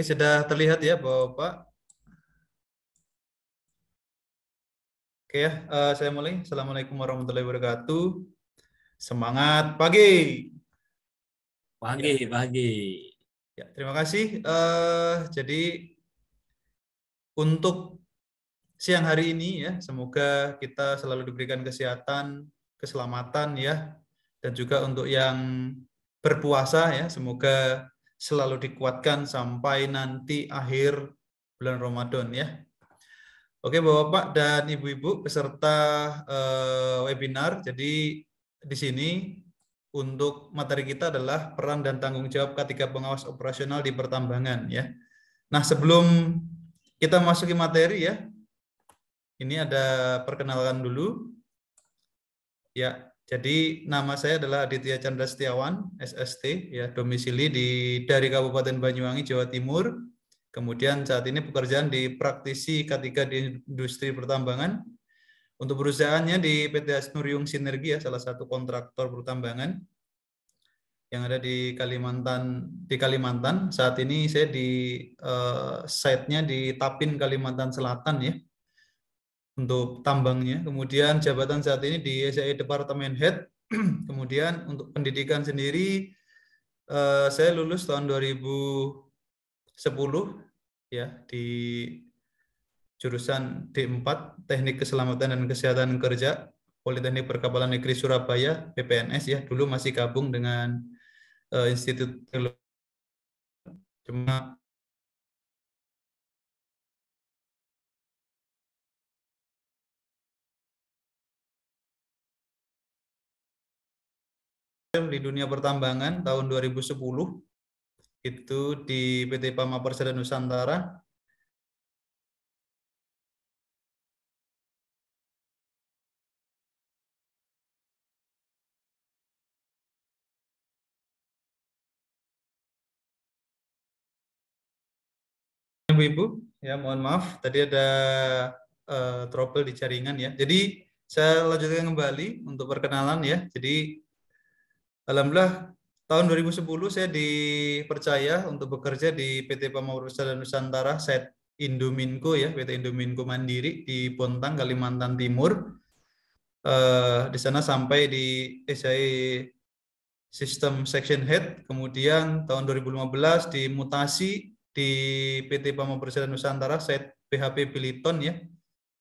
Oke, sudah terlihat ya Bapak. Oke ya, saya mulai. Assalamualaikum warahmatullahi wabarakatuh. Semangat pagi. Ya, Pagi. ya, terima kasih. Jadi untuk siang hari ini ya, semoga kita selalu diberikan kesehatan, keselamatan ya, dan juga untuk yang berpuasa ya, semoga selalu dikuatkan sampai nanti akhir bulan Ramadan ya. Oke, Bapak-bapak dan Ibu-ibu peserta webinar. Jadi di sini untuk materi kita adalah peran dan tanggung jawab ketika pengawas operasional di pertambangan ya. Nah, sebelum kita masuki materi ya, ini ada perkenalan dulu. Ya, jadi nama saya adalah Aditya Chandra Setiawan, SST ya, domisili dari Kabupaten Banyuwangi, Jawa Timur. Kemudian saat ini pekerjaan di praktisi K3 di industri pertambangan. Untuk perusahaannya di PT Hasnuriung Sinergi ya, salah satu kontraktor pertambangan yang ada di Kalimantan. Saat ini saya di site-nya di Tapin, Kalimantan Selatan ya, untuk tambangnya. Kemudian jabatan saat ini di SAE Departemen Head. Kemudian untuk pendidikan sendiri, saya lulus tahun 2010 ya di jurusan D4 Teknik Keselamatan dan Kesehatan Kerja Politeknik Perkapalan Negeri Surabaya PPNS ya. Dulu masih gabung dengan Institut Teknologi, cuma di dunia pertambangan tahun 2010 itu di PT Pama Persada Nusantara. Ibu-ibu, ya mohon maaf, tadi ada trouble di jaringan ya. Jadi saya lanjutkan kembali untuk perkenalan ya. Jadi alhamdulillah tahun 2010 saya dipercaya untuk bekerja di PT Pamaurusada Nusantara, Set Indominco ya, PT Indominco Mandiri di Bontang, Kalimantan Timur. Di sana sampai di SAE Sistem Section Head, kemudian tahun 2015 dimutasi di PT Pamaurusada Nusantara, Set PHP Biliton ya,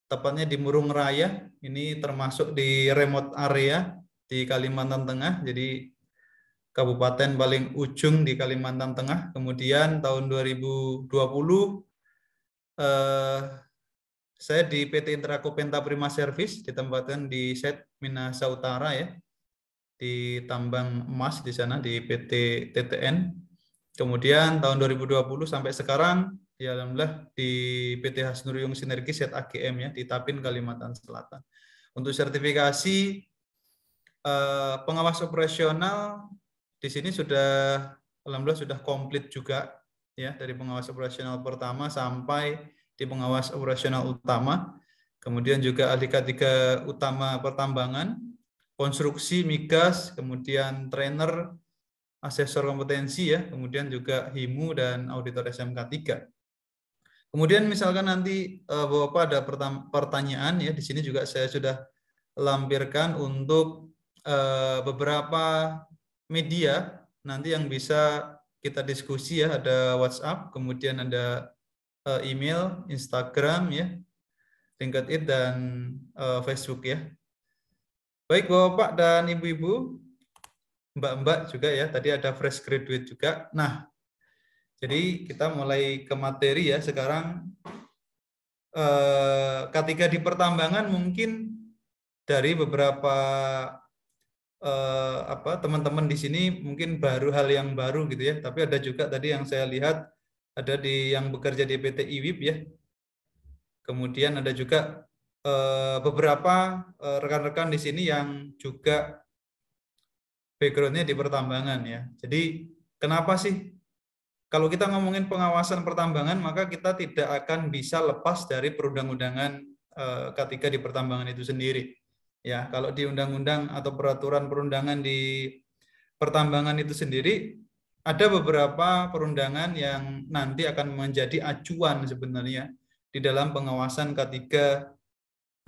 tepatnya di Murung Raya. Ini termasuk di remote area di Kalimantan Tengah, jadi kabupaten paling ujung di Kalimantan Tengah. Kemudian tahun 2020 saya di PT Intraco Penta Prima Service ditempatkan di Set Minahasa Utara ya, di tambang emas di sana di PT TTN. Kemudian tahun 2020 sampai sekarang ya alhamdulillah di PT Hasnuriung Sinergi Set AGM ya di Tapin, Kalimantan Selatan. Untuk sertifikasi pengawas operasional di sini sudah alhamdulillah sudah komplit juga ya, dari pengawas operasional pertama sampai di pengawas operasional utama. Kemudian juga ahli K3 utama pertambangan, konstruksi migas, kemudian trainer, asesor kompetensi ya, kemudian juga HIMU dan auditor SMK 3. Kemudian misalkan nanti Bapak ada pertanyaan ya, di sini juga saya sudah lampirkan untuk beberapa media nanti yang bisa kita diskusi ya, ada WhatsApp, kemudian ada email, Instagram ya, LinkedIn dan Facebook ya. Baik Bapak dan Ibu-ibu, Mbak-mbak juga ya, tadi ada fresh graduate juga. Nah, jadi kita mulai ke materi ya sekarang. Ketika di pertambangan mungkin dari beberapa teman-teman di sini mungkin hal yang baru gitu ya, tapi ada juga tadi yang saya lihat ada yang bekerja di PT IWIP ya, kemudian ada juga beberapa rekan-rekan di sini yang juga backgroundnya di pertambangan ya. Jadi kenapa sih kalau kita ngomongin pengawasan pertambangan maka kita tidak akan bisa lepas dari perundang-undangan ketika di pertambangan itu sendiri. Ya, kalau di undang-undang atau peraturan perundangan di pertambangan itu sendiri ada beberapa perundangan yang nanti akan menjadi acuan sebenarnya di dalam pengawasan K3,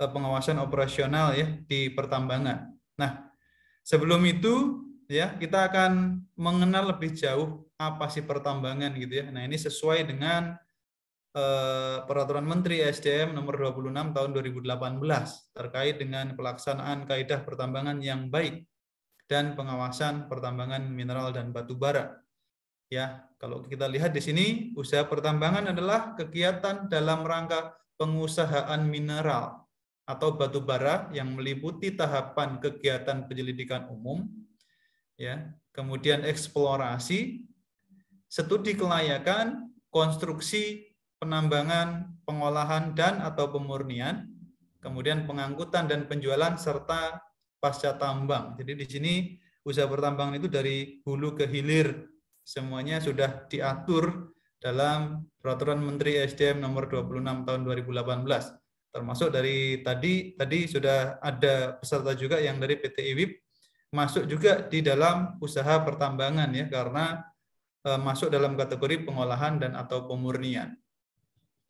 pengawasan operasional ya di pertambangan. Nah, sebelum itu ya kita akan mengenal lebih jauh apa sih pertambangan gitu ya. Nah, ini sesuai dengan Peraturan Menteri SDM nomor 26 tahun 2018 terkait dengan pelaksanaan kaidah pertambangan yang baik dan pengawasan pertambangan mineral dan batu bara. Ya, kalau kita lihat di sini, usaha pertambangan adalah kegiatan dalam rangka pengusahaan mineral atau batu bara yang meliputi tahapan kegiatan penyelidikan umum, ya, kemudian eksplorasi, studi kelayakan, konstruksi, penambangan, pengolahan dan atau pemurnian, kemudian pengangkutan dan penjualan serta pasca tambang. Jadi di sini usaha pertambangan itu dari hulu ke hilir semuanya sudah diatur dalam Peraturan Menteri SDM nomor 26 tahun 2018. Termasuk dari tadi sudah ada peserta juga yang dari PT IWIP masuk juga di dalam usaha pertambangan ya, karena masuk dalam kategori pengolahan dan atau pemurnian.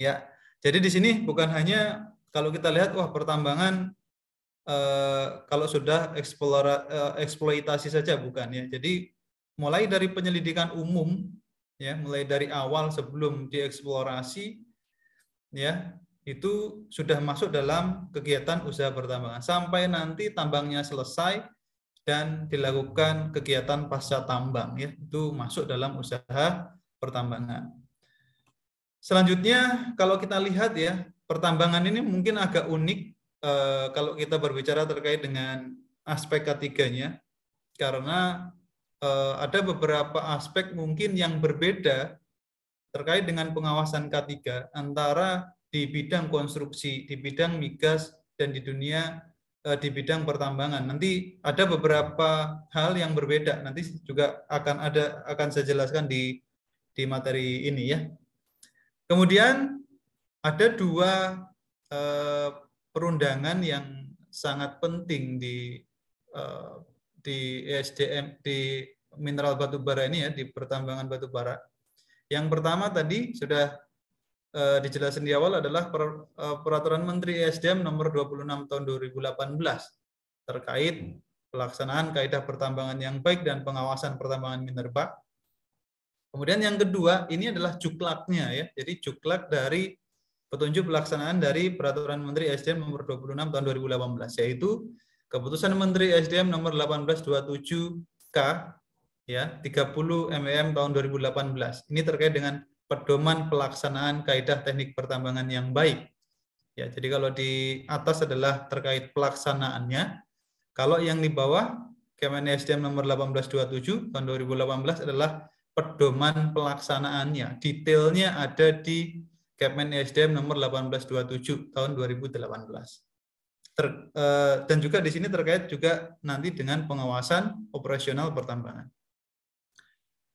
Ya, jadi di sini bukan hanya kalau kita lihat wah pertambangan kalau sudah eksploitasi saja, bukan ya. Jadi mulai dari penyelidikan umum ya, mulai dari awal sebelum dieksplorasi ya, itu sudah masuk dalam kegiatan usaha pertambangan sampai nanti tambangnya selesai dan dilakukan kegiatan pasca tambang ya, itu masuk dalam usaha pertambangan. Selanjutnya kalau kita lihat ya, pertambangan ini mungkin agak unik kalau kita berbicara terkait dengan aspek ketiganya, karena ada beberapa aspek mungkin yang berbeda terkait dengan pengawasan K3 antara di bidang konstruksi, di bidang migas, dan di dunia di bidang pertambangan. Nanti ada beberapa hal yang berbeda. Nanti juga akan saya jelaskan di materi ini ya. Kemudian ada dua perundangan yang sangat penting di ESDM, di mineral batu bara ini ya, di pertambangan batu bara. Yang pertama tadi sudah dijelaskan di awal adalah Peraturan Menteri ESDM nomor 26 tahun 2018 terkait pelaksanaan kaidah pertambangan yang baik dan pengawasan pertambangan minerba. Kemudian yang kedua, ini adalah juklaknya ya. Jadi juklak dari petunjuk pelaksanaan dari Peraturan Menteri SDM nomor 26 tahun 2018, yaitu Keputusan Menteri SDM nomor 1827K ya 30 MM tahun 2018. Ini terkait dengan pedoman pelaksanaan kaidah teknik pertambangan yang baik. Ya, jadi kalau di atas adalah terkait pelaksanaannya. Kalau yang di bawah Kemen SDM nomor 1827 tahun 2018 adalah pedoman pelaksanaannya. Detailnya ada di Kemen SDM nomor 1827 tahun 2018. Dan juga di sini terkait juga nanti dengan pengawasan operasional pertambangan.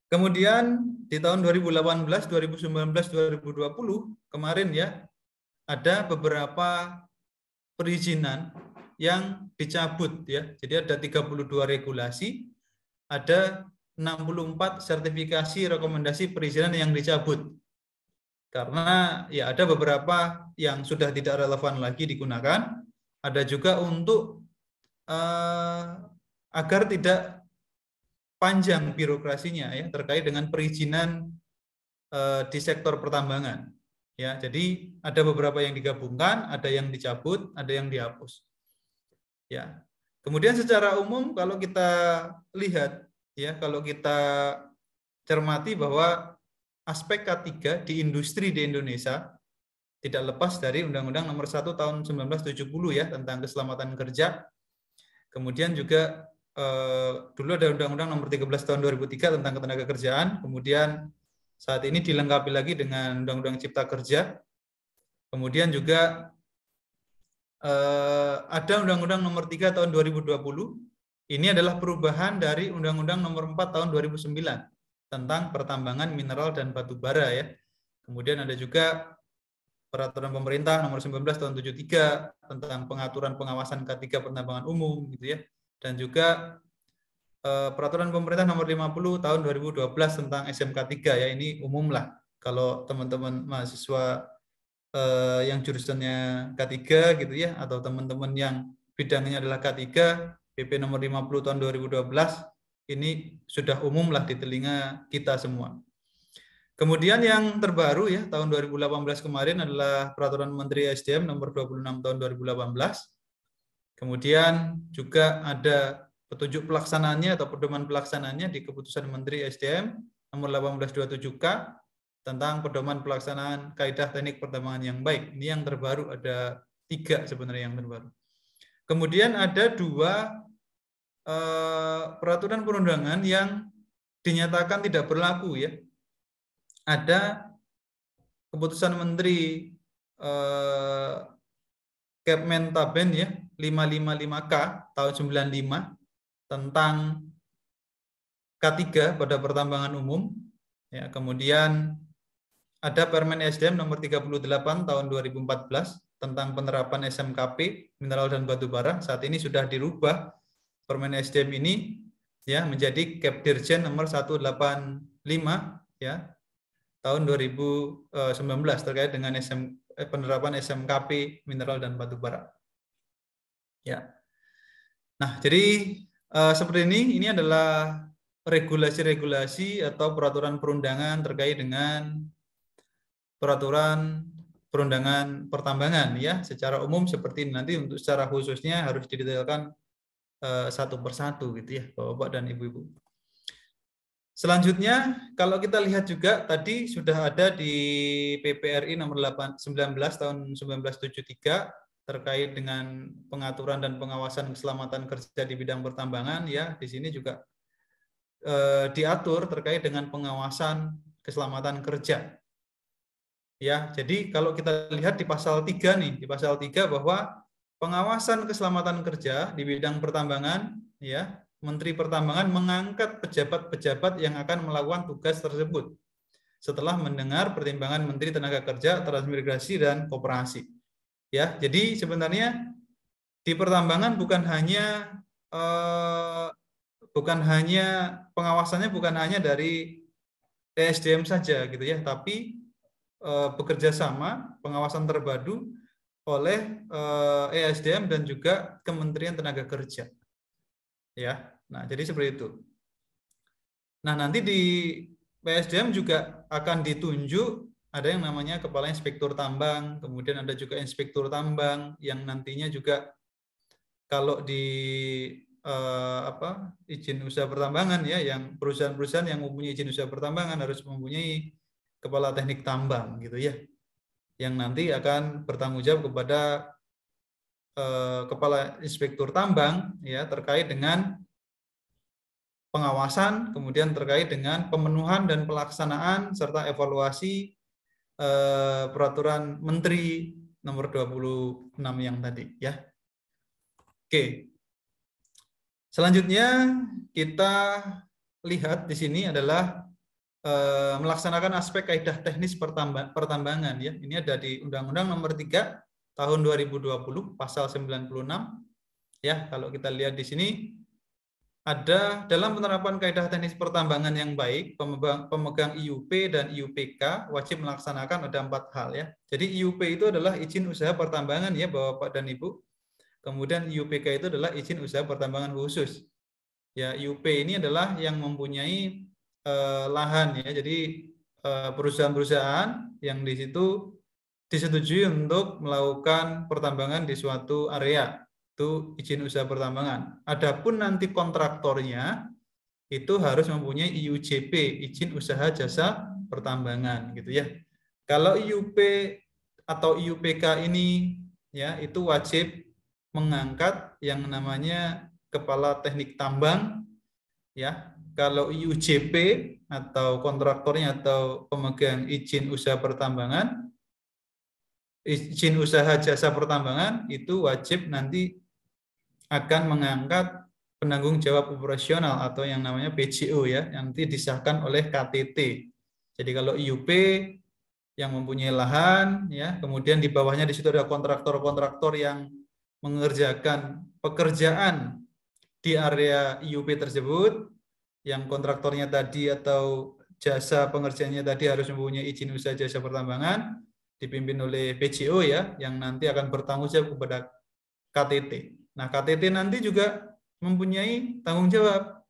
Kemudian di tahun 2018, 2019, 2020 kemarin ya, ada beberapa perizinan yang dicabut ya. Jadi ada 32 regulasi, ada 64 sertifikasi rekomendasi perizinan yang dicabut. Karena ya ada beberapa yang sudah tidak relevan lagi digunakan, ada juga untuk agar tidak panjang birokrasinya ya terkait dengan perizinan di sektor pertambangan. Ya, jadi ada beberapa yang digabungkan, ada yang dicabut, ada yang dihapus. Ya. Kemudian secara umum kalau kita lihat ya, kalau kita cermati bahwa aspek K3 di industri di Indonesia tidak lepas dari Undang-Undang Nomor 1 Tahun 1970 ya tentang keselamatan kerja. Kemudian juga dulu ada Undang-Undang Nomor 13 Tahun 2003 tentang ketenagakerjaan. Kemudian saat ini dilengkapi lagi dengan Undang-Undang Cipta Kerja. Kemudian juga ada Undang-Undang Nomor 3 Tahun 2020. Ini adalah perubahan dari Undang-Undang Nomor 4 Tahun 2009 tentang pertambangan mineral dan batu bara ya. Kemudian ada juga Peraturan Pemerintah Nomor 19 Tahun 73 tentang pengaturan pengawasan K3 pertambangan umum gitu ya. Dan juga Peraturan Pemerintah Nomor 50 Tahun 2012 tentang SMK 3 ya, ini umum lah. Kalau teman-teman mahasiswa yang jurusannya K3 gitu ya, atau teman-teman yang bidangnya adalah K3, PP Nomor 50 Tahun 2012 ini sudah umum lah di telinga kita semua. Kemudian yang terbaru ya tahun 2018 kemarin adalah Peraturan Menteri SDM Nomor 26 Tahun 2018. Kemudian juga ada petunjuk pelaksanaannya atau pedoman pelaksanaannya di Keputusan Menteri SDM Nomor 1827K tentang pedoman pelaksanaan kaidah teknik pertambangan yang baik. Ini yang terbaru, ada 3 sebenarnya yang terbaru. Kemudian ada 2 peraturan perundangan yang dinyatakan tidak berlaku ya. Ada Keputusan Menteri Kepmentaben ya 555K tahun 95 tentang K3 pada pertambangan umum ya. Kemudian ada Permen SDM nomor 38 tahun 2014 tentang penerapan SMKP mineral dan batu bara. Saat ini sudah dirubah Permen SDM ini ya menjadi Kepdirjen nomor 185 ya tahun 2019 terkait dengan penerapan SMKP mineral dan batu bara. Ya. Nah, jadi seperti ini adalah regulasi-regulasi atau peraturan perundangan terkait dengan peraturan perundangan pertambangan ya. Secara umum seperti ini. Nanti untuk secara khususnya harus didetailkan satu persatu gitu ya, Bapak dan Ibu-ibu. Selanjutnya, kalau kita lihat juga tadi sudah ada di PPRI nomor 19 tahun 1973 terkait dengan pengaturan dan pengawasan keselamatan kerja di bidang pertambangan ya. Di sini juga diatur terkait dengan pengawasan keselamatan kerja. Ya, jadi kalau kita lihat di pasal 3 nih, di pasal 3 bahwa pengawasan keselamatan kerja di bidang pertambangan ya, Menteri Pertambangan mengangkat pejabat-pejabat yang akan melakukan tugas tersebut setelah mendengar pertimbangan Menteri Tenaga Kerja, Transmigrasi dan Koperasi. Ya, jadi sebenarnya di pertambangan bukan hanya pengawasannya bukan hanya dari ESDM saja gitu ya, tapi bekerja sama pengawasan terpadu oleh ESDM dan juga Kementerian Tenaga Kerja. Ya, nah jadi seperti itu. Nah nanti di PSDM juga akan ditunjuk ada yang namanya Kepala Inspektur Tambang, kemudian ada juga Inspektur Tambang yang nantinya juga kalau di izin usaha pertambangan ya, yang perusahaan-perusahaan yang mempunyai izin usaha pertambangan harus mempunyai Kepala Teknik Tambang gitu ya, yang nanti akan bertanggung jawab kepada Kepala Inspektur Tambang ya terkait dengan pengawasan, kemudian terkait dengan pemenuhan dan pelaksanaan serta evaluasi peraturan Menteri nomor 26 yang tadi ya. Oke. Selanjutnya kita lihat di sini adalah melaksanakan aspek kaidah teknis pertambangan ya. Ini ada di Undang-Undang Nomor 3 Tahun 2020 pasal 96 ya. Kalau kita lihat di sini ada dalam penerapan kaidah teknis pertambangan yang baik, pemegang IUP dan IUPK wajib melaksanakan ada 4 hal ya. Jadi IUP itu adalah izin usaha pertambangan ya Bapak dan Ibu. Kemudian IUPK itu adalah izin usaha pertambangan khusus. Ya, IUP ini adalah yang mempunyai lahan ya. Jadi perusahaan-perusahaan yang di situ disetujui untuk melakukan pertambangan di suatu area, itu izin usaha pertambangan. Adapun nanti kontraktornya itu harus mempunyai IUJP, izin usaha jasa pertambangan gitu ya. Kalau IUP atau IUPK ini ya itu wajib mengangkat yang namanya Kepala Teknik Tambang ya. Kalau IUJP atau kontraktornya atau pemegang izin usaha pertambangan, izin usaha jasa pertambangan itu wajib nanti akan mengangkat penanggung jawab operasional atau yang namanya PJO ya, yang nanti disahkan oleh KTT. Jadi kalau IUP yang mempunyai lahan ya, kemudian di bawahnya di situ ada kontraktor-kontraktor yang mengerjakan pekerjaan di area IUP tersebut, yang kontraktornya tadi atau jasa pengerjaannya tadi harus mempunyai izin usaha jasa pertambangan, dipimpin oleh PJO ya, yang nanti akan bertanggung jawab kepada KTT. Nah, KTT nanti juga mempunyai tanggung jawab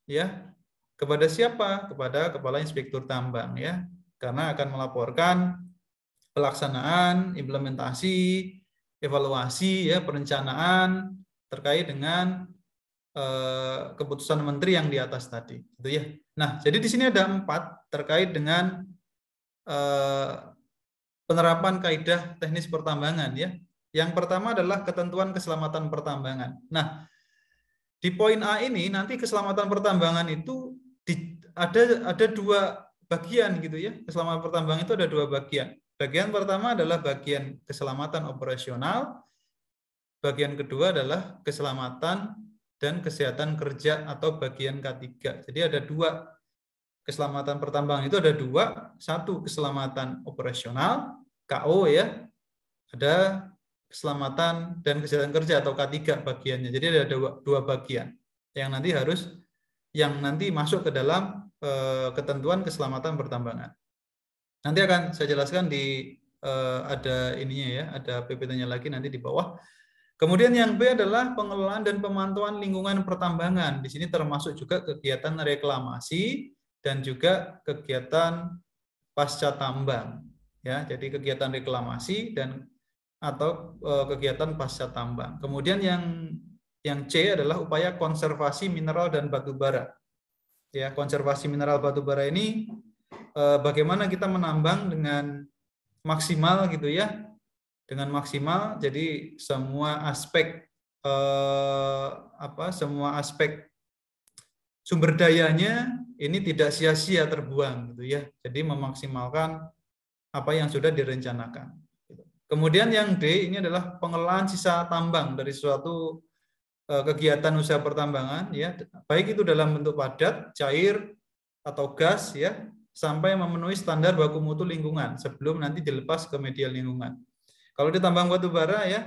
ya, kepada siapa? Kepada Kepala Inspektur Tambang ya, karena akan melaporkan pelaksanaan, implementasi, evaluasi ya, perencanaan terkait dengan keputusan menteri yang di atas tadi, gitu ya. Nah, jadi di sini ada 4 terkait dengan penerapan kaidah teknis pertambangan ya. Yang pertama adalah ketentuan keselamatan pertambangan. Nah, di poin A ini nanti keselamatan pertambangan itu ada 2 bagian gitu ya. Keselamatan pertambangan itu ada 2 bagian. Bagian pertama adalah bagian keselamatan operasional. Bagian kedua adalah keselamatan dan kesehatan kerja atau bagian K3. Jadi ada 2 keselamatan pertambangan itu ada 2. 1 keselamatan operasional KO ya. Ada keselamatan dan kesehatan kerja atau K3 bagiannya. Jadi ada 2 bagian yang nanti masuk ke dalam ketentuan keselamatan pertambangan. Nanti akan saya jelaskan di ada ininya ya, ada PPT-nya lagi nanti di bawah. Kemudian yang B adalah pengelolaan dan pemantauan lingkungan pertambangan. Di sini termasuk juga kegiatan reklamasi dan juga kegiatan pasca tambang. Ya, jadi kegiatan reklamasi dan atau kegiatan pasca tambang. Kemudian yang C adalah upaya konservasi mineral dan batu bara. Ya, konservasi mineral batu bara ini bagaimana kita menambang dengan maksimal gitu ya. Dengan maksimal, jadi semua aspek semua aspek sumber dayanya ini tidak sia-sia terbuang gitu ya. Jadi memaksimalkan apa yang sudah direncanakan. Kemudian yang D ini adalah pengelolaan sisa tambang dari suatu kegiatan usaha pertambangan ya, baik itu dalam bentuk padat, cair atau gas ya, sampai memenuhi standar baku mutu lingkungan sebelum nanti dilepas ke media lingkungan. Kalau di tambang batu bara ya,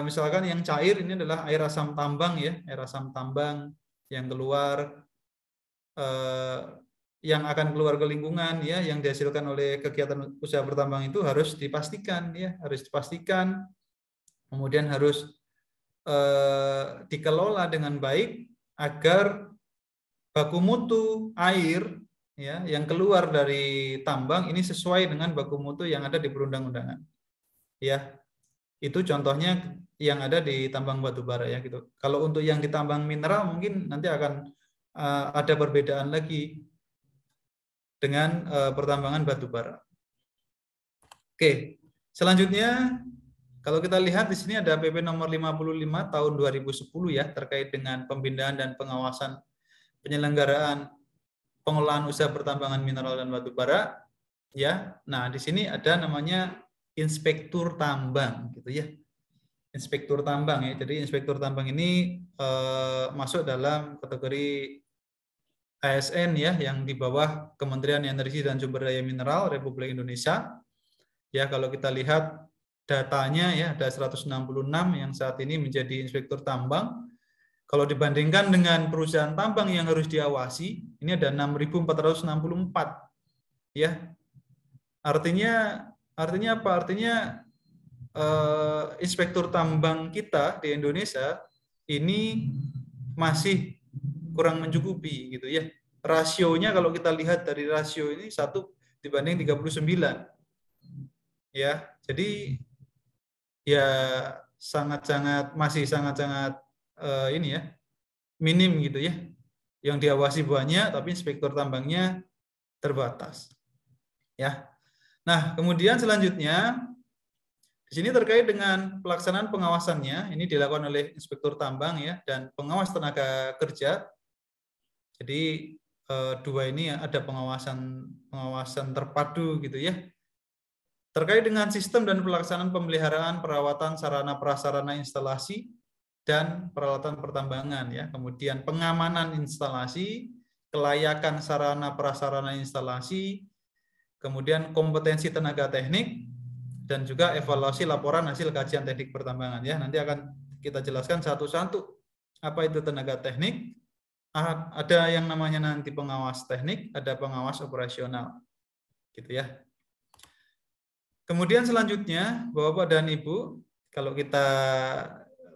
misalkan yang cair ini adalah air asam tambang ya, air asam tambang yang keluar, yang akan keluar ke lingkungan ya, yang dihasilkan oleh kegiatan usaha pertambangan itu harus dipastikan ya, harus dipastikan, kemudian harus dikelola dengan baik agar baku mutu air ya yang keluar dari tambang ini sesuai dengan baku mutu yang ada di perundang-undangan. Ya, itu contohnya yang ada di tambang batu bara ya gitu. Kalau untuk yang di tambang mineral mungkin nanti akan ada perbedaan lagi dengan pertambangan batu bara. Oke, selanjutnya kalau kita lihat di sini ada PP nomor 55 tahun 2010 ya terkait dengan pembinaan dan pengawasan penyelenggaraan pengelolaan usaha pertambangan mineral dan batu bara ya. Nah, di sini ada namanya inspektur tambang gitu ya. Inspektur tambang ya. Jadi inspektur tambang ini masuk dalam kategori ASN ya yang di bawah Kementerian Energi dan Sumber Daya Mineral Republik Indonesia. Ya, kalau kita lihat datanya ya ada 166 yang saat ini menjadi inspektur tambang. Kalau dibandingkan dengan perusahaan tambang yang harus diawasi, ini ada 6.464. Ya. Artinya apa? Artinya inspektur tambang kita di Indonesia ini masih kurang mencukupi gitu ya. Rasionya kalau kita lihat dari rasio ini 1 dibanding 39. Ya, jadi ya masih sangat ini ya minim gitu ya, yang diawasi banyak tapi inspektur tambangnya terbatas ya. Nah, kemudian selanjutnya di sini terkait dengan pelaksanaan pengawasannya, ini dilakukan oleh inspektur tambang ya dan pengawas tenaga kerja. Jadi 2 ini ada pengawasan terpadu gitu ya. Terkait dengan sistem dan pelaksanaan pemeliharaan perawatan sarana prasarana instalasi dan peralatan pertambangan ya. Kemudian pengamanan instalasi, kelayakan sarana prasarana instalasi, kemudian kompetensi tenaga teknik dan juga evaluasi laporan hasil kajian teknik pertambangan ya. Nanti akan kita jelaskan satu-satu Apa itu tenaga teknik? Ada yang namanya nanti pengawas teknik, ada pengawas operasional. Gitu ya. Kemudian selanjutnya, Bapak dan Ibu, kalau kita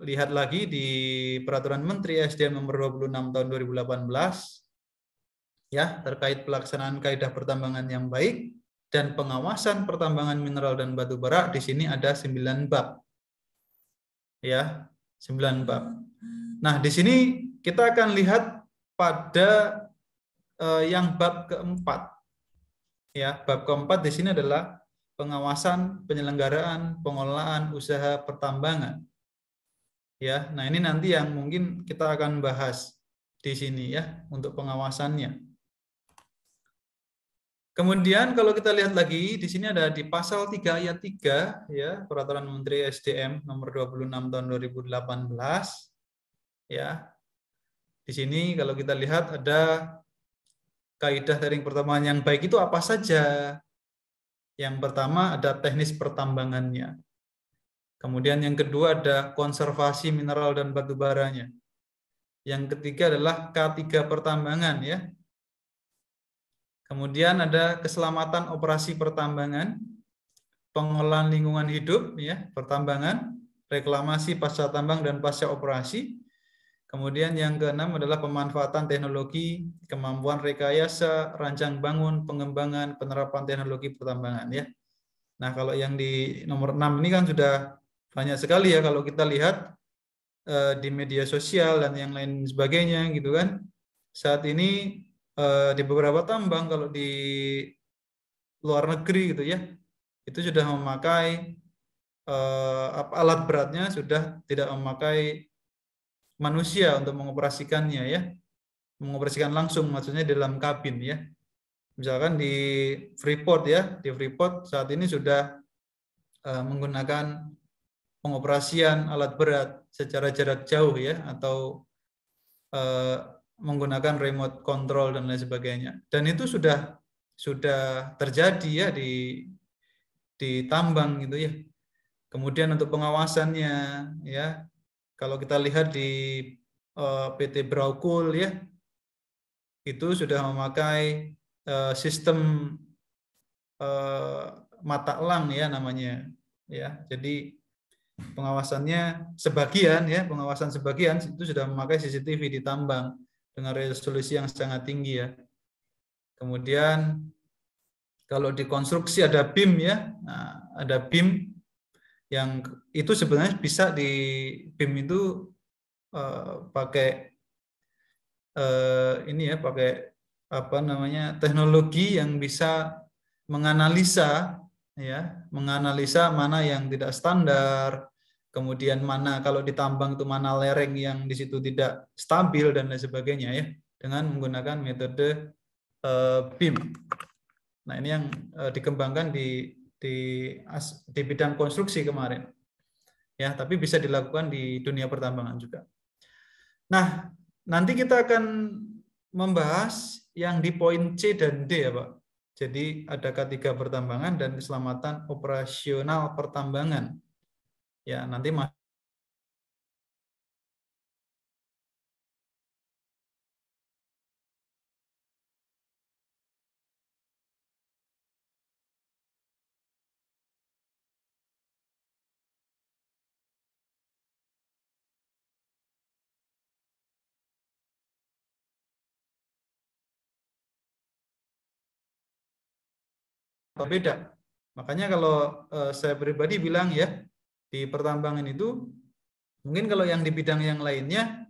lihat lagi di Peraturan Menteri SDM nomor 26 tahun 2018 ya, terkait pelaksanaan kaidah pertambangan yang baik dan pengawasan pertambangan mineral dan batu bara, di sini ada 9 bab. Ya, 9 bab. Nah, di sini kita akan lihat pada yang bab keempat. Ya, bab keempat di sini adalah pengawasan penyelenggaraan pengelolaan usaha pertambangan. Ya, nah ini nanti yang mungkin kita akan bahas di sini ya untuk pengawasannya. Kemudian kalau kita lihat lagi di sini ada di pasal 3 ayat 3 ya, Peraturan Menteri SDM nomor 26 tahun 2018 ya. Di sini kalau kita lihat ada kaidah teknik pertambangan yang baik itu apa saja? Yang pertama ada teknis pertambangannya. Kemudian yang kedua ada konservasi mineral dan batu baranya. Yang ketiga adalah K3 pertambangan ya. Kemudian ada keselamatan operasi pertambangan, pengelolaan lingkungan hidup ya, pertambangan, reklamasi pasca tambang dan pasca operasi. Kemudian yang keenam adalah pemanfaatan teknologi, kemampuan rekayasa, rancang bangun, pengembangan, penerapan teknologi pertambangan ya. Nah, kalau yang di nomor 6 ini kan sudah banyak sekali ya kalau kita lihat di media sosial dan yang lain sebagainya gitu kan. Saat ini di beberapa tambang kalau di luar negeri gitu ya, itu sudah memakai alat beratnya sudah tidak memakai manusia untuk mengoperasikannya ya, mengoperasikan langsung maksudnya di dalam kabin ya. Misalkan di Freeport ya, di Freeport saat ini sudah menggunakan pengoperasian alat berat secara jarak jauh ya, atau menggunakan remote control dan lain sebagainya. Dan itu sudah terjadi ya di tambang gitu ya. Kemudian untuk pengawasannya ya, kalau kita lihat di PT Braukul ya, itu sudah memakai sistem mata elang ya namanya ya. Jadi pengawasannya sebagian ya, pengawasan sebagian itu sudah memakai CCTV di tambang dengan resolusi yang sangat tinggi ya. Kemudian kalau di konstruksi ada BIM ya, nah, ada BIM yang itu sebenarnya bisa di BIM itu pakai ini ya, pakai apa namanya teknologi yang bisa menganalisa ya, menganalisa mana yang tidak standar, kemudian mana kalau ditambang itu mana lereng yang di situ tidak stabil dan lain sebagainya ya, dengan menggunakan metode BIM. Nah, ini yang dikembangkan di bidang konstruksi kemarin. Ya, tapi bisa dilakukan di dunia pertambangan juga. Nah, nanti kita akan membahas yang di poin C dan D ya, Pak. Jadi ada K3 pertambangan dan keselamatan operasional pertambangan. Ya, nanti beda. Makanya kalau saya pribadi bilang ya, di pertambangan itu mungkin kalau yang di bidang yang lainnya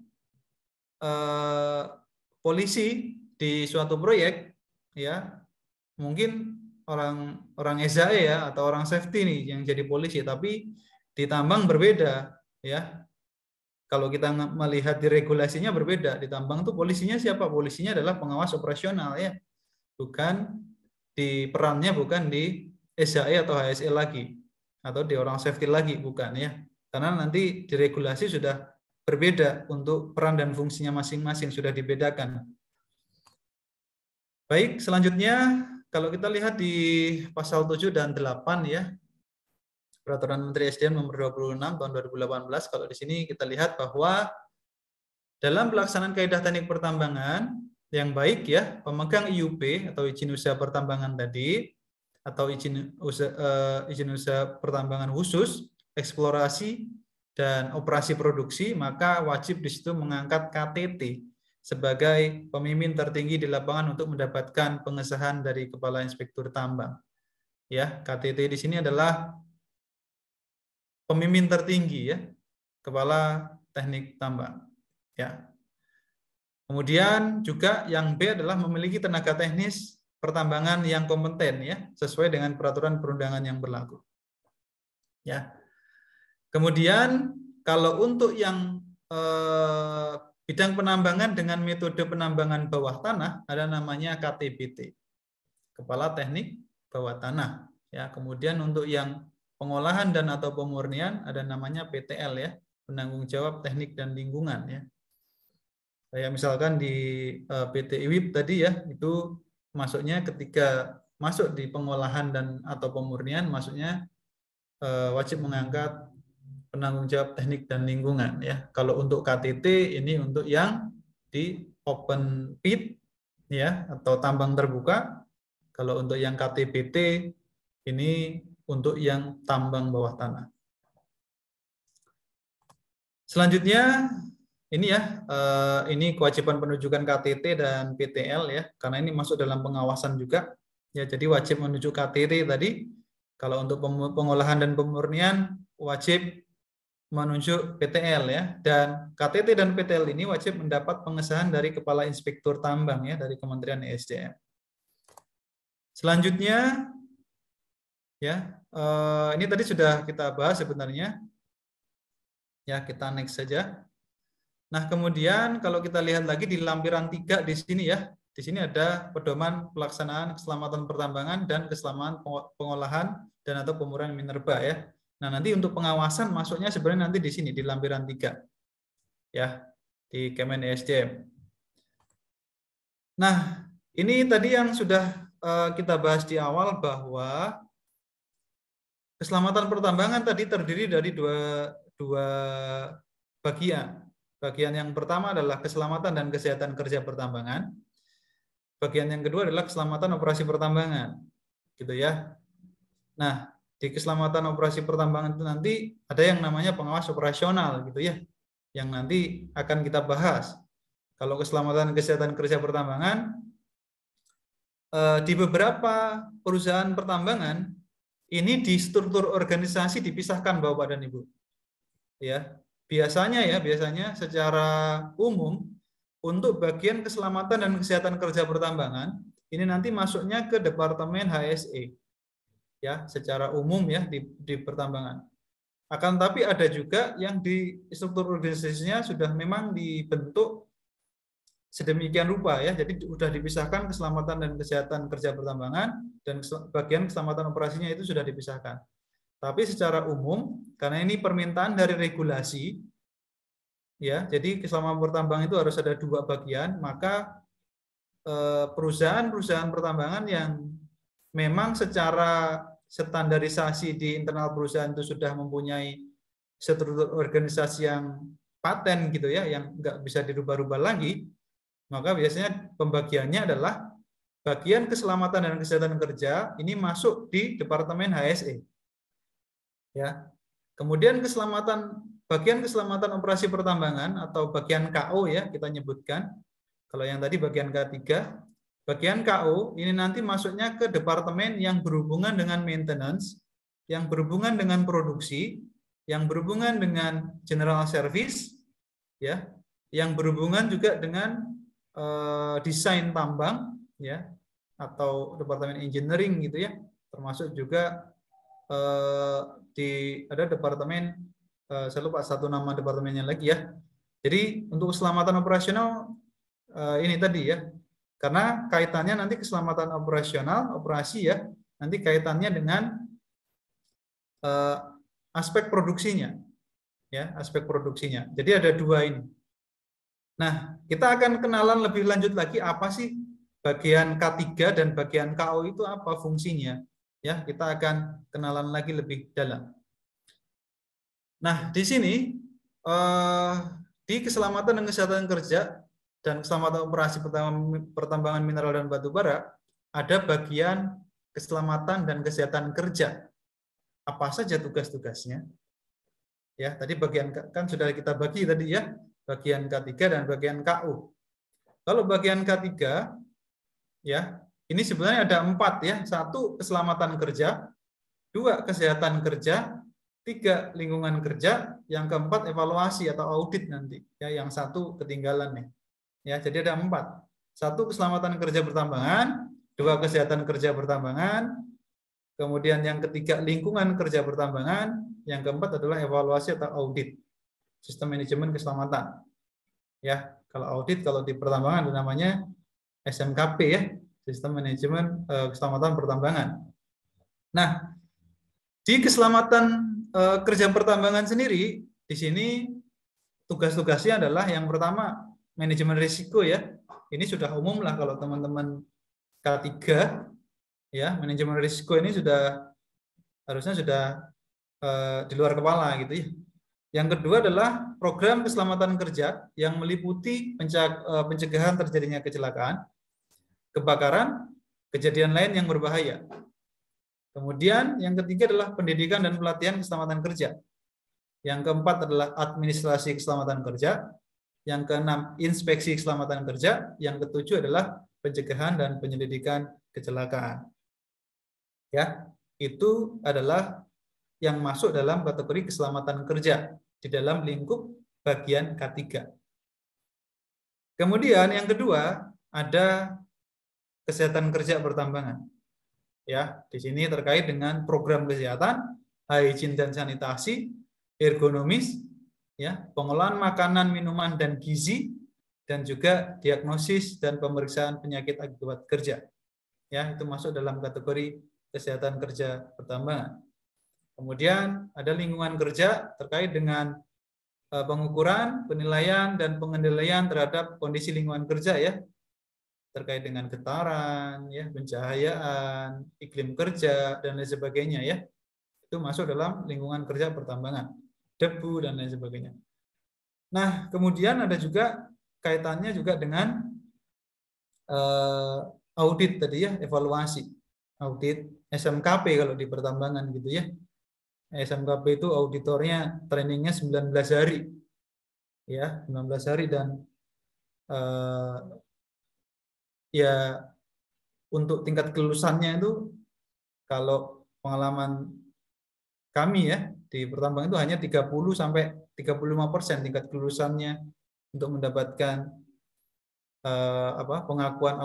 polisi di suatu proyek ya, mungkin orang SAE ya atau orang safety nih yang jadi polisi, tapi di tambang berbeda ya. Kalau kita melihat di regulasinya berbeda. Di tambang tuh polisinya siapa? Polisinya adalah pengawas operasional ya. Bukan di perannya bukan di SAE atau HSE lagi atau di orang safety lagi, bukan ya. Karena nanti di regulasi sudah berbeda untuk peran dan fungsinya masing-masing, sudah dibedakan. Baik, selanjutnya kalau kita lihat di pasal 7 dan 8 ya, Peraturan Menteri SDM nomor 26 tahun 2018, kalau di sini kita lihat bahwa dalam pelaksanaan kaidah teknik pertambangan yang baik ya, pemegang IUP atau izin usaha pertambangan tadi atau izin usaha pertambangan khusus, eksplorasi dan operasi produksi, maka wajib di situ mengangkat KTT sebagai pemimpin tertinggi di lapangan untuk mendapatkan pengesahan dari Kepala Inspektur Tambang. Ya, KTT di sini adalah pemimpin tertinggi ya, Kepala Teknik Tambang. Ya. Kemudian juga yang B adalah memiliki tenaga teknis pertambangan yang kompeten ya, sesuai dengan peraturan perundangan yang berlaku. Ya. Kemudian kalau untuk yang bidang penambangan dengan metode penambangan bawah tanah ada namanya KTBT, Kepala Teknik Bawah Tanah. Ya, kemudian untuk yang pengolahan dan atau pemurnian ada namanya PTL ya, penanggung jawab teknik dan lingkungan ya. Kayak misalkan di PT IWIP tadi ya, itu masuknya ketika masuk di pengolahan dan atau pemurnian, masuknya wajib mengangkat penanggung jawab teknik dan lingkungan ya. Kalau untuk KTT ini untuk yang di open pit ya atau tambang terbuka. Kalau untuk yang KTBT ini untuk yang tambang bawah tanah. Selanjutnya ini ya, ini kewajiban penunjukan KTT dan PTL ya, karena ini masuk dalam pengawasan juga. Ya, jadi wajib menunjuk KTT tadi. Kalau untuk pengolahan dan pemurnian wajib menunjuk PTL ya, dan KTT dan PTL ini wajib mendapat pengesahan dari Kepala Inspektur Tambang ya dari Kementerian ESDM. Selanjutnya ya, ini tadi sudah kita bahas sebenarnya. Ya, kita next saja. Nah, kemudian kalau kita lihat lagi di lampiran 3 di sini ya, di sini ada pedoman pelaksanaan keselamatan pertambangan dan keselamatan pengolahan dan atau pemurnian minerba ya. Nah, nanti untuk pengawasan masuknya sebenarnya nanti di sini di lampiran 3. Ya, di Kemen ESDM. Nah, ini tadi yang sudah kita bahas di awal bahwa keselamatan pertambangan tadi terdiri dari dua bagian. Bagian yang pertama adalah keselamatan dan kesehatan kerja pertambangan. Bagian yang kedua adalah keselamatan operasi pertambangan. Gitu ya. Nah, di keselamatan operasi pertambangan itu nanti ada yang namanya pengawas operasional gitu ya. Yang nanti akan kita bahas. Kalau keselamatan kesehatan kerja pertambangan di beberapa perusahaan pertambangan ini di struktur organisasi dipisahkan Bapak dan Ibu. Ya. Biasanya secara umum untuk bagian keselamatan dan kesehatan kerja pertambangan ini nanti masuknya ke Departemen HSE. Ya, secara umum ya di pertambangan. Akan tapi ada juga yang di struktur organisasinya sudah memang dibentuk sedemikian rupa ya. Jadi sudah dipisahkan keselamatan dan kesehatan kerja pertambangan dan bagian keselamatan operasinya itu sudah dipisahkan. Tapi secara umum, karena ini permintaan dari regulasi, ya, jadi keselamatan pertambangan itu harus ada 2 bagian, maka perusahaan-perusahaan pertambangan yang memang secara standarisasi di internal perusahaan itu sudah mempunyai struktur organisasi yang paten gitu ya, yang nggak bisa dirubah-rubah lagi, maka biasanya pembagiannya adalah bagian keselamatan dan kesehatan kerja ini masuk di Departemen HSE. Ya. Kemudian bagian keselamatan operasi pertambangan atau bagian KO ya kita nyebutkan. Kalau yang tadi bagian K3, bagian KO ini nanti masuknya ke departemen yang berhubungan dengan maintenance, yang berhubungan dengan produksi, yang berhubungan dengan general service, ya, yang berhubungan juga dengan desain tambang, ya, atau departemen engineering gitu ya, termasuk juga ada departemen, saya lupa satu nama departemennya lagi ya. Jadi untuk keselamatan operasional ini tadi ya, karena kaitannya nanti keselamatan operasional, operasi ya, nanti kaitannya dengan aspek produksinya, ya, aspek produksinya. Jadi ada 2 ini. Nah, kita akan kenalan lebih lanjut lagi apa sih bagian K3 dan bagian KO itu apa fungsinya. Ya, kita akan kenalan lagi lebih dalam. Nah, di sini di keselamatan dan kesehatan kerja dan keselamatan operasi pertambangan mineral dan batu bara, ada bagian keselamatan dan kesehatan kerja. Apa saja tugas-tugasnya? Ya, tadi bagian kan sudah kita bagi tadi ya, bagian K3 dan bagian KU. Kalau bagian K3 ya, ini sebenarnya ada 4 ya. 1 keselamatan kerja, 2 kesehatan kerja, 3 lingkungan kerja, yang keempat evaluasi atau audit nanti. Ya, yang 1 ketinggalan nih. Ya, jadi ada 4. 1 keselamatan kerja pertambangan, 2 kesehatan kerja pertambangan, kemudian yang ketiga lingkungan kerja pertambangan, yang keempat adalah evaluasi atau audit. Sistem manajemen keselamatan. Ya, kalau audit kalau di pertambangan namanya SMKP ya, Sistem Manajemen Keselamatan Pertambangan. Nah, di keselamatan kerja pertambangan sendiri, di sini tugas-tugasnya adalah yang pertama manajemen risiko ya. Ini sudah umum lah kalau teman-teman K3 ya, manajemen risiko ini harusnya sudah di luar kepala gitu ya. Yang kedua adalah program keselamatan kerja yang meliputi pencegahan terjadinya kecelakaan, kebakaran, kejadian lain yang berbahaya. Kemudian yang ketiga adalah pendidikan dan pelatihan keselamatan kerja. Yang keempat adalah administrasi keselamatan kerja. Yang keenam inspeksi keselamatan kerja. Yang ketujuh adalah pencegahan dan penyelidikan kecelakaan. Ya, itu adalah yang masuk dalam kategori keselamatan kerja di dalam lingkup bagian K3. Kemudian yang kedua ada kesehatan kerja pertambangan. Ya, di sini terkait dengan program kesehatan, hygiene dan sanitasi, ergonomis, ya, pengolahan makanan, minuman dan gizi, dan juga diagnosis dan pemeriksaan penyakit akibat kerja. Ya, itu masuk dalam kategori kesehatan kerja pertambangan. Kemudian ada lingkungan kerja terkait dengan pengukuran, penilaian dan pengendalian terhadap kondisi lingkungan kerja ya, terkait dengan getaran, ya, pencahayaan, iklim kerja dan lain sebagainya ya. Itu masuk dalam lingkungan kerja pertambangan, debu dan lain sebagainya. Nah, kemudian ada juga kaitannya juga dengan audit tadi ya, evaluasi. Audit SMKP kalau di pertambangan gitu ya. SMKP itu auditornya trainingnya 19 hari. Ya, 19 hari dan ya untuk tingkat kelulusannya itu kalau pengalaman kami ya di pertambangan itu hanya 30 sampai 35% tingkat kelulusannya untuk mendapatkan pengakuan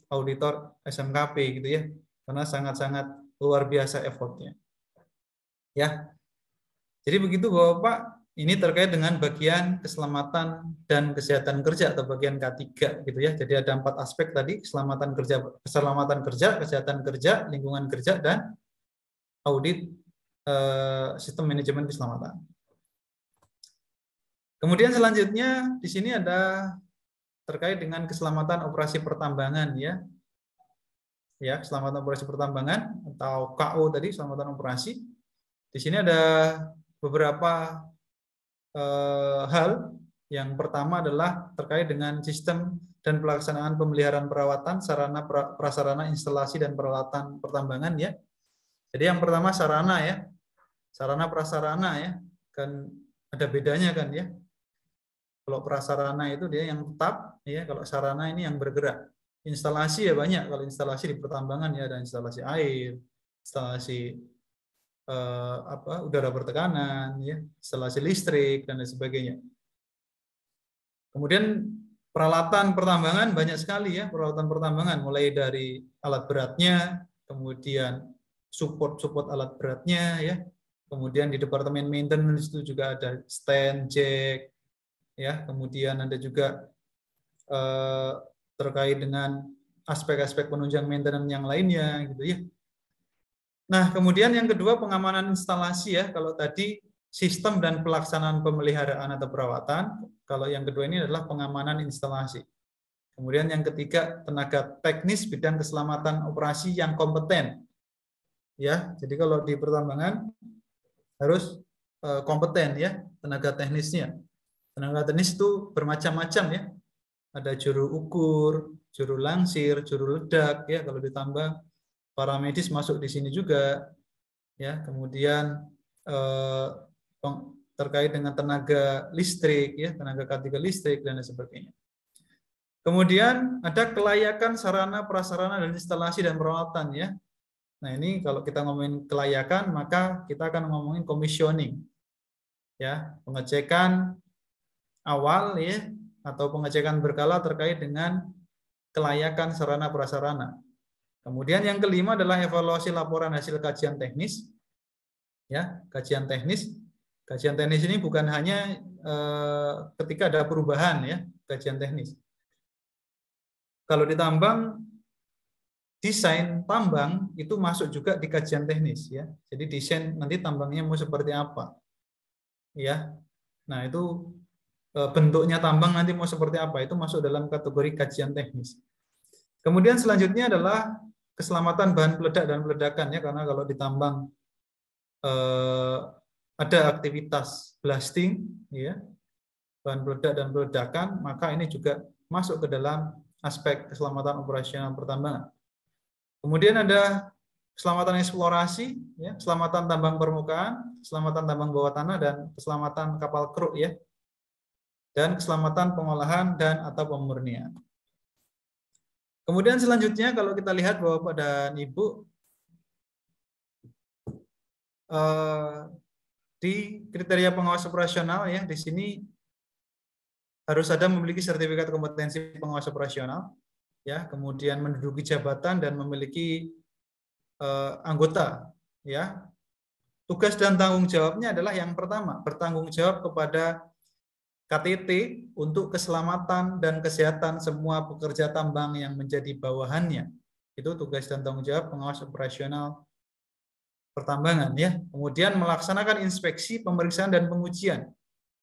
auditor SMKP gitu ya, karena sangat-sangat luar biasa effortnya. Ya, jadi begitu Bapak. Ini terkait dengan bagian keselamatan dan kesehatan kerja atau bagian K3 gitu ya. Jadi ada 4 aspek tadi, keselamatan kerja, kesehatan kerja, lingkungan kerja dan audit sistem manajemen keselamatan. Kemudian selanjutnya di sini ada terkait dengan keselamatan operasi pertambangan ya. Ya, keselamatan operasi pertambangan atau KO tadi, keselamatan operasi. Di sini ada beberapa hal. Yang pertama adalah terkait dengan sistem dan pelaksanaan pemeliharaan perawatan sarana prasarana instalasi dan peralatan pertambangan ya. Jadi yang pertama sarana ya, sarana prasarana ya, kan ada bedanya kan ya. Kalau prasarana itu dia yang tetap ya, kalau sarana ini yang bergerak. Instalasi ya banyak, kalau instalasi di pertambangan ya ada instalasi air, instalasi udara bertekanan, ya, instalasi listrik dan lain sebagainya. Kemudian peralatan pertambangan banyak sekali ya, peralatan pertambangan mulai dari alat beratnya, kemudian support alat beratnya ya. Kemudian di departemen maintenance itu juga ada stand, jack ya, kemudian ada juga terkait dengan aspek-aspek penunjang maintenance yang lainnya gitu ya. Nah, kemudian yang kedua pengamanan instalasi ya. Kalau tadi sistem dan pelaksanaan pemeliharaan atau perawatan, kalau yang kedua ini adalah pengamanan instalasi. Kemudian yang ketiga tenaga teknis bidang keselamatan operasi yang kompeten. Ya, jadi kalau di pertambangan harus kompeten ya tenaga teknisnya. Tenaga teknis itu bermacam-macam ya. Ada juru ukur, juru langsir, juru ledak ya kalau ditambah para medis masuk di sini juga ya. Kemudian terkait dengan tenaga listrik ya, tenaga K3 listrik dan lain sebagainya. Kemudian ada kelayakan sarana, prasarana dan instalasi dan peralatan ya. Nah, ini kalau kita ngomongin kelayakan maka kita akan ngomongin commissioning. Ya, pengecekan awal ya atau pengecekan berkala terkait dengan kelayakan sarana prasarana. Kemudian yang kelima adalah evaluasi laporan hasil kajian teknis. Ya, kajian teknis. Kajian teknis ini bukan hanya ketika ada perubahan ya, kajian teknis. Kalau di tambang, desain tambang itu masuk juga di kajian teknis ya. Jadi desain nanti tambangnya mau seperti apa. Ya. Nah, itu bentuknya tambang nanti mau seperti apa, itu masuk dalam kategori kajian teknis. Kemudian selanjutnya adalah keselamatan bahan peledak dan peledakan ya, karena kalau di tambang ada aktivitas blasting ya, bahan peledak dan peledakan, maka ini juga masuk ke dalam aspek keselamatan operasional pertambangan. Kemudian ada keselamatan eksplorasi ya, keselamatan tambang permukaan, keselamatan tambang bawah tanah dan keselamatan kapal kru ya. Dan keselamatan pengolahan dan atau pemurnian. Kemudian selanjutnya kalau kita lihat Bapak dan Ibu, di kriteria pengawas operasional ya, di sini harus ada memiliki sertifikat kompetensi pengawas operasional, ya, kemudian menduduki jabatan dan memiliki anggota, ya. Tugas dan tanggung jawabnya adalah yang pertama, bertanggung jawab kepada KTT untuk keselamatan dan kesehatan semua pekerja tambang yang menjadi bawahannya. Itu tugas dan tanggung jawab pengawas operasional pertambangan ya. Kemudian melaksanakan inspeksi, pemeriksaan dan pengujian.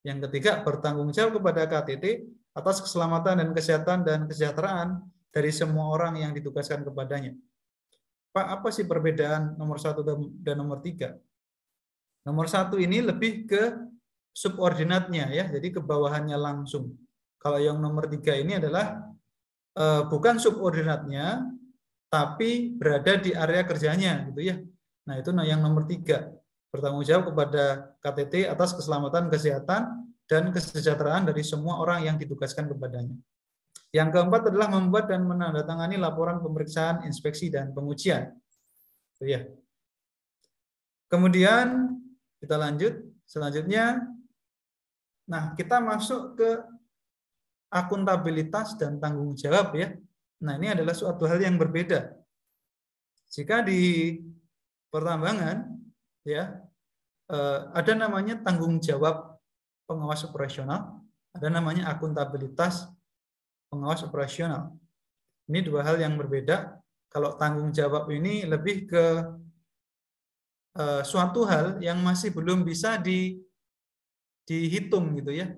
Yang ketiga, bertanggung jawab kepada KTT atas keselamatan dan kesehatan dan kesejahteraan dari semua orang yang ditugaskan kepadanya. Pak, apa sih perbedaan nomor 1 dan nomor 3? Nomor 1 ini lebih ke subordinatnya ya, jadi ke bawahannya langsung. Kalau yang nomor 3 ini adalah bukan subordinatnya, tapi berada di area kerjanya gitu ya. Nah itu yang nomor 3, bertanggung jawab kepada KTT atas keselamatan, kesehatan, dan kesejahteraan dari semua orang yang ditugaskan kepadanya. Yang keempat adalah membuat dan menandatangani laporan pemeriksaan, inspeksi, dan pengujian. Itu ya. Kemudian kita lanjut, selanjutnya. Nah, kita masuk ke akuntabilitas dan tanggung jawab ya. Nah, ini adalah suatu hal yang berbeda. Jika di pertambangan ya ada namanya tanggung jawab pengawas operasional, ada namanya akuntabilitas pengawas operasional. Ini dua hal yang berbeda. Kalau tanggung jawab ini lebih ke suatu hal yang masih belum bisa dihitung gitu ya,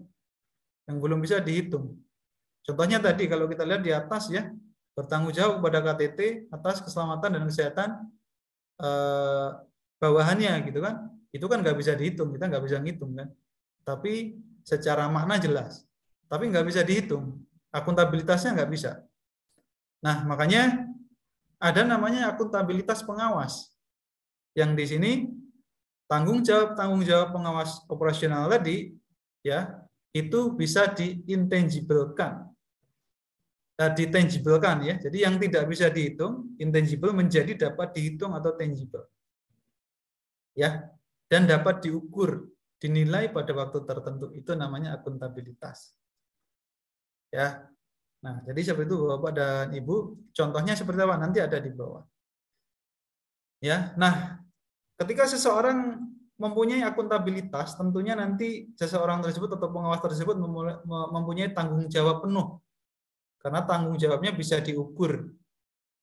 yang belum bisa dihitung. Contohnya tadi kalau kita lihat di atas ya, bertanggung jawab kepada KTT atas keselamatan dan kesehatan bawahannya gitu kan, itu kan nggak bisa dihitung, kita nggak bisa ngitung kan, tapi secara makna jelas, tapi nggak bisa dihitung, akuntabilitasnya nggak bisa. Nah makanya ada namanya akuntabilitas pengawas, yang di sini tanggung jawab pengawas operasional tadi ya itu bisa diintangiblekan, ditangiblekan ya. Jadi yang tidak bisa dihitung, intangible menjadi dapat dihitung atau tangible. Ya. Dan dapat diukur, dinilai pada waktu tertentu. Itu namanya akuntabilitas. Ya. Nah, jadi seperti itu Bapak dan Ibu, contohnya seperti apa nanti ada di bawah. Ya. Nah, ketika seseorang mempunyai akuntabilitas, tentunya nanti seseorang tersebut atau pengawas tersebut mempunyai tanggung jawab penuh. Karena tanggung jawabnya bisa diukur.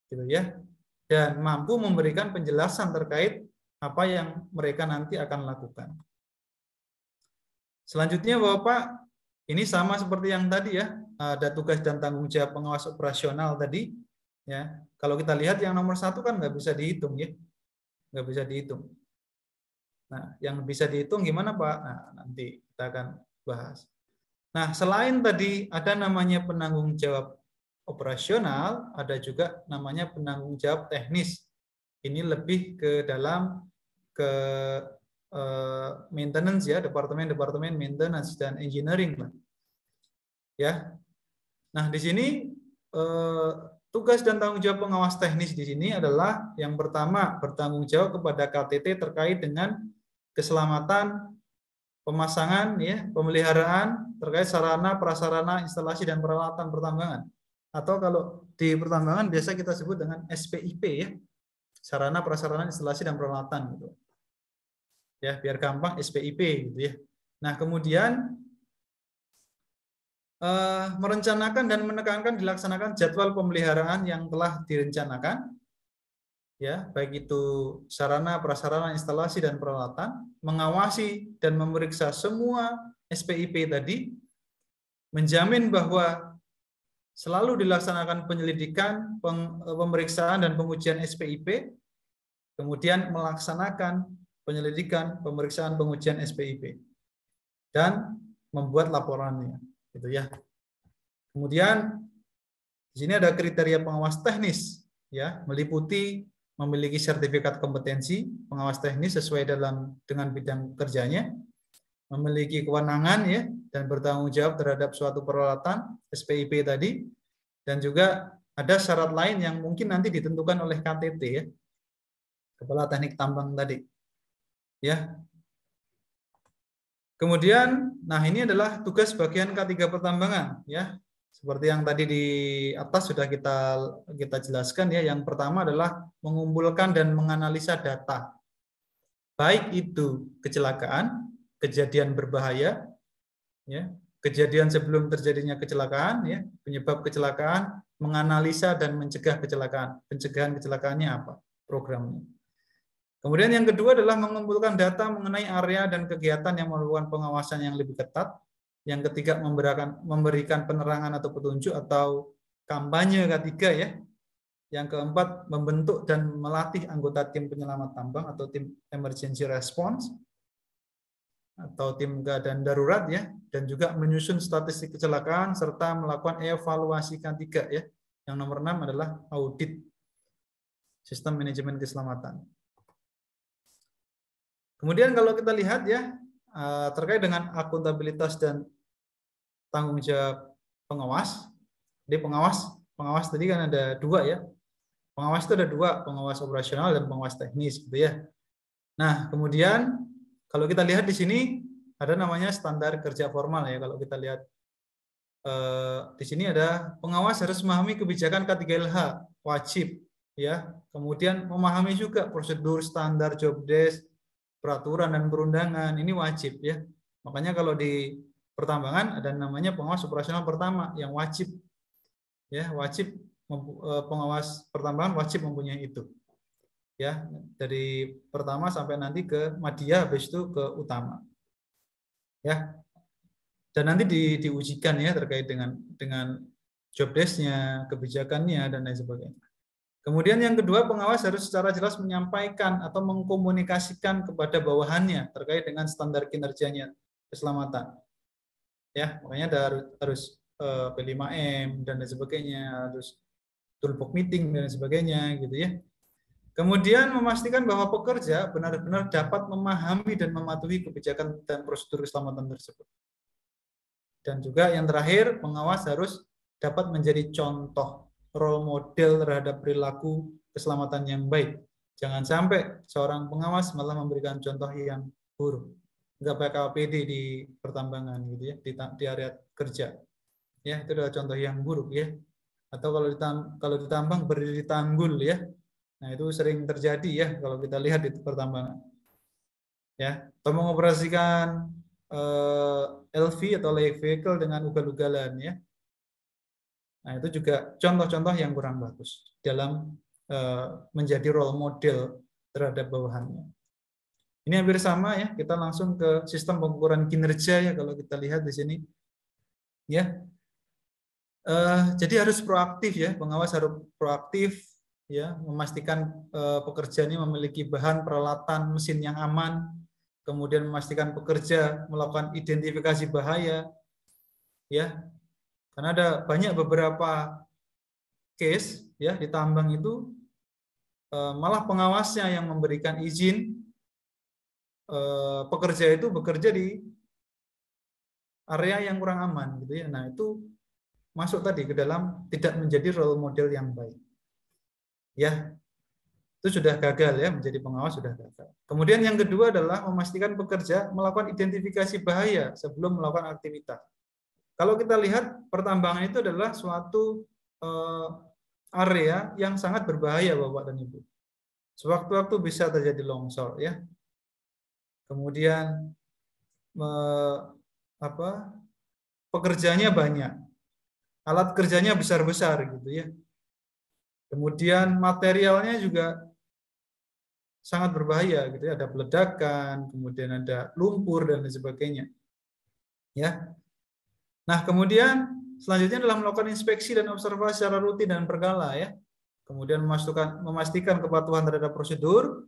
Gitu ya. Dan mampu memberikan penjelasan terkait apa yang mereka nanti akan lakukan. Selanjutnya Bapak, ini sama seperti yang tadi ya, ada tugas dan tanggung jawab pengawas operasional tadi. Ya, kalau kita lihat yang nomor 1 kan nggak bisa dihitung ya, nggak bisa dihitung. Nah, yang bisa dihitung gimana Pak? Nah, nanti kita akan bahas. Nah, selain tadi ada namanya penanggung jawab operasional, ada juga namanya penanggung jawab teknis. Ini lebih ke dalam ke maintenance ya, departemen maintenance dan engineering lah. Ya. Nah, di sini tugas dan tanggung jawab pengawas teknis di sini adalah yang pertama bertanggung jawab kepada KTT terkait dengan keselamatan pemasangan ya, pemeliharaan terkait sarana, prasarana, instalasi dan peralatan pertambangan. Atau kalau di pertambangan biasa kita sebut dengan SPIP ya. Sarana, prasarana, instalasi dan peralatan gitu. Ya, biar gampang SPIP gitu ya. Nah, kemudian merencanakan dan menekankan dilaksanakan jadwal pemeliharaan yang telah direncanakan, ya, baik itu sarana, prasarana, instalasi dan peralatan, mengawasi dan memeriksa semua SPIP tadi, menjamin bahwa selalu dilaksanakan penyelidikan, pemeriksaan dan pengujian SPIP, kemudian melaksanakan penyelidikan, pemeriksaan, pengujian SPIP, dan membuat laporannya. Gitu ya. Kemudian di sini ada kriteria pengawas teknis, ya, meliputi memiliki sertifikat kompetensi pengawas teknis sesuai dengan bidang kerjanya, memiliki kewenangan ya dan bertanggung jawab terhadap suatu peralatan SPIP tadi, dan juga ada syarat lain yang mungkin nanti ditentukan oleh KTT ya, Kepala Teknik Tambang tadi, ya. Kemudian, nah ini adalah tugas bagian K3 pertambangan, ya. Seperti yang tadi di atas sudah kita jelaskan ya. Yang pertama adalah mengumpulkan dan menganalisa data, baik itu kecelakaan, kejadian berbahaya, ya, kejadian sebelum terjadinya kecelakaan, ya, penyebab kecelakaan, menganalisa dan mencegah kecelakaan. Pencegahan kecelakaannya apa? Programnya. Kemudian yang kedua adalah mengumpulkan data mengenai area dan kegiatan yang memerlukan pengawasan yang lebih ketat. Yang ketiga memberikan penerangan atau petunjuk atau kampanye K3 ya. Yang keempat membentuk dan melatih anggota tim penyelamat tambang atau tim emergency response atau tim keadaan darurat ya, dan juga menyusun statistik kecelakaan serta melakukan evaluasi K3 ya. Yang nomor 6 adalah audit sistem manajemen keselamatan. Kemudian kalau kita lihat ya, terkait dengan akuntabilitas dan tanggung jawab pengawas. Jadi pengawas tadi kan ada dua ya. Pengawas itu ada dua, pengawas operasional dan pengawas teknis gitu ya. Nah, kemudian kalau kita lihat di sini ada namanya standar kerja formal ya. Kalau kita lihat di sini ada pengawas harus memahami kebijakan K3LH, wajib ya. Kemudian memahami juga prosedur standar job desk, peraturan dan perundangan, ini wajib ya. Makanya kalau di pertambangan ada namanya pengawas operasional pertama yang wajib ya, wajib pengawas pertambangan wajib mempunyai itu ya, dari pertama sampai nanti ke madya, habis itu ke utama ya, dan nanti diujikan ya terkait dengan job desk-nya, kebijakannya dan lain sebagainya. Kemudian yang kedua, pengawas harus secara jelas menyampaikan atau mengkomunikasikan kepada bawahannya terkait dengan standar kinerjanya keselamatan. Ya, makanya harus P5M dan lain sebagainya, harus toolbox meeting dan lain sebagainya gitu ya. Kemudian memastikan bahwa pekerja benar-benar dapat memahami dan mematuhi kebijakan dan prosedur keselamatan tersebut. Dan juga yang terakhir, pengawas harus dapat menjadi contoh, role model terhadap perilaku keselamatan yang baik. Jangan sampai seorang pengawas malah memberikan contoh yang buruk. Nggak pakai APD di pertambangan gitu ya, di area kerja. Ya, itu adalah contoh yang buruk ya. Atau kalau ditambang berdiri tanggul ya. Nah, itu sering terjadi ya kalau kita lihat di pertambangan. Ya, atau mengoperasikan LV atau light vehicle dengan ugal-ugalan ya. Nah, itu juga contoh-contoh yang kurang bagus dalam menjadi role model terhadap bawahannya. Ini hampir sama ya, kita langsung ke sistem pengukuran kinerja ya kalau kita lihat di sini. Ya. Jadi harus proaktif ya, pengawas harus proaktif ya, memastikan pekerjaannya memiliki bahan, peralatan, mesin yang aman, kemudian memastikan pekerja melakukan identifikasi bahaya, ya. Karena ada banyak beberapa case ya di tambang itu malah pengawasnya yang memberikan izin pekerja itu bekerja di area yang kurang aman gitu ya. Nah, itu masuk tadi ke dalam tidak menjadi role model yang baik. Ya, itu sudah gagal ya, menjadi pengawas sudah gagal. Kemudian yang kedua adalah memastikan pekerja melakukan identifikasi bahaya sebelum melakukan aktivitas. Kalau kita lihat pertambangan itu adalah suatu area yang sangat berbahaya Bapak dan Ibu. Sewaktu-waktu bisa terjadi longsor ya. Kemudian pekerjanya banyak, alat kerjanya besar-besar gitu ya. Kemudian materialnya juga sangat berbahaya gitu ya, ada peledakan, kemudian ada lumpur dan lain sebagainya. Ya. Nah, kemudian selanjutnya adalah melakukan inspeksi dan observasi secara rutin dan berkala ya. Kemudian memastikan kepatuhan terhadap prosedur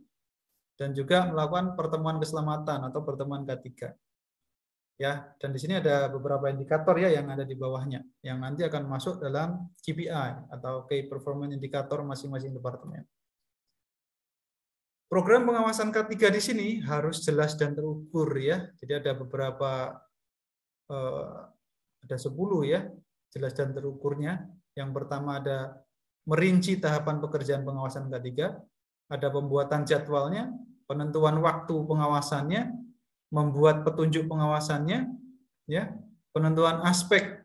dan juga melakukan pertemuan keselamatan atau pertemuan K3. Ya, dan di sini ada beberapa indikator ya yang ada di bawahnya yang nanti akan masuk dalam KPI atau Key Performance Indicator masing-masing departemen. Program pengawasan K3 di sini harus jelas dan terukur ya. Jadi ada beberapa ada 10 ya, jelas dan terukurnya. Yang pertama ada merinci tahapan pekerjaan pengawasan K3, ada pembuatan jadwalnya, penentuan waktu pengawasannya, membuat petunjuk pengawasannya, ya, penentuan aspek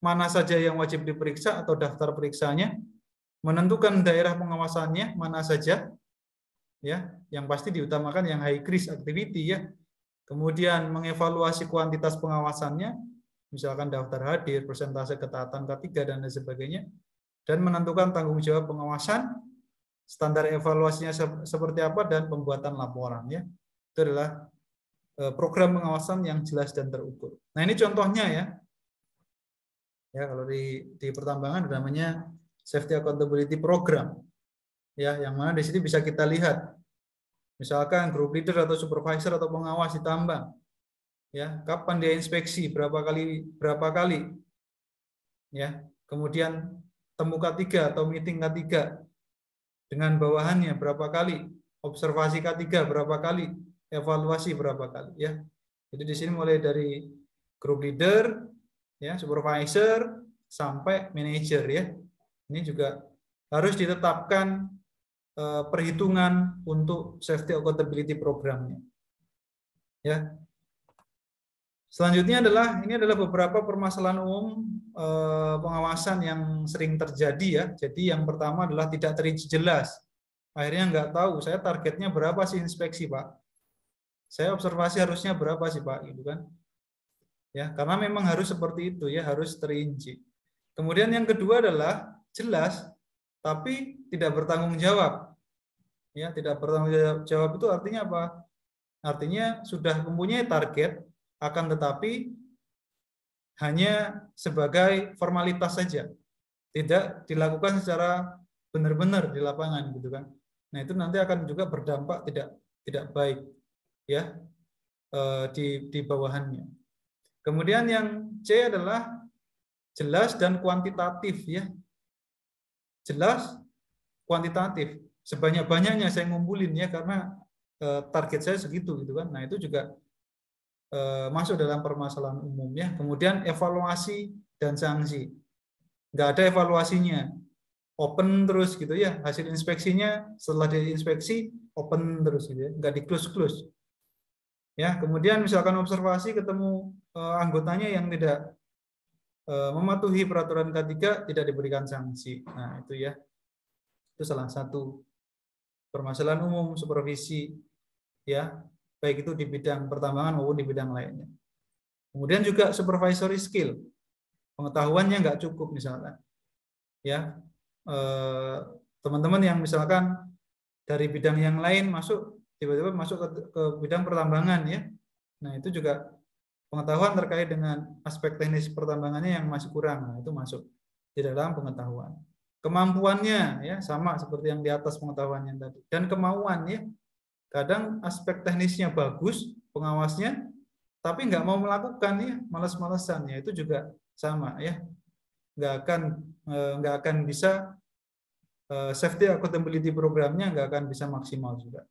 mana saja yang wajib diperiksa atau daftar periksanya, menentukan daerah pengawasannya mana saja, ya, yang pasti diutamakan yang high risk activity ya. Kemudian mengevaluasi kuantitas pengawasannya, misalkan daftar hadir, persentase ketaatan K3 dan lain sebagainya, dan menentukan tanggung jawab pengawasan, standar evaluasinya seperti apa dan pembuatan laporan ya. Itu adalah program pengawasan yang jelas dan terukur. Nah, ini contohnya ya. Ya, kalau di pertambangan namanya Safety Accountability Program. Ya, yang mana di sini bisa kita lihat. Misalkan group leader atau supervisor atau pengawas di tambang. Ya, kapan dia inspeksi, berapa kali. Ya, kemudian temu K3 atau meeting K3 dengan bawahannya berapa kali, observasi K3 berapa kali, evaluasi berapa kali ya. Jadi di sini mulai dari group leader, ya, supervisor sampai manager ya. Ini juga harus ditetapkan perhitungan untuk safety accountability programnya. Ya. Selanjutnya ini adalah beberapa permasalahan umum pengawasan yang sering terjadi ya. Jadi yang pertama adalah tidak terinci jelas. Akhirnya nggak tahu saya targetnya berapa sih inspeksi Pak. Saya observasi harusnya berapa sih Pak, gitu kan? Ya, karena memang harus seperti itu ya, harus terinci. Kemudian yang kedua adalah jelas tapi tidak bertanggung jawab. Ya, tidak bertanggung jawab itu artinya apa? Artinya sudah mempunyai target, akan tetapi hanya sebagai formalitas saja, tidak dilakukan secara benar-benar di lapangan, gitu kan? Nah, itu nanti akan juga berdampak tidak baik, ya, di bawahannya. Kemudian yang C adalah jelas dan kuantitatif, ya, jelas, kuantitatif. Sebanyak-banyaknya saya ngumpulin ya, karena target saya segitu, gitu kan? Nah, itu juga masuk dalam permasalahan umum ya. Kemudian evaluasi dan sanksi, nggak ada evaluasinya, open terus gitu ya. Hasil inspeksinya setelah diinspeksi open terus gitu ya, nggak di close ya. Kemudian misalkan observasi ketemu anggotanya yang tidak mematuhi peraturan K3 tidak diberikan sanksi. Nah itu ya, itu salah satu permasalahan umum supervisi ya, baik itu di bidang pertambangan maupun di bidang lainnya. Kemudian juga supervisory skill, pengetahuannya nggak cukup misalkan, ya, teman-teman yang misalkan dari bidang yang lain masuk tiba-tiba masuk ke bidang pertambangan ya, nah itu juga pengetahuan terkait dengan aspek teknis pertambangannya yang masih kurang, nah itu masuk di dalam pengetahuan. Kemampuannya ya sama seperti yang di atas pengetahuannya tadi, dan kemauan ya. Kadang aspek teknisnya bagus, pengawasnya, tapi nggak mau melakukan ya, malas-malasan ya, itu juga sama ya, nggak akan bisa safety accountability programnya nggak akan bisa maksimal juga.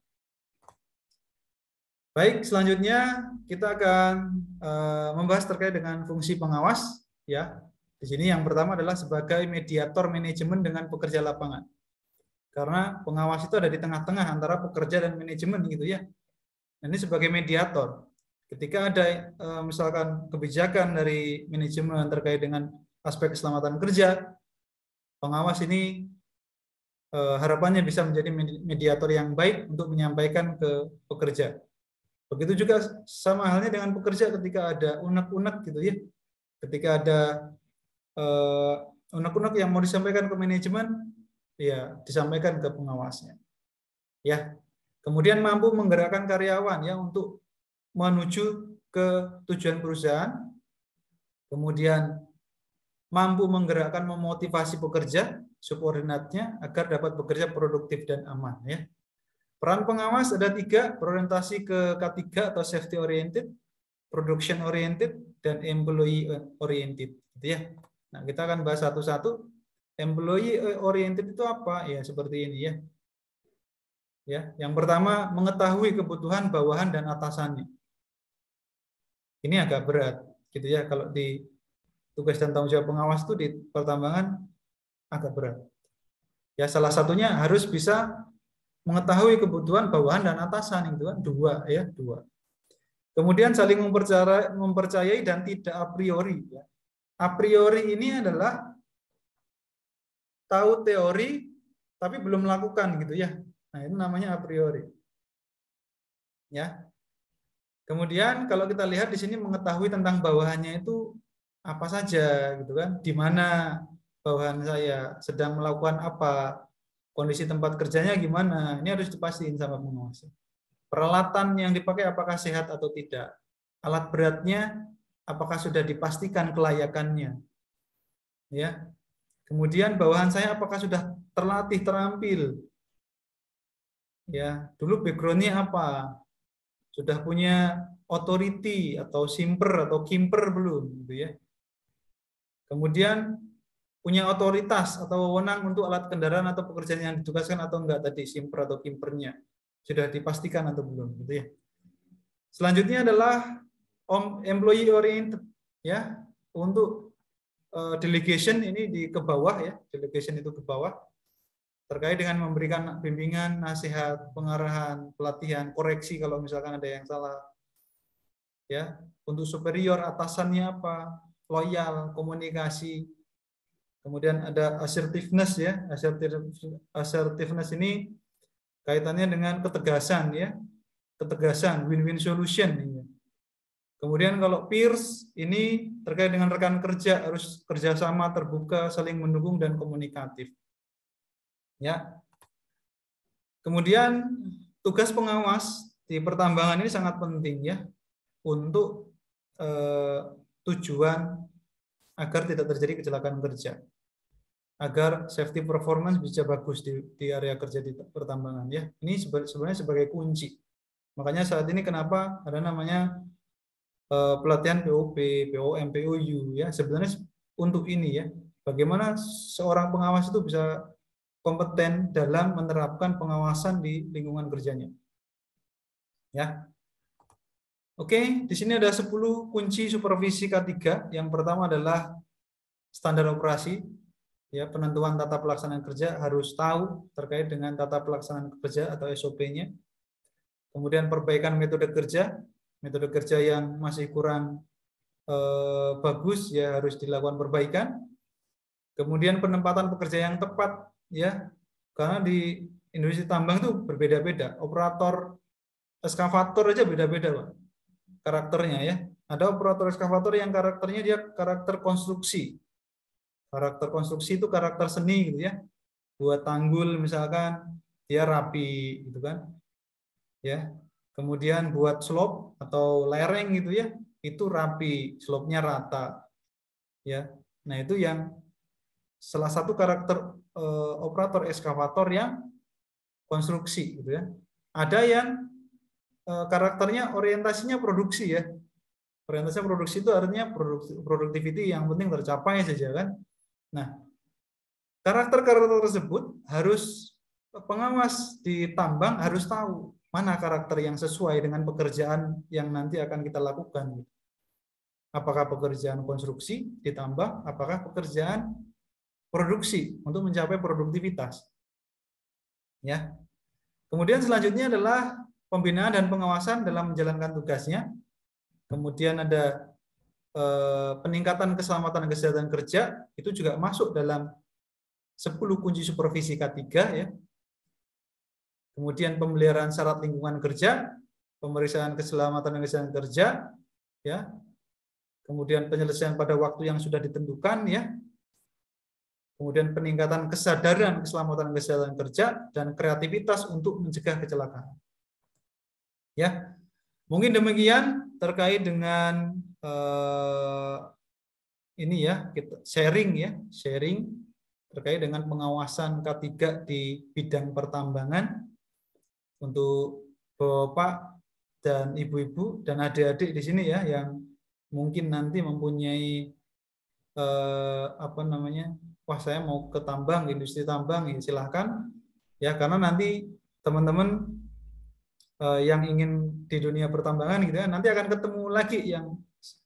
Baik, selanjutnya kita akan membahas terkait dengan fungsi pengawas ya. Di sini yang pertama adalah sebagai mediator manajemen dengan pekerja lapangan. Karena pengawas itu ada di tengah-tengah antara pekerja dan manajemen gitu ya. Ini sebagai mediator. Ketika ada misalkan kebijakan dari manajemen terkait dengan aspek keselamatan kerja, pengawas ini harapannya bisa menjadi mediator yang baik untuk menyampaikan ke pekerja. Begitu juga sama halnya dengan pekerja ketika ada unek-unek gitu ya. Ketika ada unek-unek yang mau disampaikan ke manajemen, ya disampaikan ke pengawasnya. Ya. Kemudian mampu menggerakkan karyawan ya untuk menuju ke tujuan perusahaan. Kemudian mampu menggerakkan, memotivasi pekerja subordinatnya agar dapat bekerja produktif dan aman ya. Peran pengawas ada 3, berorientasi ke K3 atau safety oriented, production oriented, dan employee oriented gitu ya. Nah, kita akan bahas satu-satu. Employee oriented itu apa? Ya, seperti ini ya. Ya, yang pertama mengetahui kebutuhan bawahan dan atasannya. Ini agak berat gitu ya, kalau di tugas dan tanggung jawab pengawas itu di pertambangan agak berat. Ya, salah satunya harus bisa mengetahui kebutuhan bawahan dan atasan, itu kan 2 ya, 2. Kemudian saling mempercayai dan tidak a priori ya. A priori ini adalah tahu teori tapi belum melakukan gitu ya. Nah, itu namanya a priori. Ya. Kemudian kalau kita lihat di sini mengetahui tentang bawahannya itu apa saja gitu kan, di mana bawahan saya sedang melakukan apa, kondisi tempat kerjanya gimana, ini harus dipastiin sama pengawas. Peralatan yang dipakai apakah sehat atau tidak, alat beratnya apakah sudah dipastikan kelayakannya, ya. Kemudian bawahan saya apakah sudah terlatih, terampil, ya. Dulu backgroundnya apa, sudah punya authority atau simper atau kimper belum, gitu ya. Kemudian punya otoritas atau wewenang untuk alat kendaraan atau pekerjaan yang ditugaskan atau enggak tadi, simper atau kimpernya sudah dipastikan atau belum, gitu ya. Selanjutnya adalah employee oriented ya. Untuk delegation ini ke bawah ya, delegation itu ke bawah terkait dengan memberikan bimbingan, nasihat, pengarahan, pelatihan, koreksi kalau misalkan ada yang salah. Ya, untuk superior atasannya apa? Loyal, komunikasi. Kemudian ada assertiveness ya. Assertiveness ini kaitannya dengan ketegasan ya. Ketegasan, win-win solution. Kemudian kalau peers ini terkait dengan rekan kerja, harus kerjasama, terbuka, saling mendukung dan komunikatif. Ya. Kemudian tugas pengawas di pertambangan ini sangat penting ya untuk tujuan agar tidak terjadi kecelakaan kerja, agar safety performance bisa bagus di area kerja di pertambangan ya. Ini sebenarnya sebagai kunci. Makanya saat ini kenapa ada namanya pelatihan POP, POM, POU ya. Sebenarnya untuk ini ya, bagaimana seorang pengawas itu bisa kompeten dalam menerapkan pengawasan di lingkungan kerjanya. Ya. Oke, di sini ada 10 kunci supervisi K3. Yang pertama adalah standar operasi. Ya, penentuan tata pelaksanaan kerja harus tahu terkait dengan tata pelaksanaan kerja atau SOP-nya. Kemudian perbaikan metode kerja yang masih kurang bagus ya harus dilakukan perbaikan. Kemudian penempatan pekerja yang tepat ya, karena di industri tambang itu berbeda-beda. Operator eskavator aja beda-beda, Pak, karakternya ya. Ada operator eskavator yang karakternya dia karakter konstruksi. Karakter konstruksi itu karakter seni gitu ya. Buat tanggul misalkan dia rapi gitu kan. Ya. Kemudian buat slope atau lereng gitu ya, itu rapi, slope-nya rata. Ya. Nah, itu yang salah satu karakter operator eskavator yang konstruksi gitu ya. Ada yang karakternya orientasinya produksi ya. Orientasi produksi itu artinya productivity yang penting tercapai saja kan. Nah, karakter-karakter tersebut harus pengawas di tambang harus tahu mana karakter yang sesuai dengan pekerjaan yang nanti akan kita lakukan. Apakah pekerjaan konstruksi di tambang, apakah pekerjaan produksi untuk mencapai produktivitas. Ya. Kemudian selanjutnya adalah pembinaan dan pengawasan dalam menjalankan tugasnya. Kemudian ada peningkatan keselamatan dan kesehatan kerja, itu juga masuk dalam 10 kunci supervisi K3 ya. Kemudian pemeliharaan syarat lingkungan kerja, pemeriksaan keselamatan dan kesehatan kerja ya. Kemudian penyelesaian pada waktu yang sudah ditentukan ya. Kemudian peningkatan kesadaran keselamatan dan kesehatan kerja dan kreativitas untuk mencegah kecelakaan. Ya. Mungkin demikian terkait dengan ini ya, kita sharing terkait dengan pengawasan K3 di bidang pertambangan untuk Bapak dan Ibu-ibu dan adik-adik di sini ya yang mungkin nanti mempunyai wah saya mau ke tambang, industri tambang, ya silahkan ya, karena nanti teman-teman yang ingin di dunia pertambangan gitu ya, nanti akan ketemu lagi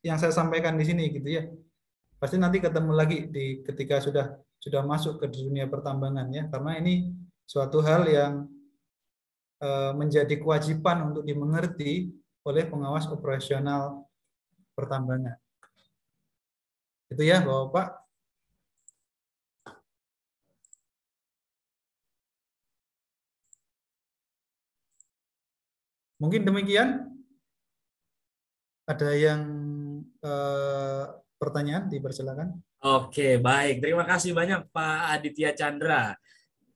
yang saya sampaikan di sini gitu ya. Pasti nanti ketemu lagi ketika sudah masuk ke dunia pertambangan ya, karena ini suatu hal yang menjadi kewajiban untuk dimengerti oleh pengawas operasional pertambangan. Itu ya Bapak. Mungkin demikian. Ada yang pertanyaan, dipersilakan. Oke, baik. Terima kasih banyak Pak Aditya Chandra.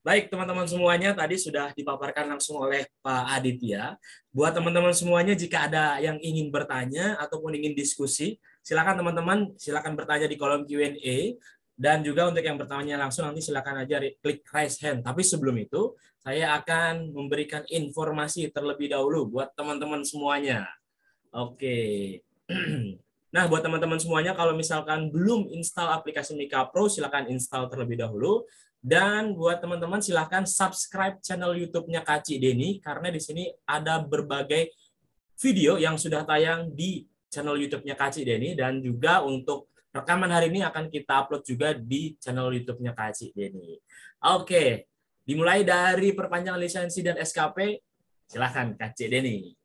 Baik, teman-teman semuanya, tadi sudah dipaparkan langsung oleh Pak Aditya. Buat teman-teman semuanya, jika ada yang ingin bertanya ataupun ingin diskusi, silakan teman-teman, silakan bertanya di kolom Q&A. Dan juga untuk yang bertanya langsung, nanti silakan aja klik raise hand. Tapi sebelum itu, saya akan memberikan informasi terlebih dahulu buat teman-teman semuanya. Oke. Nah, buat teman-teman semuanya, kalau misalkan belum install aplikasi Mika Pro, silakan install terlebih dahulu. Dan buat teman-teman, silakan subscribe channel YouTube-nya Kak Ci Deni, karena di sini ada berbagai video yang sudah tayang di channel YouTube-nya Kak Ci Deni, dan juga untuk rekaman hari ini akan kita upload juga di channel YouTube-nya Kak Ci Deni. Oke, dimulai dari perpanjangan lisensi dan SKP, silakan Kak Ci Deni.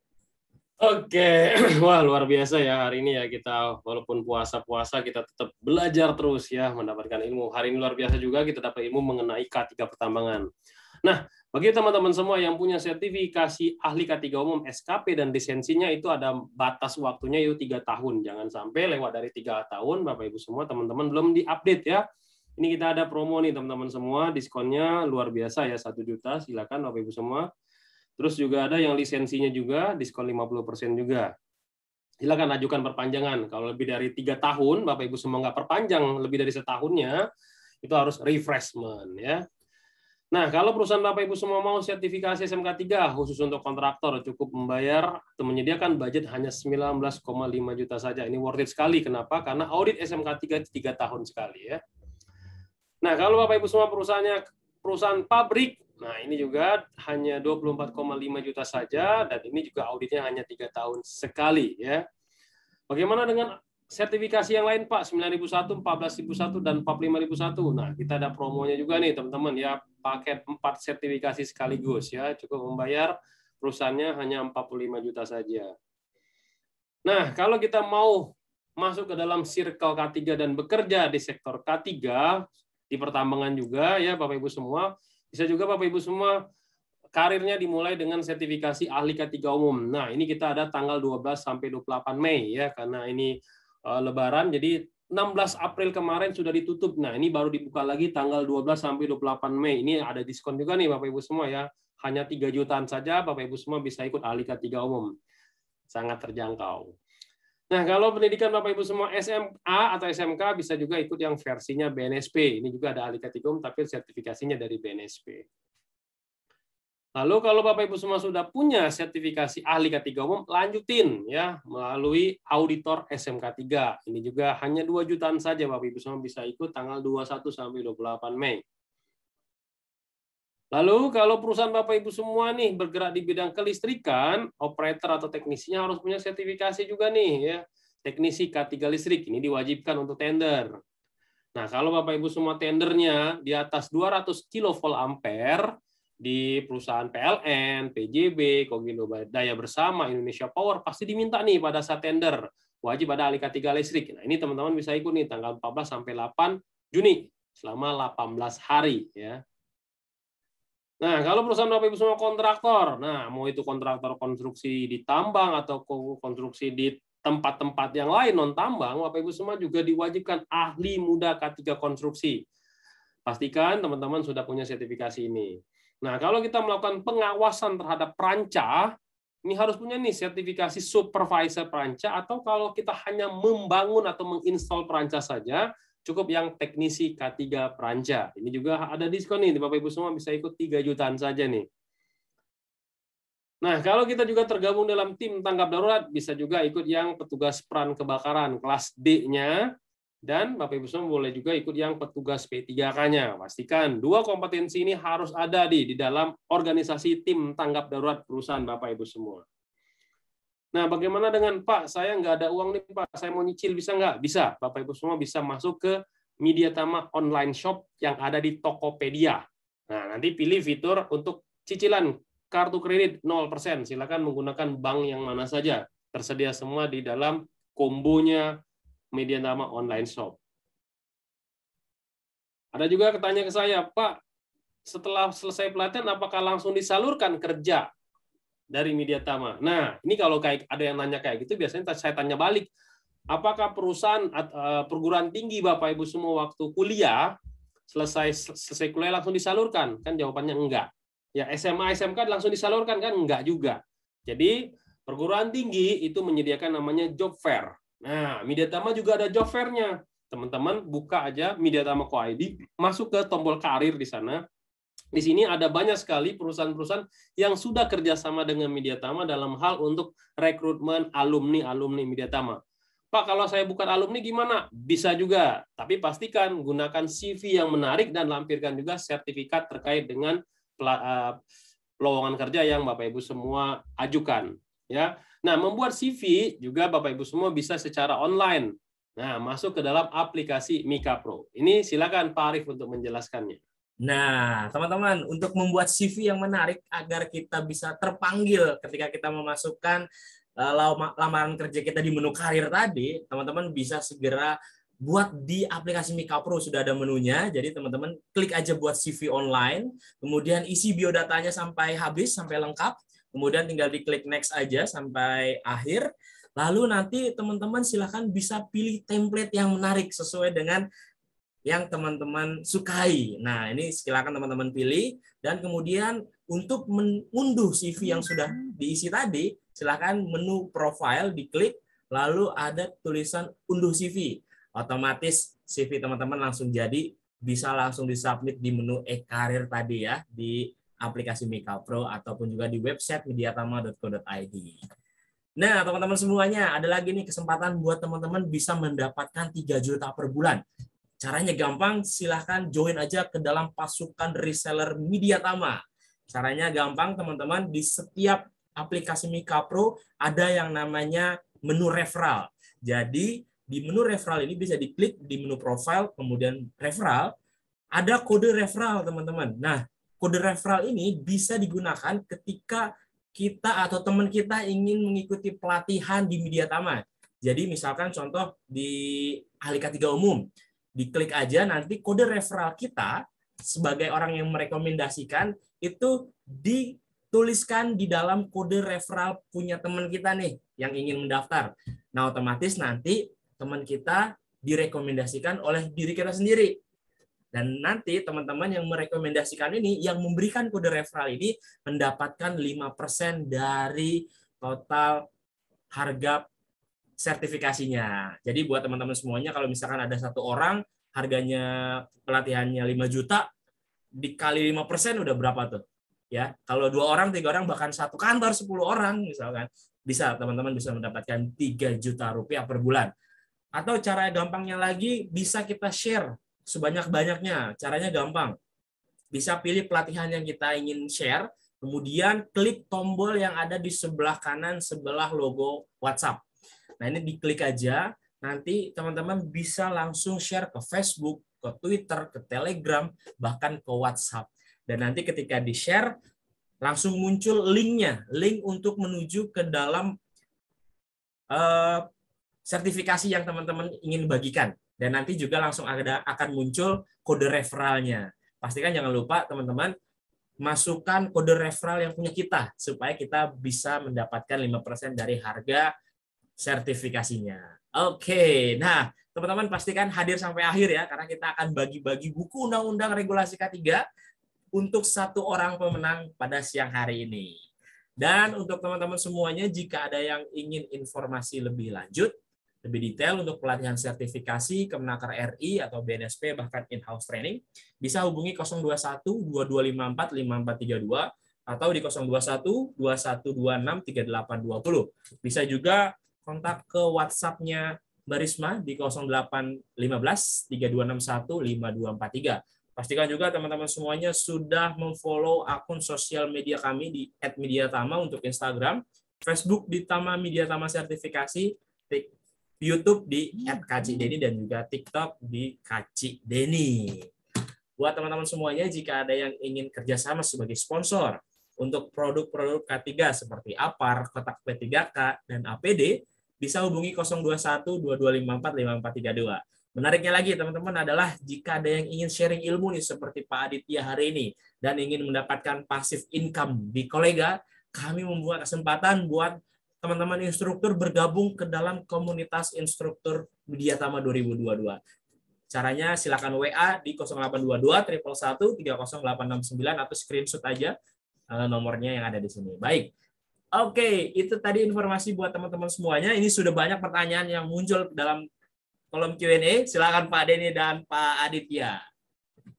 Oke, wah luar biasa ya hari ini ya, kita walaupun puasa-puasa kita tetap belajar terus ya, mendapatkan ilmu. Hari ini luar biasa juga kita dapat ilmu mengenai K3 pertambangan. Nah, bagi teman-teman semua yang punya sertifikasi ahli K3 umum SKP dan lisensinya itu ada batas waktunya itu 3 tahun. Jangan sampai lewat dari 3 tahun Bapak Ibu semua, teman-teman belum diupdate ya. Ini kita ada promo nih teman-teman semua, diskonnya luar biasa ya, 1 juta, silakan Bapak Ibu semua. Terus juga ada yang lisensinya juga, diskon 50% juga. Silakan ajukan perpanjangan. Kalau lebih dari 3 tahun, Bapak Ibu semua nggak perpanjang lebih dari setahunnya, itu harus refreshment ya. Nah, kalau perusahaan Bapak Ibu semua mau sertifikasi SMK 3 khusus untuk kontraktor, cukup membayar atau menyediakan budget hanya 19,5 juta saja. Ini worth it sekali. Kenapa? Karena audit SMK 3 3 tahun sekali ya. Nah, kalau Bapak Ibu semua perusahaan pabrik, nah ini juga hanya 24,5 juta saja, dan ini juga auditnya hanya 3 tahun sekali ya. Bagaimana dengan sertifikasi yang lain Pak? 9.001, 14.001 dan 45.001. Nah, kita ada promonya juga nih teman-teman ya, paket 4 sertifikasi sekaligus ya, cukup membayar perusahaannya hanya 45 juta saja. Nah, kalau kita mau masuk ke dalam circle K3 dan bekerja di sektor K3 di pertambangan juga ya Bapak Ibu semua, bisa juga Bapak Ibu semua karirnya dimulai dengan sertifikasi ahli K3 umum. Nah, ini kita ada tanggal 12 sampai 28 Mei ya, karena ini Lebaran, jadi 16 April kemarin sudah ditutup. Nah, ini baru dibuka lagi tanggal 12 sampai 28 Mei. Ini ada diskon juga nih Bapak Ibu semua ya. Hanya 3 jutaan saja Bapak Ibu semua bisa ikut ahli K3 umum. Sangat terjangkau. Nah, kalau pendidikan Bapak Ibu semua SMA atau SMK bisa juga ikut yang versinya BNSP. Ini juga ada ahli K3 umum tapi sertifikasinya dari BNSP. Lalu kalau Bapak Ibu semua sudah punya sertifikasi ahli K3 umum, lanjutin ya melalui auditor SMK 3. Ini juga hanya 2 jutaan saja Bapak Ibu semua bisa ikut tanggal 21 sampai 28 Mei. Lalu kalau perusahaan Bapak Ibu semua nih bergerak di bidang kelistrikan, operator atau teknisinya harus punya sertifikasi juga nih ya. Teknisi K3 listrik ini diwajibkan untuk tender. Nah, kalau Bapak Ibu semua tendernya di atas 200 kV ampere di perusahaan PLN, PJB, Kogendo Daya Bersama, Indonesia Power pasti diminta nih pada saat tender. Wajib ada ahli K3 listrik. Nah, ini teman-teman bisa ikut nih tanggal 14 sampai 8 Juni selama 18 hari ya. Nah, kalau perusahaan Bapak Ibu semua kontraktor, nah mau itu kontraktor konstruksi di tambang atau konstruksi di tempat-tempat yang lain non tambang, Bapak Ibu semua juga diwajibkan ahli muda K3 konstruksi. Pastikan teman-teman sudah punya sertifikasi ini. Nah, kalau kita melakukan pengawasan terhadap peranca, ini harus punya nih sertifikasi supervisor peranca, atau kalau kita hanya membangun atau menginstal peranca saja, cukup yang teknisi K3 peranca. Ini juga ada diskon nih, Bapak Ibu semua bisa ikut 3 jutaan saja nih. Nah, kalau kita juga tergabung dalam tim tanggap darurat, bisa juga ikut yang petugas peran kebakaran kelas D-nya, dan Bapak Ibu semua boleh juga ikut yang petugas P3K-nya. Pastikan 2 kompetensi ini harus ada di dalam organisasi tim tanggap darurat perusahaan Bapak Ibu semua. Nah, bagaimana dengan Pak, saya nggak ada uang nih Pak, saya mau nyicil bisa nggak? Bisa, Bapak Ibu semua bisa masuk ke Mediatama online shop yang ada di Tokopedia. Nah, nanti pilih fitur untuk cicilan kartu kredit 0%. Silakan menggunakan bank yang mana saja. Tersedia semua di dalam kombonya Mediatama online shop. Ada juga ketanya ke saya, Pak, setelah selesai pelatihan apakah langsung disalurkan kerja dari Mediatama? Nah, ini kalau kayak ada yang nanya kayak gitu, biasanya saya tanya balik, apakah perusahaan perguruan tinggi Bapak Ibu semua waktu kuliah selesai kuliah langsung disalurkan? Kan jawabannya enggak. Ya SMA SMK langsung disalurkan kan enggak juga. Jadi perguruan tinggi itu menyediakan namanya job fair. Nah, Mediatama juga ada job fair-nya. Teman-teman buka aja mediatama.co.id, masuk ke tombol karir di sana. Di sini ada banyak sekali perusahaan-perusahaan yang sudah kerjasama dengan Mediatama dalam hal untuk rekrutmen alumni Mediatama. Pak, kalau saya bukan alumni gimana? Bisa juga, tapi pastikan gunakan CV yang menarik dan lampirkan juga sertifikat terkait dengan lowongan kerja yang Bapak Ibu semua ajukan. Ya, nah membuat CV juga Bapak Ibu semua bisa secara online. Nah, masuk ke dalam aplikasi Mika Pro. Ini silakan Pak Arif untuk menjelaskannya. Nah, teman-teman, untuk membuat CV yang menarik agar kita bisa terpanggil ketika kita memasukkan lamaran kerja kita di menu karir tadi, teman-teman bisa segera buat di aplikasi Mika Pro, sudah ada menunya. Jadi teman-teman klik aja buat CV online, kemudian isi biodatanya sampai habis, sampai lengkap, kemudian tinggal diklik next aja sampai akhir. Lalu nanti teman-teman silakan bisa pilih template yang menarik sesuai dengan yang teman-teman sukai. Nah, ini silakan teman-teman pilih, dan kemudian untuk mengunduh CV yang sudah diisi tadi, silakan menu profile diklik, lalu ada tulisan unduh CV. Otomatis CV teman-teman langsung jadi, bisa langsung disubmit di menu e-karir tadi ya, di aplikasi Mika Pro ataupun juga di website mediatama.co.id. Nah, teman-teman semuanya, ada lagi nih kesempatan buat teman-teman bisa mendapatkan 3 juta per bulan. Caranya gampang, silahkan join aja ke dalam pasukan reseller Mediatama. Caranya gampang, teman-teman, di setiap aplikasi Mika Pro ada yang namanya menu referral. Jadi, di menu referral ini bisa diklik di menu profile, kemudian referral, ada kode referral, teman-teman. Nah, kode referral ini bisa digunakan ketika kita atau teman kita ingin mengikuti pelatihan di Mediatama. Jadi misalkan contoh di ahli K3 umum, diklik aja nanti kode referral kita sebagai orang yang merekomendasikan itu dituliskan di dalam kode referral punya teman kita nih yang ingin mendaftar. Nah, otomatis nanti teman kita direkomendasikan oleh diri kita sendiri. Dan nanti teman-teman yang merekomendasikan ini, yang memberikan kode referral ini mendapatkan 5% dari total harga sertifikasinya. Jadi buat teman-teman semuanya, kalau misalkan ada satu orang, harganya pelatihannya 5 juta, dikali 5% udah berapa tuh? ya. Kalau 2 orang, 3 orang, bahkan satu kantor 10 orang misalkan, bisa teman-teman bisa mendapatkan 3 juta rupiah per bulan. Atau cara gampangnya lagi, bisa kita share sebanyak-banyaknya. Caranya gampang. Bisa pilih pelatihan yang kita ingin share, kemudian klik tombol yang ada di sebelah kanan sebelah logo WhatsApp. Nah, ini diklik aja, nanti teman-teman bisa langsung share ke Facebook, ke Twitter, ke Telegram, bahkan ke WhatsApp. Dan nanti ketika di-share, langsung muncul linknya, link untuk menuju ke dalam sertifikasi yang teman-teman ingin bagikan. Dan nanti juga langsung akan muncul kode referralnya. Pastikan jangan lupa teman-teman masukkan kode referral yang punya kita supaya kita bisa mendapatkan 5% dari harga sertifikasinya. Oke, nah teman-teman pastikan hadir sampai akhir ya, karena kita akan bagi-bagi buku Undang-Undang Regulasi K3 untuk 1 orang pemenang pada siang hari ini. Dan untuk teman-teman semuanya, jika ada yang ingin informasi lebih lanjut, lebih detail untuk pelatihan sertifikasi Kemenaker RI atau BNSP bahkan in-house training, bisa hubungi 021 2254 5432 atau di 021 2126 3820. Bisa juga kontak ke WhatsApp-nya Mbak Risma di 0815 3261 5243. Pastikan juga teman-teman semuanya sudah memfollow akun sosial media kami di @mediatama untuk Instagram, Facebook di Tama Media Tama Sertifikasi, YouTube di @kacikdeni dan juga TikTok di kacikdeni. Buat teman-teman semuanya, jika ada yang ingin kerjasama sebagai sponsor untuk produk-produk K3 seperti APAR, kotak P3K, dan APD, bisa hubungi 021 2254 5432. Menariknya lagi teman-teman adalah jika ada yang ingin sharing ilmu nih seperti Pak Aditya hari ini dan ingin mendapatkan passive income di kolega, kami membuat kesempatan buat teman-teman instruktur bergabung ke dalam komunitas instruktur Mediatama 2022. Caranya silakan WA di 0822 111 30869 atau screenshot aja nomornya yang ada di sini. Baik. Oke, itu tadi informasi buat teman-teman semuanya. Ini sudah banyak pertanyaan yang muncul dalam kolom Q&A. Silakan Pak Denny dan Pak Aditya.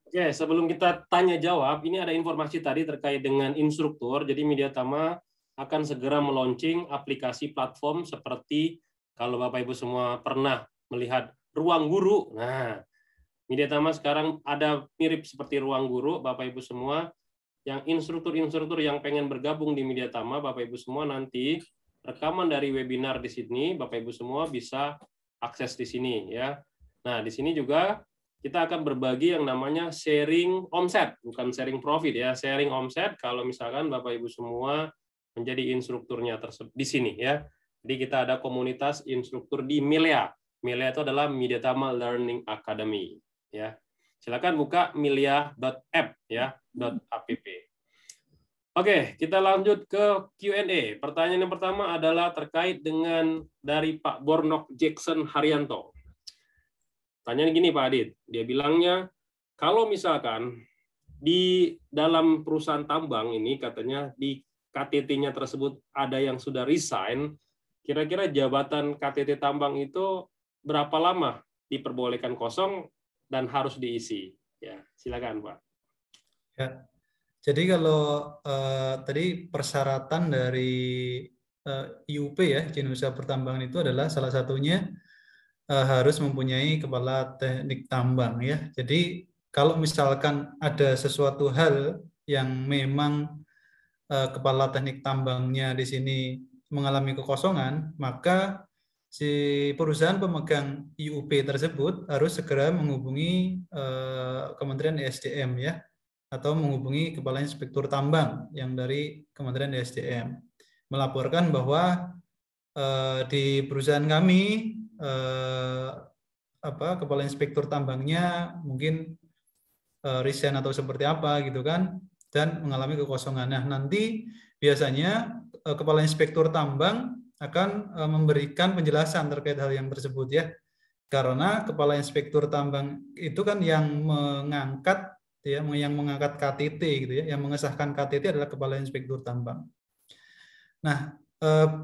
Oke, sebelum kita tanya jawab, ini ada informasi tadi terkait dengan instruktur. Jadi Mediatama akan segera meluncing aplikasi platform seperti kalau Bapak Ibu semua pernah melihat Ruang Guru. Nah, Mediatama sekarang ada mirip seperti Ruang Guru, Bapak Ibu semua. Yang instruktur-instruktur yang pengen bergabung di Mediatama, Bapak Ibu semua nanti rekaman dari webinar di sini, Bapak Ibu semua bisa akses di sini ya. Nah, di sini juga kita akan berbagi yang namanya sharing omset, bukan sharing profit ya, sharing omset kalau misalkan Bapak Ibu semua menjadi instrukturnya di sini ya. Jadi kita ada komunitas instruktur di Milea. Milea itu adalah Mediatama Learning Academy ya. Silakan buka milea.app ya, .app. Oke, kita lanjut ke Q&A. Pertanyaan yang pertama adalah terkait dengan dari Pak Bornok Jackson Haryanto. Tanyaan gini Pak Adit, dia bilangnya kalau misalkan di dalam perusahaan tambang ini katanya di KTT-nya tersebut ada yang sudah resign, kira-kira jabatan KTT tambang itu berapa lama diperbolehkan kosong dan harus diisi? Ya, silakan Pak. Ya. Jadi kalau tadi persyaratan dari IUP ya, Izin Usaha Pertambangan itu adalah salah satunya harus mempunyai kepala teknik tambang ya. Jadi kalau misalkan ada sesuatu hal yang memang kepala teknik tambangnya di sini mengalami kekosongan, maka si perusahaan pemegang IUP tersebut harus segera menghubungi Kementerian ESDM ya, atau menghubungi Kepala Inspektur Tambang yang dari Kementerian ESDM, melaporkan bahwa di perusahaan kami Kepala Inspektur Tambangnya mungkin resign atau seperti apa gitu kan, dan mengalami kekosongan. Nah, nanti biasanya Kepala Inspektur Tambang akan memberikan penjelasan terkait hal yang tersebut ya. Karena Kepala Inspektur Tambang itu kan yang mengangkat ya, yang mengangkat KTT gitu ya, yang mengesahkan KTT adalah Kepala Inspektur Tambang. Nah,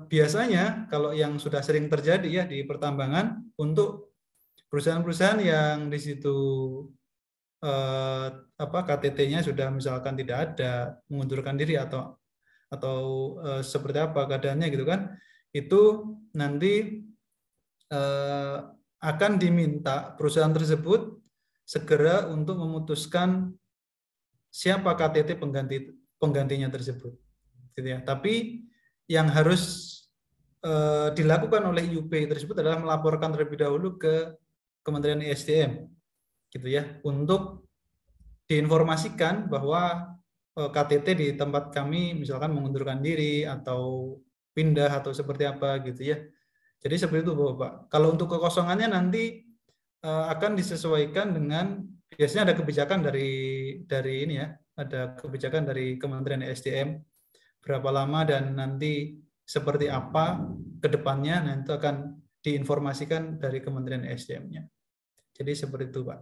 biasanya kalau yang sudah sering terjadi ya di pertambangan, untuk perusahaan-perusahaan yang di situ KTT-nya sudah misalkan tidak ada, mengundurkan diri atau seperti apa keadaannya gitu kan, itu nanti akan diminta perusahaan tersebut segera untuk memutuskan siapa KTT penggantinya tersebut, gitu ya. Tapi yang harus dilakukan oleh IUP tersebut adalah melaporkan terlebih dahulu ke Kementerian ESDM, gitu ya, untuk diinformasikan bahwa KTT di tempat kami misalkan mengundurkan diri atau pindah atau seperti apa gitu ya. Jadi seperti itu Bapak. Kalau untuk kekosongannya nanti akan disesuaikan dengan, biasanya ada kebijakan dari ini ya, ada kebijakan dari Kementerian ESDM berapa lama dan nanti seperti apa ke depannya, nah itu akan diinformasikan dari Kementerian ESDM-nya. Jadi seperti itu Pak.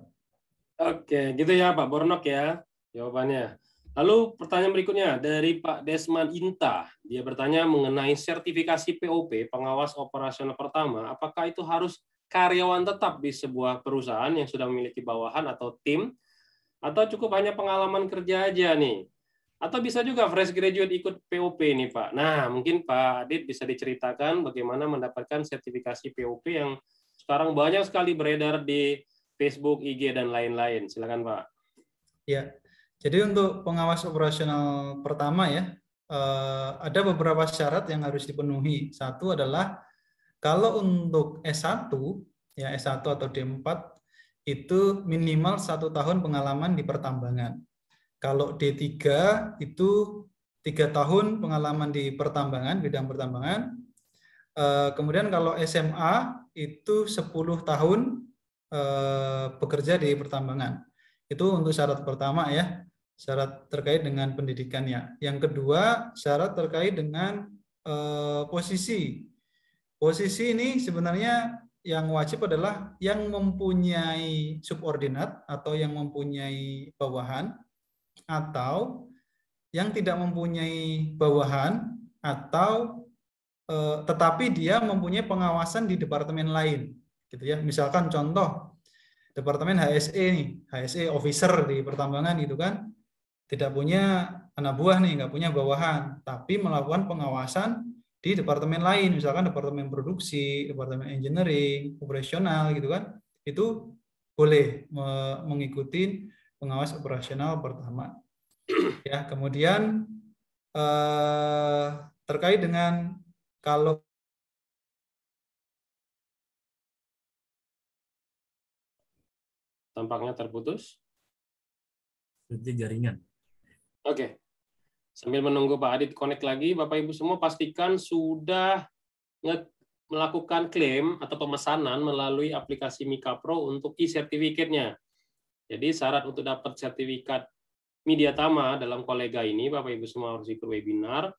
Oke, gitu ya Pak Bornok ya jawabannya. Lalu pertanyaan berikutnya dari Pak Desman Inta. Dia bertanya mengenai sertifikasi POP, pengawas operasional pertama, apakah itu harus karyawan tetap di sebuah perusahaan yang sudah memiliki bawahan atau tim, atau cukup hanya pengalaman kerja aja nih? Atau bisa juga fresh graduate ikut POP nih Pak. Nah, mungkin Pak Adit bisa diceritakan bagaimana mendapatkan sertifikasi POP yang sekarang banyak sekali beredar di Facebook, IG, dan lain-lain. Silakan Pak. Ya, jadi untuk pengawas operasional pertama ya, ada beberapa syarat yang harus dipenuhi. Satu adalah kalau untuk S1, ya S1 atau D4, itu minimal 1 tahun pengalaman di pertambangan. Kalau D3 itu 3 tahun pengalaman di pertambangan, bidang pertambangan. Kemudian kalau SMA itu 10 tahun bekerja di pertambangan. Itu untuk syarat pertama ya, syarat terkait dengan pendidikannya. Yang kedua, syarat terkait dengan posisi. Posisi ini sebenarnya yang wajib adalah yang mempunyai subordinat atau yang mempunyai bawahan, atau yang tidak mempunyai bawahan atau tetapi dia mempunyai pengawasan di departemen lain, gitu ya. Misalkan contoh departemen HSE nih, HSE officer di pertambangan gitu kan, tidak punya anak buah nih, nggak punya bawahan, tapi melakukan pengawasan di departemen lain, misalkan departemen produksi, departemen engineering, operasional gitu kan, itu boleh mengikuti pengawas operasional pertama. Ya, kemudian terkait dengan kalau tampaknya terputus. Itu jaringan. Oke. Sambil menunggu Pak Adit connect lagi, Bapak Ibu semua pastikan sudah melakukan klaim atau pemesanan melalui aplikasi Mika Pro untuk e-sertifikatnya. Jadi syarat untuk dapat sertifikat Media Tama dalam kolega ini, Bapak Ibu semua harus ikut webinar,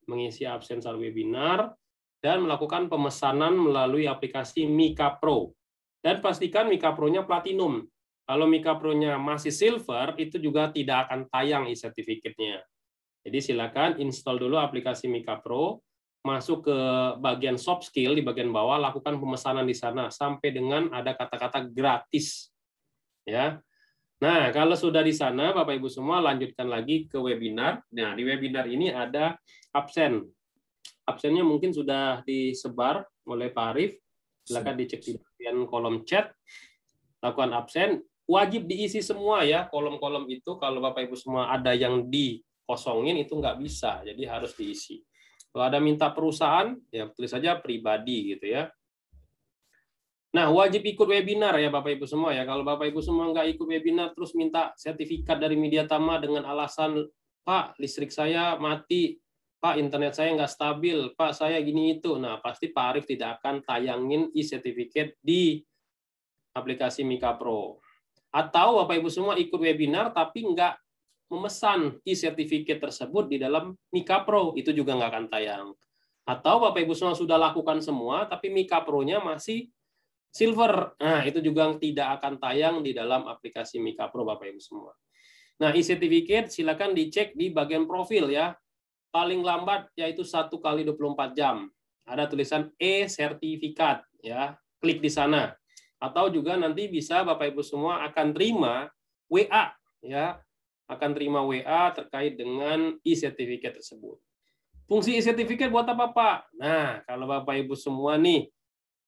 mengisi absen saat webinar, dan melakukan pemesanan melalui aplikasi Mika Pro. Dan pastikan Mika Pro-nya Platinum. Kalau Mika Pro-nya masih Silver, itu juga tidak akan tayang e-sertifikatnya. Jadi silakan install dulu aplikasi Mika Pro, masuk ke bagian soft skill di bagian bawah, lakukan pemesanan di sana sampai dengan ada kata-kata gratis. Ya. Nah, kalau sudah di sana, Bapak Ibu semua lanjutkan lagi ke webinar. Nah, di webinar ini ada absen. Absennya mungkin sudah disebar oleh Pak Arif. Silakan dicek di bagian kolom chat. Lakukan absen. Wajib diisi semua ya, kolom-kolom itu. Kalau Bapak Ibu semua ada yang dikosongin, itu nggak bisa. Jadi harus diisi. Kalau ada minta perusahaan, ya tulis saja pribadi gitu ya. Nah, wajib ikut webinar ya Bapak Ibu semua ya. Kalau Bapak Ibu semua nggak ikut webinar terus minta sertifikat dari Media Tama dengan alasan, Pak, listrik saya mati, Pak, internet saya nggak stabil, Pak, saya gini itu. Nah, pasti Pak Arif tidak akan tayangin e-sertifikat di aplikasi Mika Pro. Atau Bapak Ibu semua ikut webinar tapi nggak memesan e-sertifikat tersebut di dalam Mika Pro, itu juga nggak akan tayang. Atau Bapak Ibu semua sudah lakukan semua tapi Mika Pro-nya masih Silver. Nah, itu juga tidak akan tayang di dalam aplikasi Mika Pro, Bapak Ibu semua. Nah, e-sertificate silakan dicek di bagian profil ya. Paling lambat yaitu 1 kali 24 jam. Ada tulisan e-sertifikat ya. Klik di sana. Atau juga nanti bisa Bapak Ibu semua akan terima WA ya, akan terima WA terkait dengan e-sertifikat tersebut. Fungsi e-sertifikat buat apa, Pak? Nah, kalau Bapak Ibu semua nih,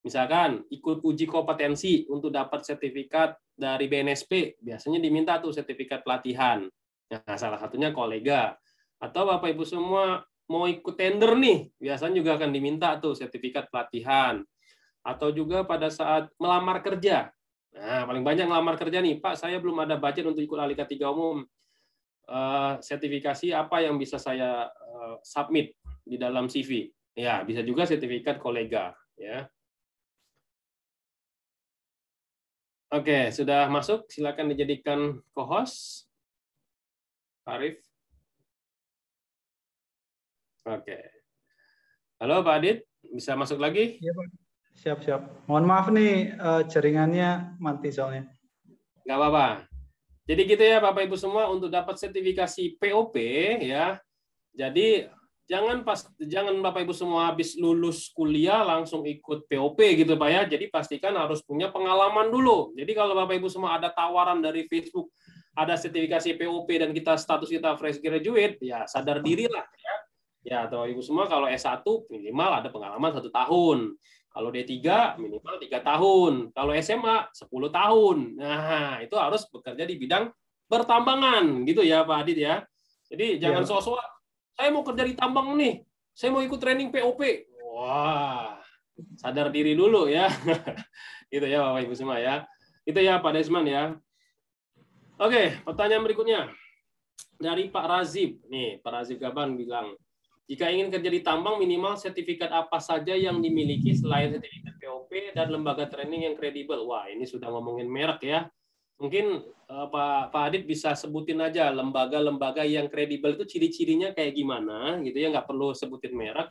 misalkan ikut uji kompetensi untuk dapat sertifikat dari BNSP, biasanya diminta tuh sertifikat pelatihan. Nah, salah satunya kolega. Atau Bapak Ibu semua mau ikut tender nih, biasanya juga akan diminta tuh sertifikat pelatihan. Atau juga pada saat melamar kerja. Nah, paling banyak melamar kerja nih, Pak, saya belum ada budget untuk ikut ahli K3 umum. Sertifikasi apa yang bisa saya submit di dalam CV? Ya, bisa juga sertifikat kolega. Ya. Oke, sudah masuk. Silakan dijadikan co-host. Arif. Oke. Halo Pak Adit, bisa masuk lagi? Iya Pak. Siap-siap. Mohon maaf nih jaringannya mati soalnya. Nggak apa-apa. Jadi gitu ya Bapak Ibu semua, untuk dapat sertifikasi POP ya. Jadi jangan Bapak Ibu semua habis lulus kuliah langsung ikut POP gitu Pak ya. Jadi pastikan harus punya pengalaman dulu. Jadi kalau Bapak Ibu semua ada tawaran dari Facebook, ada sertifikasi POP dan status kita fresh graduate, ya sadar dirilah ya. Ya, atau Ibu semua kalau S1 minimal ada pengalaman 1 tahun. Kalau D3 minimal 3 tahun. Kalau SMA 10 tahun. Nah, itu harus bekerja di bidang pertambangan gitu ya Pak Adit ya. Jadi jangan sok-sok, saya mau kerja di tambang nih. Saya mau ikut training POP. Wah, sadar diri dulu ya. Gitu ya Bapak Ibu semua ya. Itu ya Pak Desman ya. Oke, pertanyaan berikutnya. Dari Pak Razib. Nih, Pak Razib Gaban bilang, jika ingin kerja di tambang, minimal sertifikat apa saja yang dimiliki selain sertifikat POP dan lembaga training yang kredibel? Wah, ini sudah ngomongin merek ya. Mungkin Pak Adit bisa sebutin aja lembaga-lembaga yang kredibel itu ciri-cirinya kayak gimana, gitu ya, nggak perlu sebutin merek.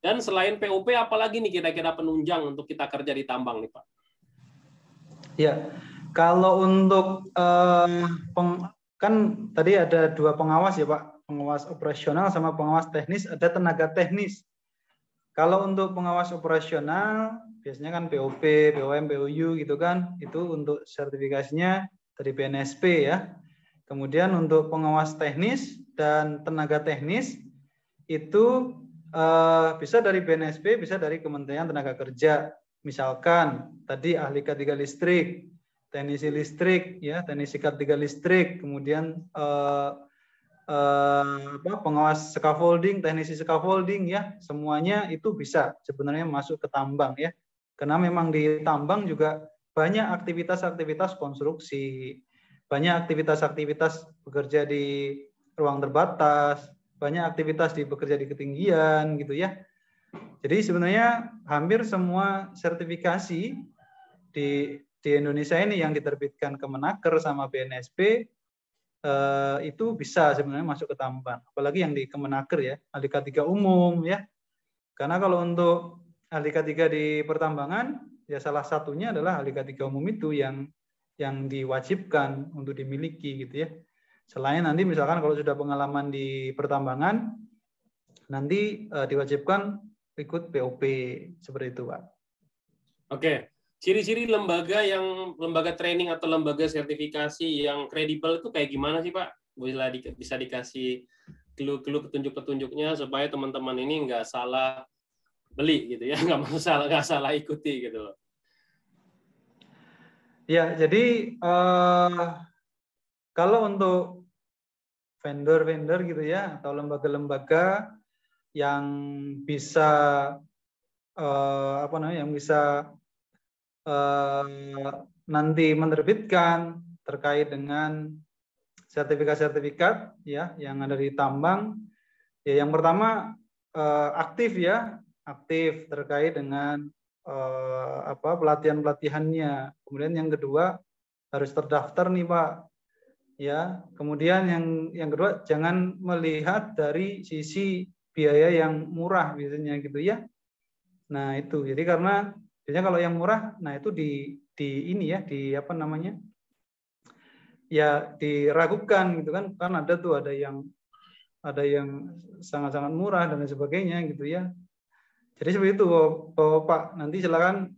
Dan selain POP, apalagi nih kira-kira penunjang untuk kita kerja di tambang nih Pak? Ya, kalau untuk kan tadi ada 2 pengawas ya Pak. Pengawas operasional sama pengawas teknis, ada tenaga teknis. Kalau untuk pengawas operasional, biasanya kan POP, POM, POU gitu kan, itu untuk sertifikasinya dari BNSP ya. Kemudian untuk pengawas teknis dan tenaga teknis, itu bisa dari BNSP, bisa dari Kementerian Tenaga Kerja. Misalkan tadi ahli K3 listrik, teknisi listrik, ya, teknisi K3 listrik, kemudian pengawas scaffolding, teknisi scaffolding ya, semuanya itu bisa sebenarnya masuk ke tambang ya. Karena memang di tambang juga banyak aktivitas-aktivitas konstruksi, banyak aktivitas-aktivitas bekerja di ruang terbatas, banyak aktivitas bekerja di ketinggian gitu ya. Jadi sebenarnya hampir semua sertifikasi di Indonesia ini yang diterbitkan Kemenaker sama BNSP itu bisa sebenarnya masuk ke tambang, apalagi yang di Kemenaker ya, ahli K3 umum ya. Karena kalau untuk ahli K3 di pertambangan ya salah satunya adalah ahli K3 umum itu yang diwajibkan untuk dimiliki gitu ya. Selain nanti misalkan kalau sudah pengalaman di pertambangan nanti diwajibkan ikut POP seperti itu Pak. Oke. Ciri-ciri lembaga training atau lembaga sertifikasi yang kredibel itu kayak gimana sih Pak? Bisa dikasih clue-clue petunjuk-petunjuknya supaya teman-teman ini nggak salah beli gitu ya, nggak salah ikuti gitu. Ya, jadi kalau untuk vendor-vendor gitu ya atau lembaga-lembaga yang bisa yang bisa nanti menerbitkan terkait dengan sertifikat-sertifikat ya yang ada di tambang. Ya, yang pertama aktif terkait dengan pelatihan-pelatihannya. Kemudian yang kedua harus terdaftar nih Pak. Ya, kemudian yang kedua jangan melihat dari sisi biaya yang murah biasanya gitu ya. Nah, itu. Jadi karena biasanya kalau yang murah, nah itu diragukan gitu kan ada yang sangat-sangat murah dan lain sebagainya gitu ya. Jadi seperti itu Pak, nanti silakan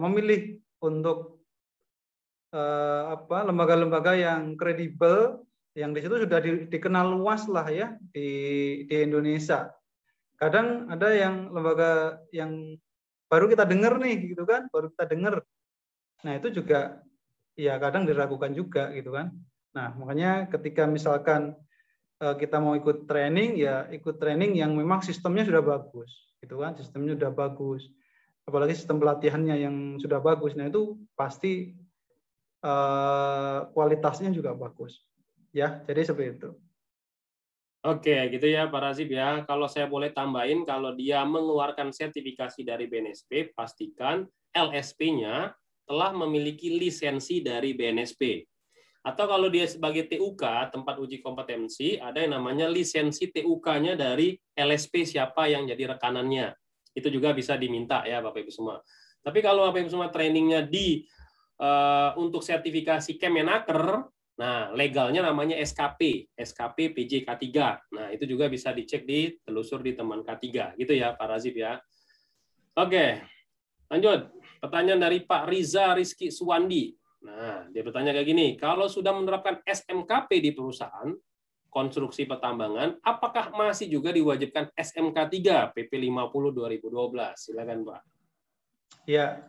memilih untuk lembaga-lembaga yang kredibel, yang di situ sudah dikenal luas lah ya di Indonesia. Kadang ada yang lembaga yang baru kita dengar nih gitu kan, baru kita dengar. Nah itu juga ya kadang diragukan juga gitu kan. Nah makanya ketika misalkan kita mau ikut training, ya ikut training yang memang sistemnya sudah bagus gitu kan, sistemnya sudah bagus, apalagi sistem pelatihannya yang sudah bagus. Nah itu pasti kualitasnya juga bagus ya. Jadi seperti itu. Oke, gitu ya Pak Razib ya. Kalau saya boleh tambahin, kalau dia mengeluarkan sertifikasi dari BNSP, pastikan LSP-nya telah memiliki lisensi dari BNSP. Atau kalau dia sebagai TUK, tempat uji kompetensi, ada yang namanya lisensi TUK-nya dari LSP siapa yang jadi rekanannya. Itu juga bisa diminta ya Bapak Ibu semua. Tapi kalau Bapak Ibu semua trainingnya untuk sertifikasi Kemenaker, nah legalnya namanya SKP PJK3. Nah itu juga bisa dicek telusur di teman K3, gitu ya Pak Razib ya. Oke, lanjut. Pertanyaan dari Pak Riza Rizky Suwandi. Nah, dia bertanya kayak gini, kalau sudah menerapkan SMKP di perusahaan, konstruksi pertambangan, apakah masih juga diwajibkan SMK3 PP 50 2012? Silakan Pak. Ya,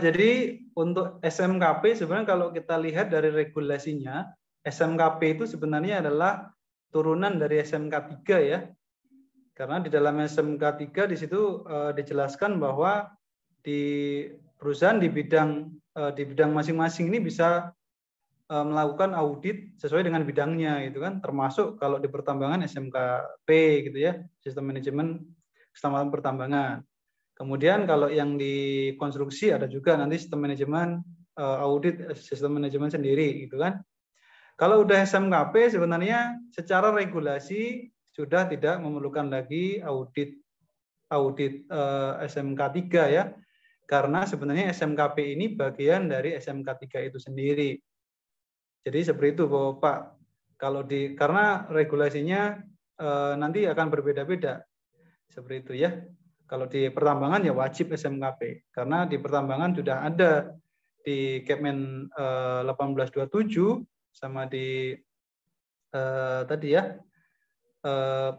jadi untuk SMKP sebenarnya kalau kita lihat dari regulasinya, SMKP itu sebenarnya adalah turunan dari SMK3 ya. Karena di dalam SMK3 di situ dijelaskan bahwa di perusahaan di bidang masing-masing ini bisa melakukan audit sesuai dengan bidangnya gitu kan, termasuk kalau di pertambangan SMKP gitu ya, sistem manajemen keselamatan pertambangan. Kemudian kalau yang di konstruksi ada juga nanti sistem manajemen audit sistem manajemen sendiri gitu kan. Kalau udah SMKP sebenarnya secara regulasi sudah tidak memerlukan lagi audit SMK3 ya. Karena sebenarnya SMKP ini bagian dari SMK3 itu sendiri. Jadi seperti itu Bapak. Karena regulasinya nanti akan berbeda-beda. Seperti itu ya. Kalau di pertambangan ya wajib SMKP. Karena di pertambangan sudah ada di Kepmen 1827 sama di tadi ya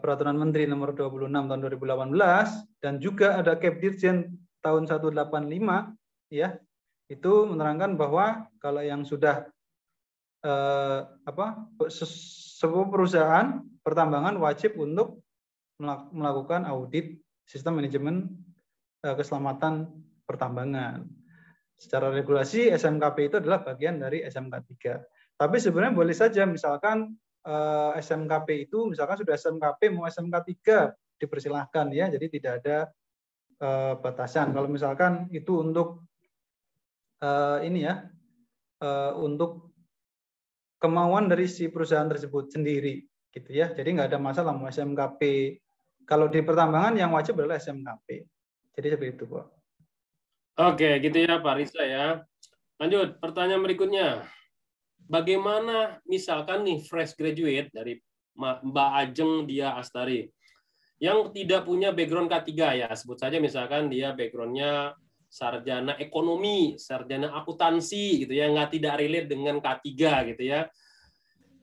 Peraturan Menteri Nomor 26 tahun 2018 dan juga ada Kepdirjen tahun 185 ya, itu menerangkan bahwa kalau yang sudah sebuah perusahaan pertambangan wajib untuk melakukan audit sistem manajemen keselamatan pertambangan. Secara regulasi SMKP itu adalah bagian dari SMK3. Tapi sebenarnya boleh saja misalkan SMKP itu misalkan sudah SMKP mau SMK3 dipersilahkan ya, jadi tidak ada batasan. Kalau misalkan itu untuk untuk kemauan dari si perusahaan tersebut sendiri, gitu ya. Jadi nggak ada masalah mau SMKP. Kalau di pertambangan yang wajib adalah SMKP. Jadi seperti itu, Pak. Oke, gitu ya Pak Riza ya. Lanjut, pertanyaan berikutnya. Bagaimana misalkan nih fresh graduate dari Mbak Ajeng Dia Astari yang tidak punya background K3 ya, sebut saja misalkan dia backgroundnya sarjana ekonomi, sarjana akuntansi gitu ya, tidak relate dengan K3 gitu ya.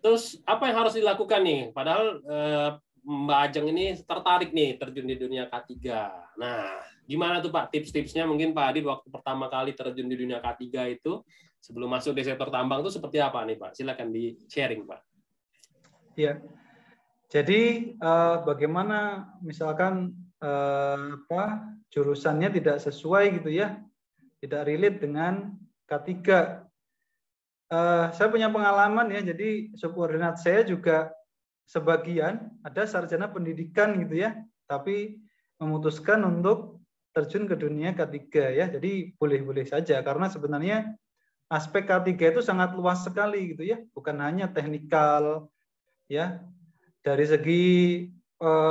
Terus apa yang harus dilakukan nih? Padahal Mbak Ajeng ini tertarik nih terjun di dunia K3. Nah, gimana tuh Pak tips-tipsnya? Mungkin Pak Adit waktu pertama kali terjun di dunia K3 itu sebelum masuk di sektor tambang itu seperti apa nih Pak? Silakan di-sharing Pak. Ya. Jadi bagaimana misalkan jurusannya tidak sesuai gitu ya, tidak relate dengan K3. Saya punya pengalaman ya, jadi subordinat saya juga sebagian ada sarjana pendidikan gitu ya, tapi memutuskan untuk terjun ke dunia K3 ya. Jadi boleh-boleh saja karena sebenarnya aspek K3 itu sangat luas sekali gitu ya, bukan hanya teknikal ya. Dari segi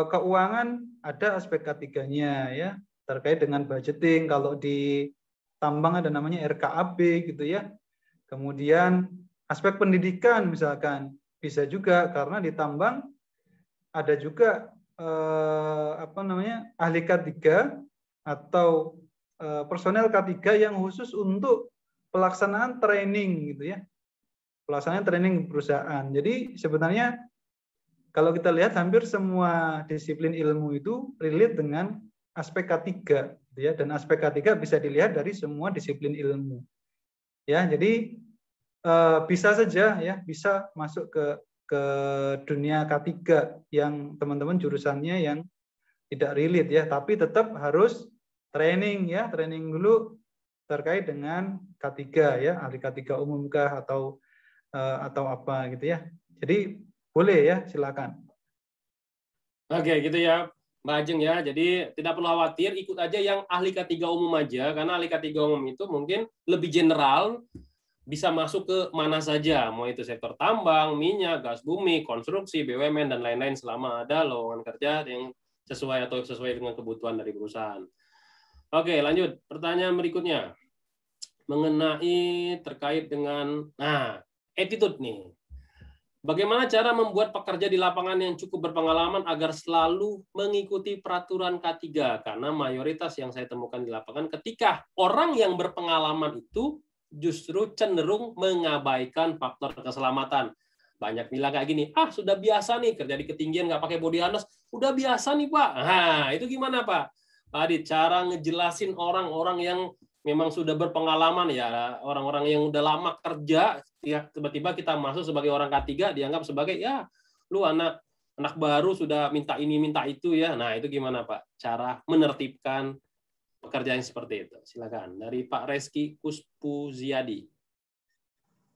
keuangan ada aspek K3-nya ya, terkait dengan budgeting. Kalau di tambang ada namanya RKAB gitu ya. Kemudian aspek pendidikan misalkan bisa juga karena di tambang ada juga ahli K3 atau personel K3 yang khusus untuk pelaksanaan training gitu ya. Pelaksanaan training perusahaan. Jadi sebenarnya kalau kita lihat hampir semua disiplin ilmu itu relate dengan aspek K3 gitu ya, dan aspek K3 bisa dilihat dari semua disiplin ilmu. Ya, jadi bisa saja ya, bisa masuk ke dunia K3 yang teman-teman jurusannya yang tidak relate ya, tapi tetap harus training ya, training dulu terkait dengan K3 ya, ahli K3 umumkah atau apa gitu ya. Jadi boleh ya, silakan. Oke, gitu ya, Mbak Ajeng ya. Jadi tidak perlu khawatir, ikut aja yang ahli K3 umum aja, karena ahli K3 umum itu mungkin lebih general, bisa masuk ke mana saja, mau itu sektor tambang, minyak, gas bumi, konstruksi, BUMN, dan lain-lain selama ada lowongan kerja yang sesuai atau sesuai dengan kebutuhan dari perusahaan. Oke, lanjut. Pertanyaan berikutnya. Mengenai terkait dengan, attitude nih. Bagaimana cara membuat pekerja di lapangan yang cukup berpengalaman agar selalu mengikuti peraturan K3? Karena mayoritas yang saya temukan di lapangan ketika orang yang berpengalaman itu justru cenderung mengabaikan faktor keselamatan. Banyak bilang kayak gini, sudah biasa nih kerja di ketinggian nggak pakai body harness, udah biasa nih Pak. Nah, itu gimana Pak? Pak Adit, cara ngejelasin orang-orang yang memang sudah berpengalaman ya, orang-orang yang udah lama kerja, ya tiba-tiba kita masuk sebagai orang K3 dianggap sebagai ya lu anak baru sudah minta ini minta itu ya. Nah, itu gimana Pak? Cara menertibkan pekerjaan seperti itu. Silakan dari Pak Reski Kuspuziadi.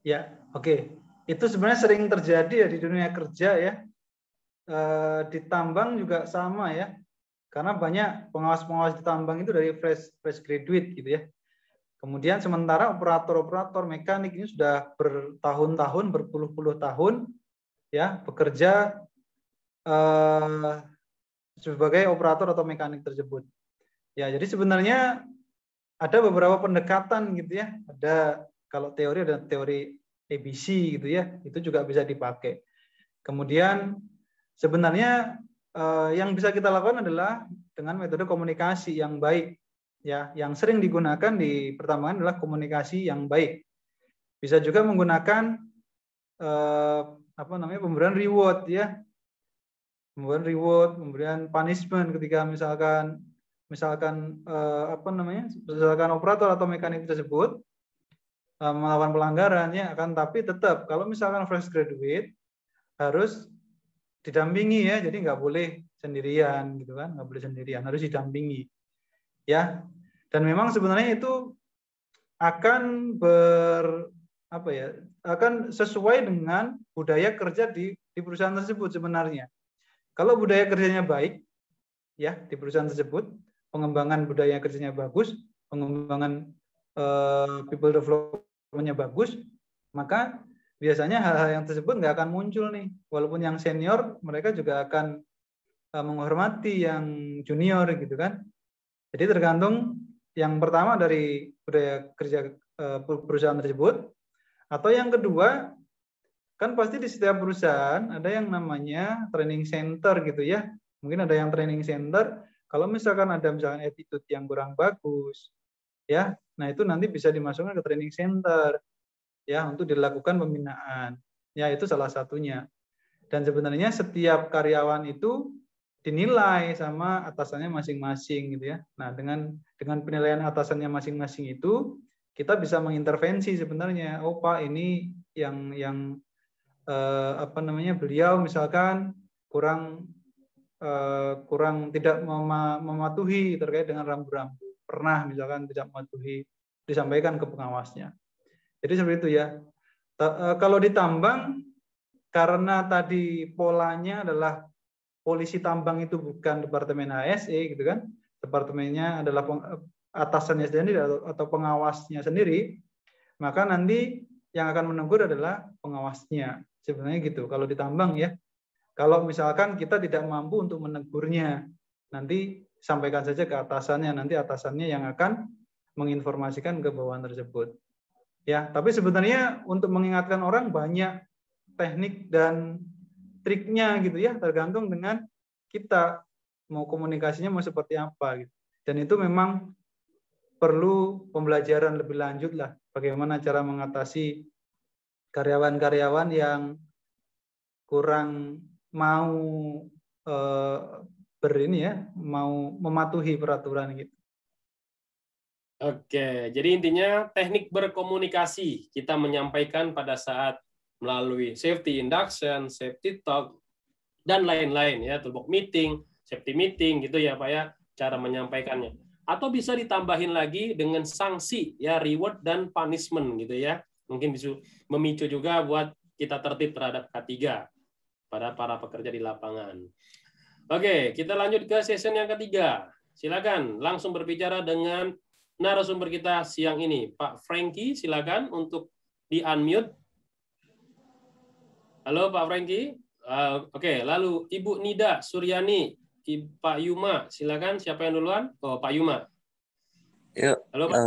Ya, oke. Itu sebenarnya sering terjadi ya di dunia kerja ya. Di tambang juga sama ya. Karena banyak pengawas-pengawas di tambang itu dari fresh graduate gitu ya. Kemudian sementara operator-operator mekanik ini sudah bertahun-tahun, berpuluh-puluh tahun ya bekerja sebagai operator atau mekanik tersebut. Ya, jadi sebenarnya ada beberapa pendekatan gitu ya. Ada kalau teori ada teori ABC gitu ya. Itu juga bisa dipakai. Kemudian sebenarnya yang bisa kita lakukan adalah dengan metode komunikasi yang baik. Ya, yang sering digunakan di pertambangan adalah komunikasi yang baik. Bisa juga menggunakan pemberian reward ya, pemberian reward, pemberian punishment ketika misalkan operator atau mekanik tersebut melakukan pelanggaran ya, tapi tetap kalau misalkan fresh graduate harus didampingi ya, jadi nggak boleh sendirian gitu kan, nggak boleh sendirian, harus didampingi ya. Dan memang sebenarnya itu akan akan sesuai dengan budaya kerja di perusahaan tersebut sebenarnya. Kalau budaya kerjanya baik ya di perusahaan tersebut, pengembangan budaya kerjanya bagus, pengembangan people development-nya bagus, maka biasanya hal-hal yang tersebut nggak akan muncul nih. Walaupun yang senior mereka juga akan menghormati yang junior gitu kan. Jadi tergantung yang pertama dari budaya kerja perusahaan tersebut, atau yang kedua kan pasti di setiap perusahaan ada yang namanya training center gitu ya. Mungkin ada yang training center. Kalau misalkan ada misalkan attitude yang kurang bagus, ya, nah itu nanti bisa dimasukkan ke training center, ya, untuk dilakukan pembinaan. Ya, itu salah satunya. Dan sebenarnya setiap karyawan itu dinilai sama atasannya masing-masing gitu ya. Nah, dengan penilaian atasannya masing-masing itu kita bisa mengintervensi sebenarnya. Oh, Pak, ini yang beliau misalkan kurang tidak mematuhi terkait dengan rambu-rambu. Pernah misalkan tidak mematuhi, disampaikan ke pengawasnya. Jadi seperti itu ya. Kalau ditambang karena tadi polanya adalah polisi tambang itu bukan departemen HSE gitu kan, departemennya adalah atasannya sendiri atau pengawasnya sendiri, maka nanti yang akan menegur adalah pengawasnya. Sebenarnya gitu kalau ditambang ya. Kalau misalkan kita tidak mampu untuk menegurnya, nanti sampaikan saja ke atasannya, nanti atasannya yang akan menginformasikan ke bawahan tersebut. Ya, tapi sebenarnya untuk mengingatkan orang banyak teknik dan triknya gitu ya, tergantung dengan kita mau komunikasinya mau seperti apa gitu. Dan itu memang perlu pembelajaran lebih lanjut lah bagaimana cara mengatasi karyawan-karyawan yang kurang mau mau mematuhi peraturan gitu. Oke, jadi intinya teknik berkomunikasi kita menyampaikan pada saat melalui safety induction, safety talk, dan lain-lain ya, toolbox meeting, safety meeting gitu ya Pak ya, cara menyampaikannya. Atau bisa ditambahin lagi dengan sanksi ya, reward dan punishment gitu ya. Mungkin bisa memicu juga buat kita tertib terhadap K3 pada para pekerja di lapangan. Oke, kita lanjut ke session yang ketiga. Silakan langsung berbicara dengan narasumber kita siang ini. Pak Franky, silakan untuk di-unmute. Halo Pak Franky. Oke, lalu Ibu Nida Suryani, Pak Yuma, silakan. Siapa yang duluan? Oh, Pak Yuma. Yuk, Halo Pak.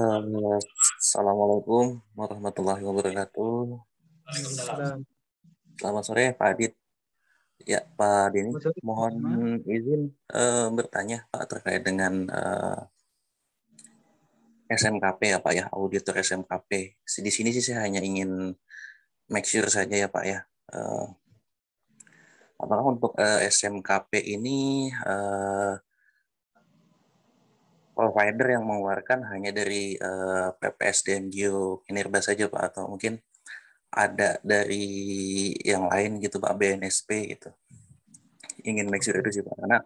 Assalamualaikum warahmatullahi wabarakatuh. Selamat sore Pak Adit. Ya Pak Denny, mohon izin bertanya Pak terkait dengan SMKP ya Pak ya, auditor SMKP. Di sini sih saya hanya ingin make sure saja ya Pak ya. Apakah untuk SMKP ini provider yang mengeluarkan hanya dari PPSDM Geo Minerba saja Pak, atau mungkin ada dari yang lain gitu Pak, BNSP gitu. Ingin make sure itu sih Pak, karena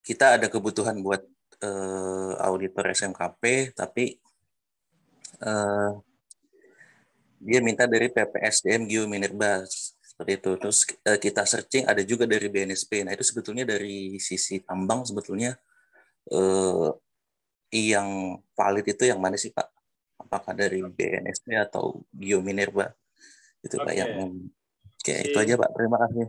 kita ada kebutuhan buat auditor SMKP, tapi dia minta dari PPSDM Geo Minerba seperti itu. Terus kita searching ada juga dari BNSP. Nah itu sebetulnya dari sisi tambang sebetulnya yang valid itu yang mana sih Pak? Apakah dari BNSP atau Geo Minerba? Itu Pak yang itu aja Pak. Terima kasih.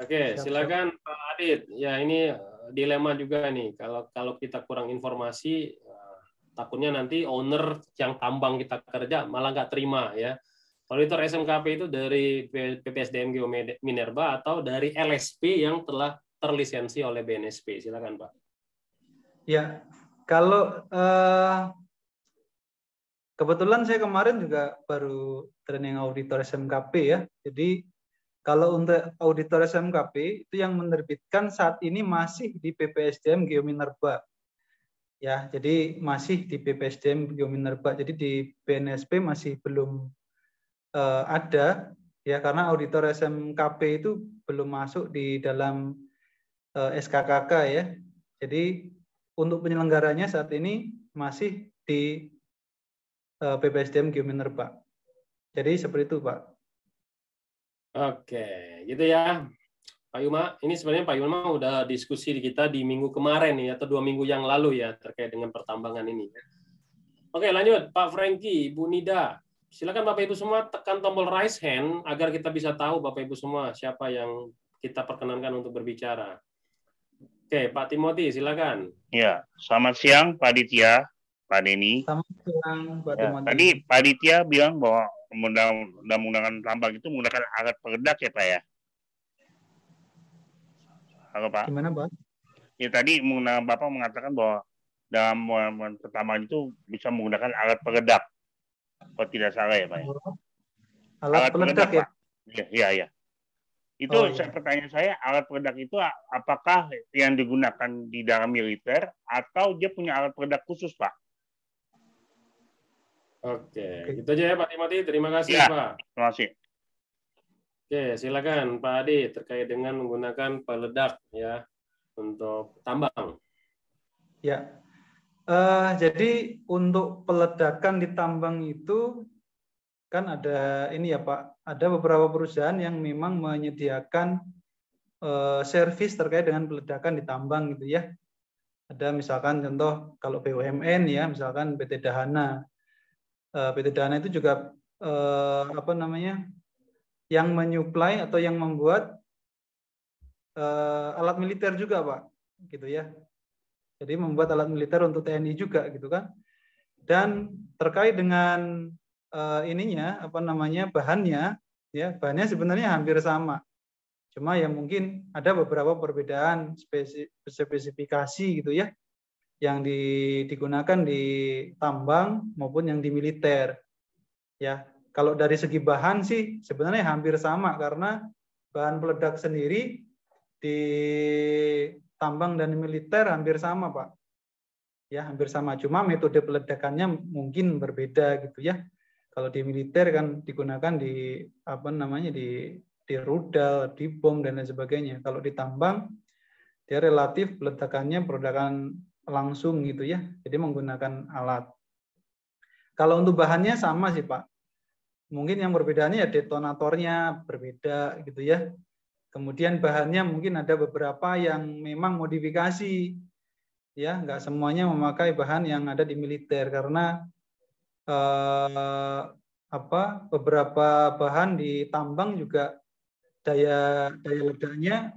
Oke, silakan Pak Adit. Ya ini dilema juga nih. Kalau kita kurang informasi, takutnya nanti owner yang tambang kita kerja malah nggak terima ya. Auditor SMKP itu dari PPSDM Geo Minerba atau dari LSP yang telah terlisensi oleh BNSP. Silakan Pak. Ya, kalau kebetulan saya kemarin juga baru training auditor SMKP ya. Jadi kalau untuk auditor SMKP itu yang menerbitkan saat ini masih di PPSDM Geo Minerba. Ya, jadi masih di PPSDM Geo Minerba. Jadi di BNSP masih belum ada ya, karena auditor SMKP itu belum masuk di dalam SKKK ya. Jadi untuk penyelenggaranya saat ini masih di PPSDM Geo Minerba. Jadi seperti itu Pak. Oke, gitu ya. Pak Yuma, ini sebenarnya Pak Yuma udah diskusi kita di minggu kemarin nih, atau 2 minggu yang lalu ya, terkait dengan pertambangan ini. Oke, lanjut. Pak Franky, Bu Nida. Silakan Bapak Ibu semua tekan tombol raise hand agar kita bisa tahu Bapak Ibu semua siapa yang kita perkenankan untuk berbicara. Oke, Pak Timothy, silakan. Ya, selamat siang Pak Aditya, Pak Denny. Selamat siang Pak Timothy. Tadi Pak Aditya bilang bahwa menggunakan tambang itu menggunakan alat peledak ya Pak ya? Halo Pak. Gimana Pak? Ya tadi Bapak mengatakan bahwa dalam pertambangan itu bisa menggunakan alat peledak. Kalau tidak salah ya Pak ya? Alat peledak ya? Pak. Iya. Itu pertanyaan saya, alat peledak itu apakah yang digunakan di dalam militer atau dia punya alat peledak khusus Pak? Oke, itu aja ya Pak Timothy. Terima kasih ya, Pak. Terima kasih. Oke, silakan Pak Adi terkait dengan menggunakan peledak ya untuk tambang. Ya, jadi untuk peledakan di tambang itu kan ada ini ya Pak, ada beberapa perusahaan yang memang menyediakan servis terkait dengan peledakan di tambang gitu ya. Ada misalkan contoh kalau BUMN ya, misalkan PT Dahana. PT Dahana itu juga yang menyuplai atau yang membuat alat militer juga Pak, gitu ya. Jadi membuat alat militer untuk TNI juga gitu kan. Dan terkait dengan bahannya ya, bahannya sebenarnya hampir sama. Cuma ya mungkin ada beberapa perbedaan spesifikasi gitu ya. yang digunakan di tambang maupun yang di militer. Ya, kalau dari segi bahan sih sebenarnya hampir sama karena bahan peledak sendiri di tambang dan militer hampir sama, Pak. Ya, hampir sama. Cuma metode peledakannya mungkin berbeda gitu ya. Kalau di militer kan digunakan di apa namanya di rudal, di bom dan lain sebagainya. Kalau di tambang dia relatif peledakannya langsung gitu ya. Jadi menggunakan alat. Kalau untuk bahannya sama sih, Pak. Mungkin yang perbedaannya ya detonatornya berbeda gitu ya. Kemudian bahannya mungkin ada beberapa yang memang modifikasi. Ya, nggak semuanya memakai bahan yang ada di militer karena beberapa bahan di tambang juga daya ledaknya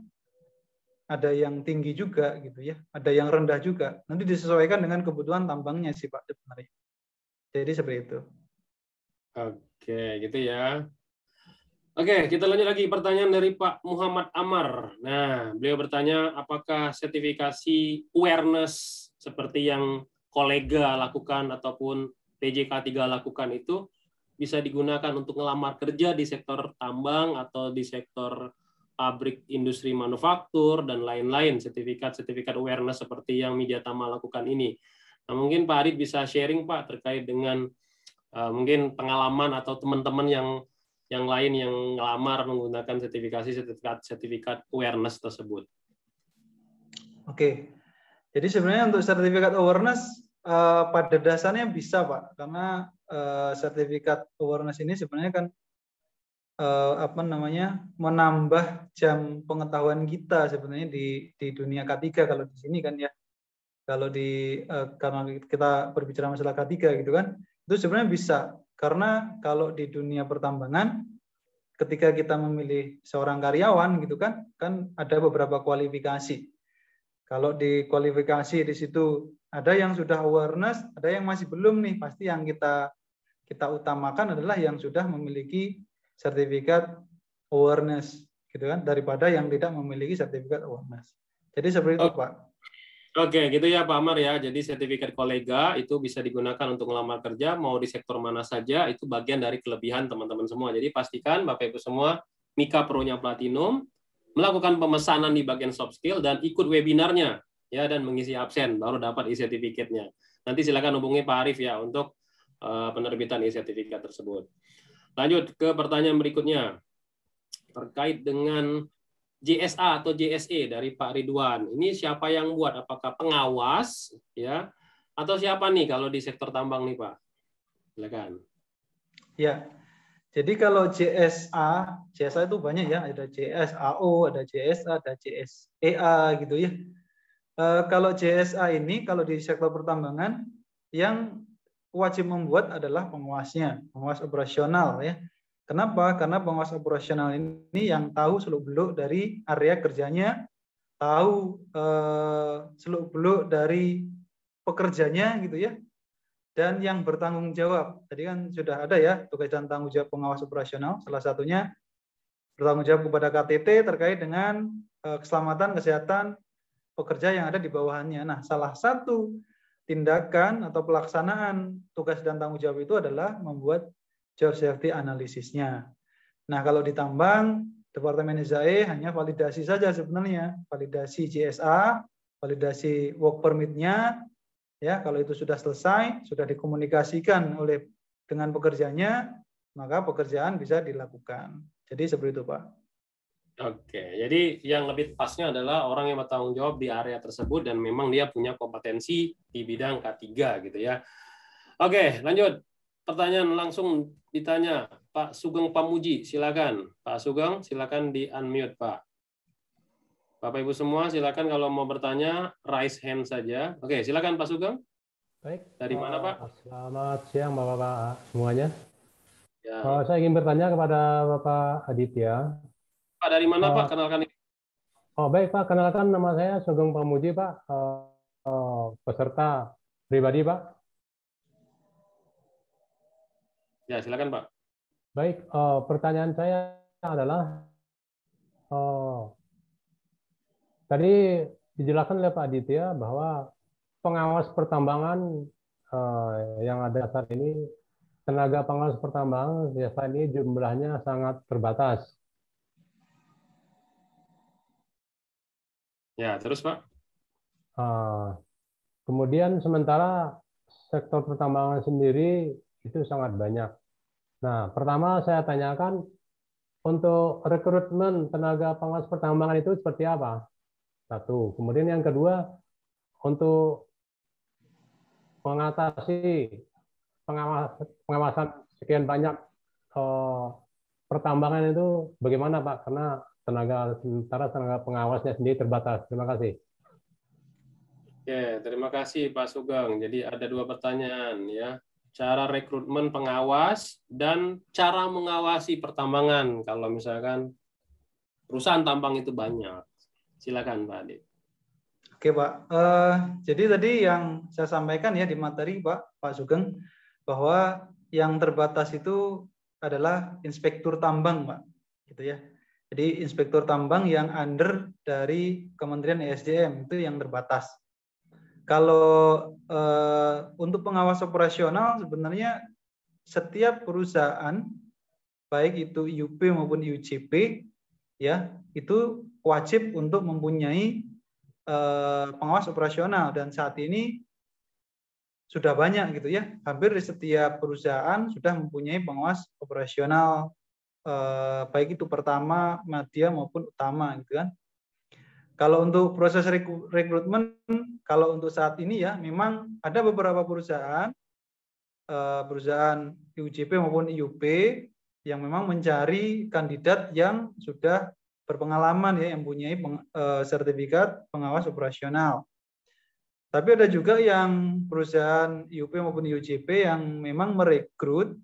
ada yang tinggi juga gitu ya, ada yang rendah juga. Nanti disesuaikan dengan kebutuhan tambangnya sih Pak sebenarnya. Jadi seperti itu. Oke, gitu ya. Oke, kita lanjut lagi pertanyaan dari Pak Muhammad Amar. Nah, beliau bertanya apakah sertifikasi awareness seperti yang kolega lakukan ataupun PJK3 lakukan itu bisa digunakan untuk ngelamar kerja di sektor tambang atau di sektor pabrik industri manufaktur dan lain-lain, sertifikat awareness seperti yang Midyatama lakukan ini. Nah, mungkin Pak Adit bisa sharing Pak terkait dengan mungkin pengalaman atau teman-teman yang lain yang ngelamar menggunakan sertifikat awareness tersebut. Oke. Jadi sebenarnya untuk sertifikat awareness pada dasarnya bisa Pak, karena sertifikat awareness ini sebenarnya kan menambah jam pengetahuan kita sebenarnya di dunia K3 kalau di sini kan ya. Kalau karena kita berbicara masalah K3 gitu kan, itu sebenarnya bisa. Karena kalau di dunia pertambangan ketika kita memilih seorang karyawan gitu kan ada beberapa kualifikasi. Kalau di kualifikasi di situ ada yang sudah awareness, ada yang masih belum nih. Pasti yang kita utamakan adalah yang sudah memiliki sertifikat awareness gitu kan daripada yang tidak memiliki sertifikat awareness. Jadi seperti itu Pak. Oke, gitu ya Pak Amar ya. Jadi sertifikat kolega itu bisa digunakan untuk melamar kerja mau di sektor mana saja, itu bagian dari kelebihan teman-teman semua. Jadi pastikan Bapak Ibu semua Mika Pro-nya Platinum, melakukan pemesanan di bagian soft skill dan ikut webinarnya ya dan mengisi absen baru dapat e-sertifikatnya. Nanti silakan hubungi Pak Arif ya untuk penerbitan e-sertifikat tersebut. Lanjut ke pertanyaan berikutnya terkait dengan JSA atau JSE dari Pak Ridwan. Ini siapa yang buat? Apakah pengawas ya atau siapa nih kalau di sektor tambang nih Pak? Silakan. Ya. Jadi kalau JSA itu banyak ya, ada JSAO, ada JSA, ada JSEA gitu ya. Kalau JSA ini kalau di sektor pertambangan yang wajib membuat adalah pengawasnya, pengawas operasional ya. Kenapa? Karena pengawas operasional ini yang tahu seluk-beluk dari area kerjanya, tahu seluk-beluk dari pekerjanya gitu ya. Dan yang bertanggung jawab. Tadi kan sudah ada ya tugas dan tanggung jawab pengawas operasional. Salah satunya bertanggung jawab kepada KTT terkait dengan keselamatan kesehatan pekerja yang ada di bawahannya. Nah, salah satu tindakan atau pelaksanaan tugas dan tanggung jawab itu adalah membuat job safety analisisnya. Nah, kalau di tambang, Departemen SAE hanya validasi saja sebenarnya. Validasi JSA, validasi work permit-nya, ya, kalau itu sudah selesai, sudah dikomunikasikan dengan pekerjanya, maka pekerjaan bisa dilakukan. Jadi seperti itu, Pak. Oke, jadi yang lebih pasnya adalah orang yang bertanggung jawab di area tersebut dan memang dia punya kompetensi di bidang K3 gitu ya. Oke, lanjut. Pertanyaan langsung ditanya Pak Sugeng Pamuji, silakan. Pak Sugeng, silakan di-unmute, Pak. Bapak Ibu semua silakan kalau mau bertanya raise hand saja. Oke, silakan Pak Sugeng. Baik. Dari mana, Pak? Selamat siang Bapak-bapak semuanya. Ya. Saya ingin bertanya kepada Bapak Aditya. Pak dari mana Pak? Kenalkan. Oh baik Pak, kenalkan nama saya Sugeng Pamuji Pak, peserta pribadi Pak. Ya silakan Pak. Baik, pertanyaan saya adalah tadi dijelaskan oleh Pak Aditya bahwa pengawas pertambangan yang ada saat ini, tenaga pengawas pertambangan saat ini jumlahnya sangat terbatas. Ya, terus Pak? Kemudian sementara sektor pertambangan sendiri itu sangat banyak. Nah, pertama saya tanyakan untuk rekrutmen tenaga pengawas pertambangan itu seperti apa? Satu. Kemudian yang kedua, untuk mengatasi pengawasan sekian banyak pertambangan itu bagaimana Pak? Karena sementara tenaga pengawasnya sendiri terbatas. Terima kasih. Oke, terima kasih Pak Sugeng. Jadi ada 2 pertanyaan ya. Cara rekrutmen pengawas dan cara mengawasi pertambangan kalau misalkan perusahaan tambang itu banyak. Silakan Pak Adit. Oke Pak, jadi tadi yang saya sampaikan ya di materi Pak Sugeng, bahwa yang terbatas itu adalah inspektur tambang Pak, gitu ya. Jadi inspektur tambang yang under dari Kementerian ESDM itu yang terbatas. Kalau untuk pengawas operasional sebenarnya setiap perusahaan baik itu IUP maupun IUCP ya itu wajib untuk mempunyai pengawas operasional, dan saat ini sudah banyak gitu ya, hampir di setiap perusahaan sudah mempunyai pengawas operasional baik itu pertama, media maupun utama gitu kan. Kalau untuk proses rekrutmen, kalau untuk saat ini ya memang ada beberapa perusahaan IUCP maupun IUP yang memang mencari kandidat yang sudah berpengalaman ya, yang mempunyai sertifikat pengawas operasional. Tapi ada juga yang perusahaan IUP maupun IUCP yang memang merekrut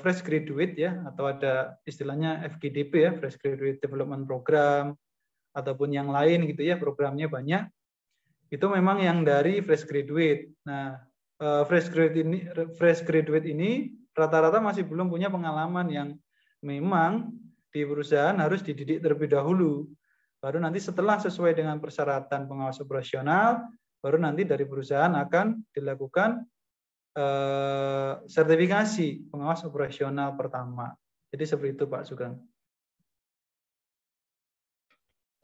fresh graduate ya, atau ada istilahnya FGDP ya, Fresh Graduate Development Program, ataupun yang lain gitu ya, programnya banyak. Itu memang yang dari fresh graduate. Nah, fresh graduate ini rata-rata masih belum punya pengalaman, yang memang di perusahaan harus dididik terlebih dahulu. Baru nanti setelah sesuai dengan persyaratan pengawas operasional, baru nanti dari perusahaan akan dilakukan sertifikasi pengawas operasional pertama. Jadi seperti itu Pak Sugeng.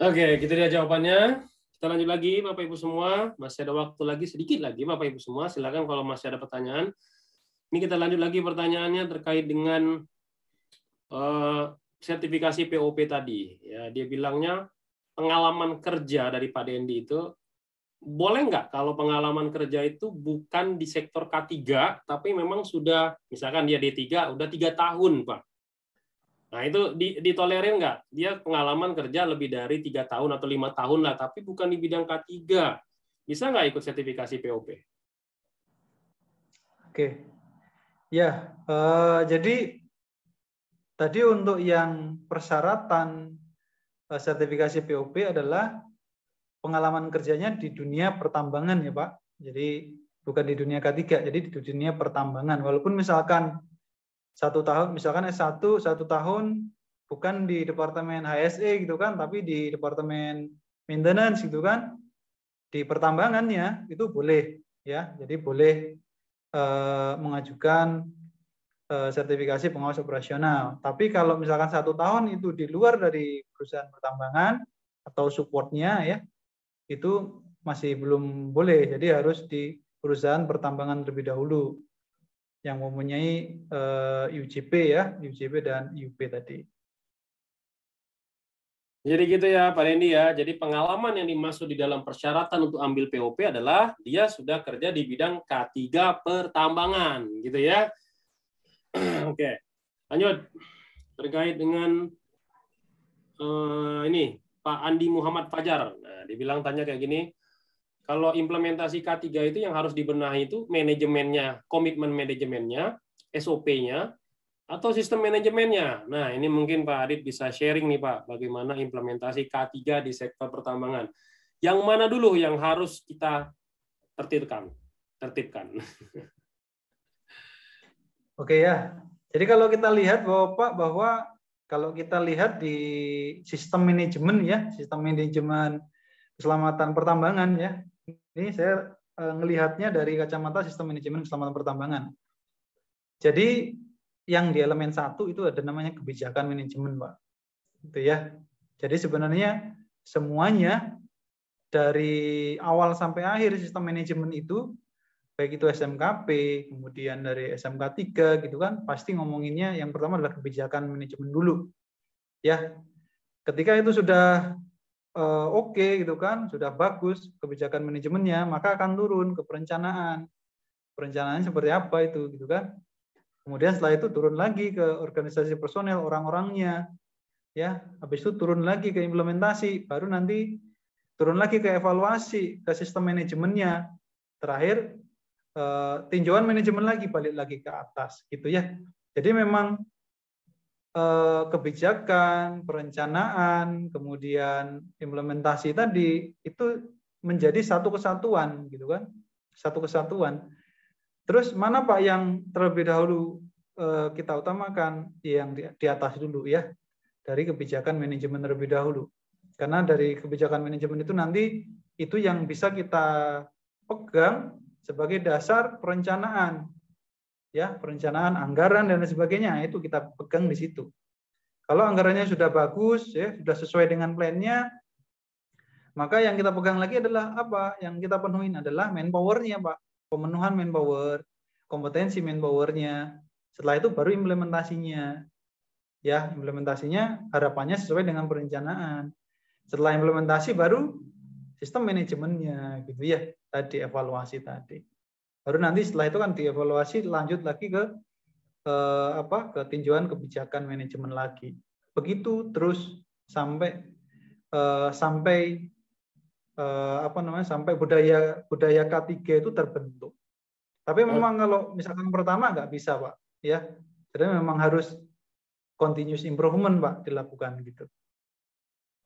Oke, gitu dia jawabannya. Kita lanjut lagi Bapak Ibu semua. Masih ada waktu lagi sedikit lagi Bapak Ibu semua. Silakan kalau masih ada pertanyaan. Ini kita lanjut lagi pertanyaannya terkait dengan sertifikasi POP tadi. Ya, dia bilangnya pengalaman kerja dari Pak Dendi itu boleh nggak kalau pengalaman kerja itu bukan di sektor K3, tapi memang sudah, misalkan dia D3, udah 3 tahun, Pak. Nah, itu ditolerir nggak? Dia pengalaman kerja lebih dari 3 tahun atau 5 tahun lah, tapi bukan di bidang K3. Bisa nggak ikut sertifikasi POP? Oke. Ya, jadi tadi untuk yang persyaratan sertifikasi POP adalah pengalaman kerjanya di dunia pertambangan ya Pak. Jadi bukan di dunia K3, jadi di dunia pertambangan. Walaupun misalkan 1 tahun, misalkan S1 1 tahun bukan di departemen HSE gitu kan, tapi di departemen maintenance gitu kan, di pertambangannya itu boleh ya. Jadi boleh mengajukan sertifikasi pengawas operasional. Tapi kalau misalkan 1 tahun itu di luar dari perusahaan pertambangan atau supportnya ya, itu masih belum boleh. Jadi harus di perusahaan pertambangan terlebih dahulu yang mempunyai IUCP ya, IUCP dan IUP tadi. Jadi gitu ya Pak Dendi ya. Jadi pengalaman yang dimaksud di dalam persyaratan untuk ambil POP adalah dia sudah kerja di bidang K3 pertambangan, gitu ya. Oke, lanjut. Terkait dengan ini Pak Andi Muhammad Fajar. Nah, dibilang tanya kayak gini. Kalau implementasi K3 itu yang harus dibenahi itu manajemennya, komitmen manajemennya, SOP-nya, atau sistem manajemennya. Nah, ini mungkin Pak Adit bisa sharing nih Pak, bagaimana implementasi K3 di sektor pertambangan. Yang mana dulu yang harus kita tertibkan? Oke ya. Jadi kalau kita lihat bahwa kalau kita lihat di sistem manajemen ya, sistem manajemen keselamatan pertambangan ya. Ini saya ngelihatnya dari kacamata sistem manajemen keselamatan pertambangan. Jadi yang di elemen 1 itu ada namanya kebijakan manajemen, Pak. Gitu ya. Jadi sebenarnya semuanya dari awal sampai akhir sistem manajemen itu, baik itu SMKP, kemudian dari SMK 3 gitu kan, pasti ngomonginnya yang pertama adalah kebijakan manajemen dulu. Ya. Ketika itu sudah oke gitu kan, sudah bagus kebijakan manajemennya, maka akan turun ke perencanaan. Perencanaan seperti apa itu gitu kan. Kemudian setelah itu turun lagi ke organisasi personel, orang-orangnya. Ya, habis itu turun lagi ke implementasi, baru nanti turun lagi ke evaluasi, ke sistem manajemennya. Terakhir tinjauan manajemen lagi, balik lagi ke atas gitu ya. Jadi memang kebijakan, perencanaan, kemudian implementasi tadi itu menjadi satu kesatuan gitu kan, satu kesatuan. Terus mana Pak yang terlebih dahulu kita utamakan? Yang di atas dulu ya, dari kebijakan manajemen terlebih dahulu. Karena dari kebijakan manajemen itu nanti itu yang bisa kita pegang sebagai dasar perencanaan. Ya, perencanaan anggaran dan sebagainya itu kita pegang di situ. Kalau anggarannya sudah bagus, ya sudah sesuai dengan plan-nya, maka yang kita pegang lagi adalah apa? Yang kita penuhin adalah manpower-nya, Pak. Pemenuhan manpower, kompetensi manpower-nya. Setelah itu baru implementasinya. Ya, implementasinya harapannya sesuai dengan perencanaan. Setelah implementasi baru sistem manajemennya, gitu ya. Tadi evaluasi tadi. Baru nanti setelah itu kan dievaluasi lanjut lagi ke ke tinjauan kebijakan manajemen lagi. Begitu terus sampai sampai budaya K3 itu terbentuk. Tapi memang kalau misalkan pertama nggak bisa, Pak, ya. Jadi memang harus continuous improvement, Pak, dilakukan gitu.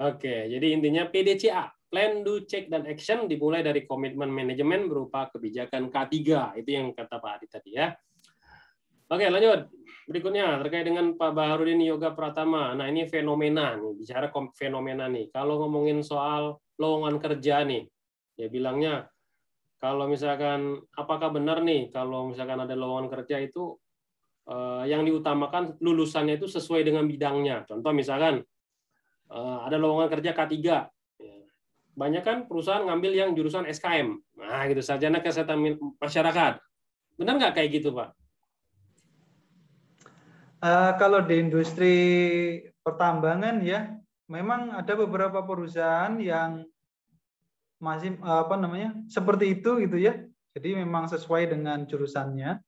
Oke, jadi intinya PDCA, Plan, Do, Check, dan Action dimulai dari komitmen manajemen berupa kebijakan K3. Itu yang kata Pak Adi tadi ya. Oke, lanjut. Berikutnya terkait dengan Pak Baharudin Yoga Pratama. Nah, ini fenomena nih, bicara fenomena nih. Kalau ngomongin soal lowongan kerja nih, ya bilangnya kalau misalkan apakah benar nih kalau misalkan ada lowongan kerja itu yang diutamakan lulusannya itu sesuai dengan bidangnya. Contoh misalkan ada lowongan kerja K3. Banyak kan perusahaan ngambil yang jurusan SKM. Nah, gitu, sarjana kesehatan masyarakat. Benar nggak kayak gitu, Pak? Kalau di industri pertambangan ya, memang ada beberapa perusahaan yang masih seperti itu gitu ya. Jadi memang sesuai dengan jurusannya.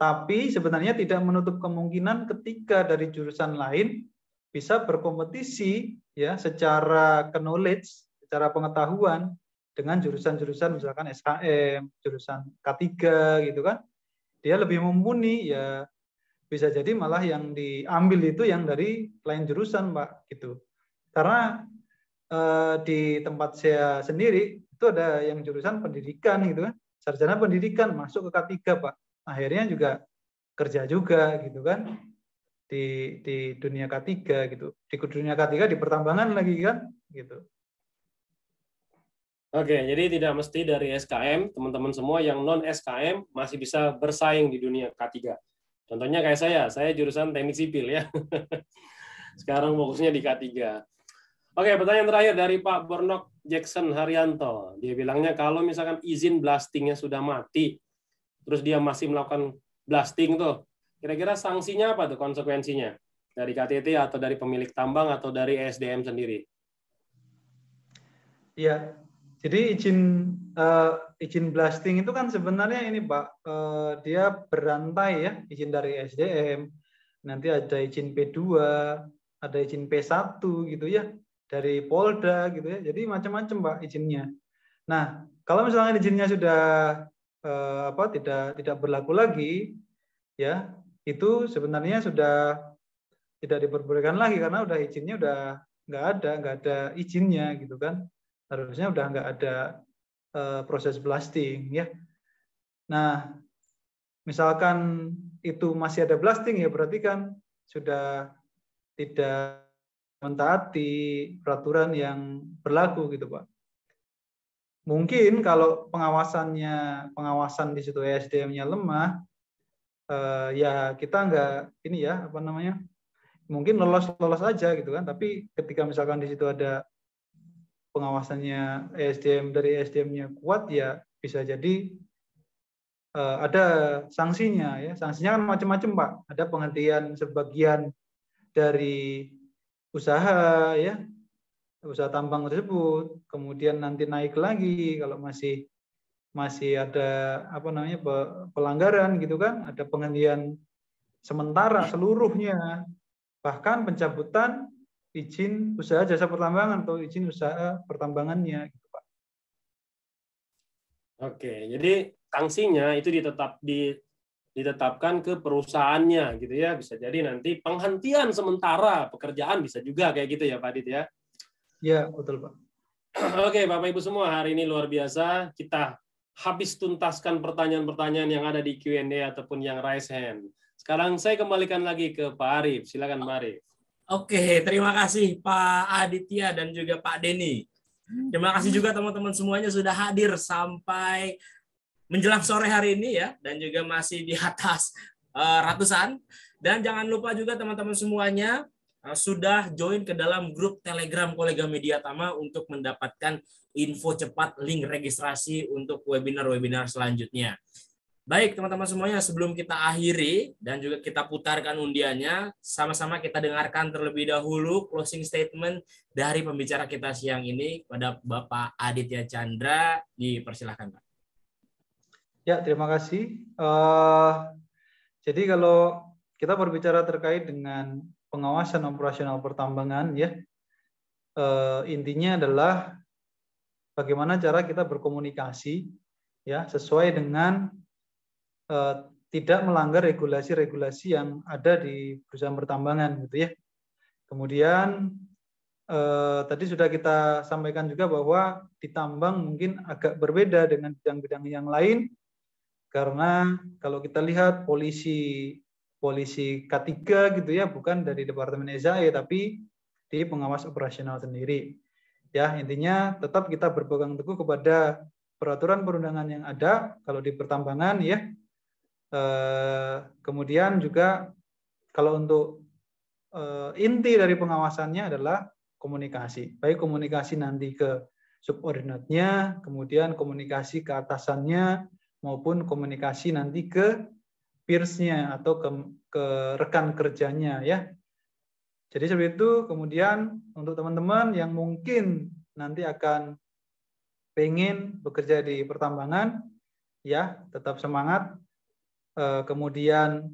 Tapi sebenarnya tidak menutup kemungkinan ketika dari jurusan lain bisa berkompetisi ya secara knowledge, secara pengetahuan dengan jurusan-jurusan misalkan SKM, jurusan K3 gitu kan. Dia lebih mumpuni ya. Bisa jadi malah yang diambil itu yang dari lain jurusan, Pak, gitu. Karena di tempat saya sendiri itu ada yang jurusan pendidikan gitu kan, sarjana pendidikan masuk ke K3, Pak. Akhirnya juga kerja juga gitu kan di dunia K3 gitu. Di dunia K3 di pertambangan lagi kan gitu. Oke, jadi tidak mesti dari SKM, teman-teman semua yang non SKM masih bisa bersaing di dunia K3. Contohnya kayak saya jurusan teknik sipil ya. Sekarang fokusnya di K3. Oke, pertanyaan terakhir dari Pak Bornok Jackson Haryanto. Dia bilangnya kalau misalkan izin blastingnya sudah mati, terus dia masih melakukan blasting tuh, kira-kira sanksinya apa tuh konsekuensinya? Dari KTT atau dari pemilik tambang atau dari SDM sendiri? Iya, jadi izin blasting itu kan sebenarnya ini Pak, dia berantai ya, izin dari SDM, nanti ada izin P2, ada izin P1 gitu ya, dari Polda gitu ya, jadi macam-macam Pak izinnya. Nah, kalau misalnya izinnya sudah tidak berlaku lagi, ya itu sebenarnya sudah tidak diperbolehkan lagi karena udah izinnya udah nggak ada izinnya gitu kan. Harusnya udah nggak ada proses blasting ya. Nah, misalkan itu masih ada blasting ya berarti kan sudah tidak mentaati peraturan yang berlaku gitu Pak. mungkin kalau pengawasan di situ ESDM-nya lemah, ya kita nggak ini ya apa namanya, mungkin lolos aja gitu kan. Tapi ketika misalkan di situ ada pengawasannya dari ESDM-nya kuat, ya bisa jadi ada sanksinya ya. Sanksinya kan macam-macam Pak. Ada penghentian sebagian dari usaha ya, usaha tambang tersebut, kemudian nanti naik lagi kalau masih ada apa namanya pelanggaran gitu kan, ada penghentian sementara seluruhnya, bahkan pencabutan izin usaha jasa pertambangan atau izin usaha pertambangannya gitu Pak. Oke, jadi sanksinya itu ditetapkan ke perusahaannya gitu ya. Bisa jadi nanti penghentian sementara pekerjaan, bisa juga kayak gitu ya Pak Adit ya. Ya, betul Pak. Oke, Bapak Ibu semua, hari ini luar biasa. Kita habis tuntaskan pertanyaan-pertanyaan yang ada di Q&A ataupun yang raise hand. Sekarang saya kembalikan lagi ke Pak Arif. Silakan Pak Arif. Oke, terima kasih Pak Aditya dan juga Pak Denny. Terima kasih juga teman-teman semuanya sudah hadir sampai menjelang sore hari ini ya, dan juga masih di atas ratusan. Dan jangan lupa juga teman-teman semuanya sudah join ke dalam grup Telegram Kolega Media Tama untuk mendapatkan info cepat link registrasi untuk webinar-webinar selanjutnya. Baik teman-teman semuanya, sebelum kita akhiri dan juga kita putarkan undiannya, sama-sama kita dengarkan terlebih dahulu closing statement dari pembicara kita siang ini pada Bapak Aditya Chandra. Dipersilahkan Pak. Ya, terima kasih. Jadi kalau kita berbicara terkait dengan pengawasan operasional pertambangan ya, intinya adalah bagaimana cara kita berkomunikasi ya sesuai dengan tidak melanggar regulasi-regulasi yang ada di perusahaan pertambangan gitu ya. Kemudian tadi sudah kita sampaikan juga bahwa di tambang mungkin agak berbeda dengan bidang-bidang yang lain, karena kalau kita lihat polisi K3 gitu ya, bukan dari Departemen SAE tapi di pengawas operasional sendiri. Ya, intinya tetap kita berpegang teguh kepada peraturan perundangan yang ada kalau di pertambangan ya. Kemudian juga kalau untuk inti dari pengawasannya adalah komunikasi. Baik komunikasi nanti ke subordinatnya, kemudian komunikasi ke atasannya, maupun komunikasi nanti ke peers-nya atau ke rekan kerjanya ya. Jadi seperti itu. Kemudian untuk teman-teman yang mungkin nanti akan pengen bekerja di pertambangan ya, tetap semangat. Kemudian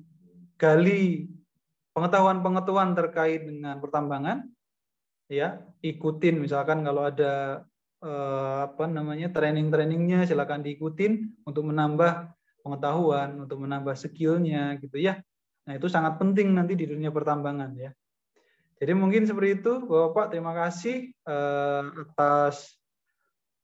gali pengetahuan-pengetahuan terkait dengan pertambangan ya, ikutin misalkan kalau ada training-trainingnya silakan diikutin untuk menambah pengetahuan, untuk menambah skillnya gitu ya. Nah itu sangat penting nanti di dunia pertambangan ya. Jadi mungkin seperti itu Bapak, terima kasih atas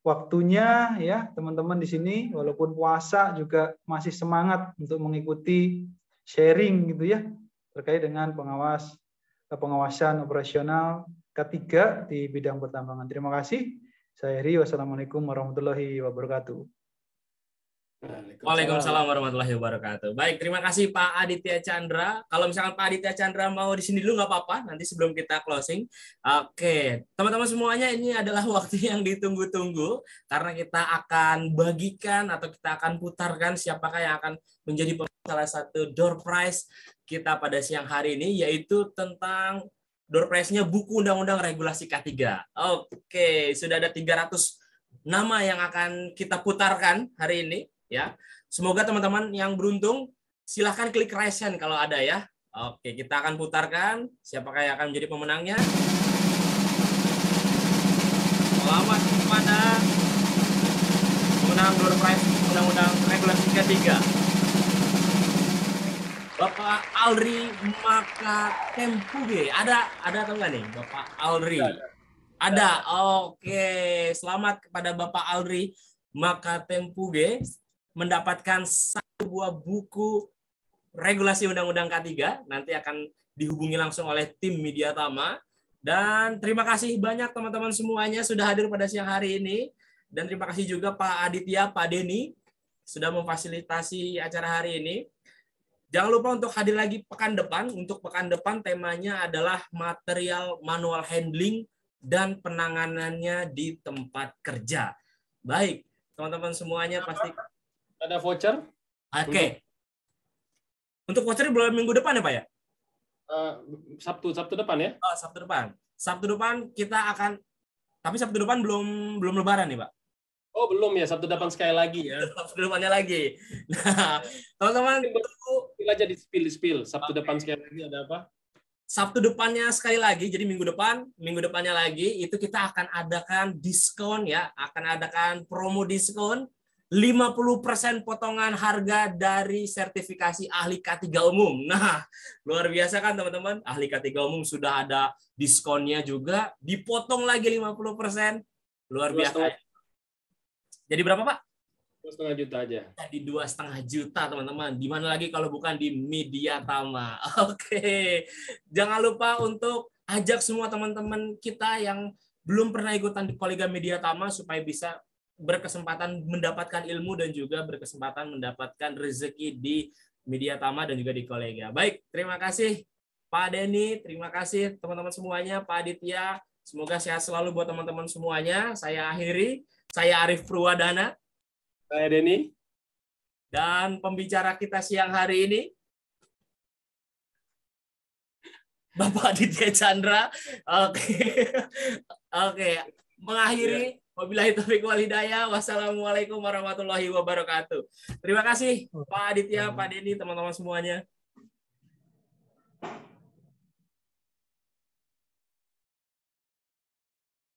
waktunya ya teman-teman di sini, walaupun puasa juga masih semangat untuk mengikuti sharing gitu ya terkait dengan pengawasan operasional K3 di bidang pertambangan. Terima kasih. Saya Heri, wassalamualaikum warahmatullahi wabarakatuh. Waalaikumsalam warahmatullahi wabarakatuh. Baik, terima kasih Pak Aditya Chandra. Kalau misalkan Pak Aditya Chandra mau di sini dulu nggak apa-apa, nanti sebelum kita closing. Oke, teman-teman semuanya, ini adalah waktu yang ditunggu-tunggu karena kita akan bagikan atau kita akan putarkan siapakah yang akan menjadi salah satu door prize kita pada siang hari ini, yaitu tentang door prize-nya buku Undang-Undang Regulasi K3. Oke, sudah ada 300 nama yang akan kita putarkan hari ini. Ya, semoga teman-teman yang beruntung silahkan klik raise hand kalau ada ya. Oke, kita akan putarkan siapakah yang akan menjadi pemenangnya. Selamat kepada pemenang door prize Undang-Undang Regulasi K3, Bapak Alri Makatempuge. Ada atau enggak nih Bapak Alri? Ada. Oke, selamat kepada Bapak Alri Makatempuge mendapatkan satu buah buku regulasi Undang-Undang K3. Nanti akan dihubungi langsung oleh tim Media Tama. Dan terima kasih banyak teman-teman semuanya sudah hadir pada siang hari ini. Dan terima kasih juga Pak Aditya, Pak Denny sudah memfasilitasi acara hari ini. Jangan lupa untuk hadir lagi pekan depan. Untuk pekan depan temanya adalah material manual handling dan penanganannya di tempat kerja. Baik, teman-teman semuanya pasti Ada voucher? Oke. Untuk voucher bulan minggu depan ya Pak ya? Sabtu depan ya? Oh, Sabtu depan. Sabtu depan kita akan, tapi Sabtu depan belum Lebaran nih Pak. Oh belum ya, Sabtu depan sekali lagi ya. Sabtu depannya lagi. Nah, teman-teman Spill aja di spill. Sabtu depan sekali lagi ada apa? Sabtu depannya sekali lagi, jadi minggu depannya lagi itu kita akan adakan diskon ya, akan adakan promo diskon 50% potongan harga dari sertifikasi ahli K3 umum. Nah, luar biasa kan teman-teman? Ahli K3 umum sudah ada diskonnya juga, dipotong lagi 50%. Luar biasa. Jadi berapa Pak? 2,5 juta aja. Jadi 2,5 juta teman-teman. Di mana lagi kalau bukan di Media Tama. Oke. Jangan lupa untuk ajak semua teman-teman kita yang belum pernah ikutan di Kolega Media Tama supaya bisa berkesempatan mendapatkan ilmu dan juga berkesempatan mendapatkan rezeki di Media Tama dan juga di Kolega. Baik, terima kasih Pak Denny, terima kasih teman-teman semuanya, Pak Aditya. Semoga sehat selalu buat teman-teman semuanya. Saya akhiri. Saya Arif Purwadana. Saya Denny. Dan pembicara kita siang hari ini, Bapak Aditya Chandra. Oke. Mengakhiri. Wabillahi taufiq wal hidayah. Wassalamualaikum warahmatullahi wabarakatuh. Terima kasih Pak Aditya, Pak Denny, teman-teman semuanya.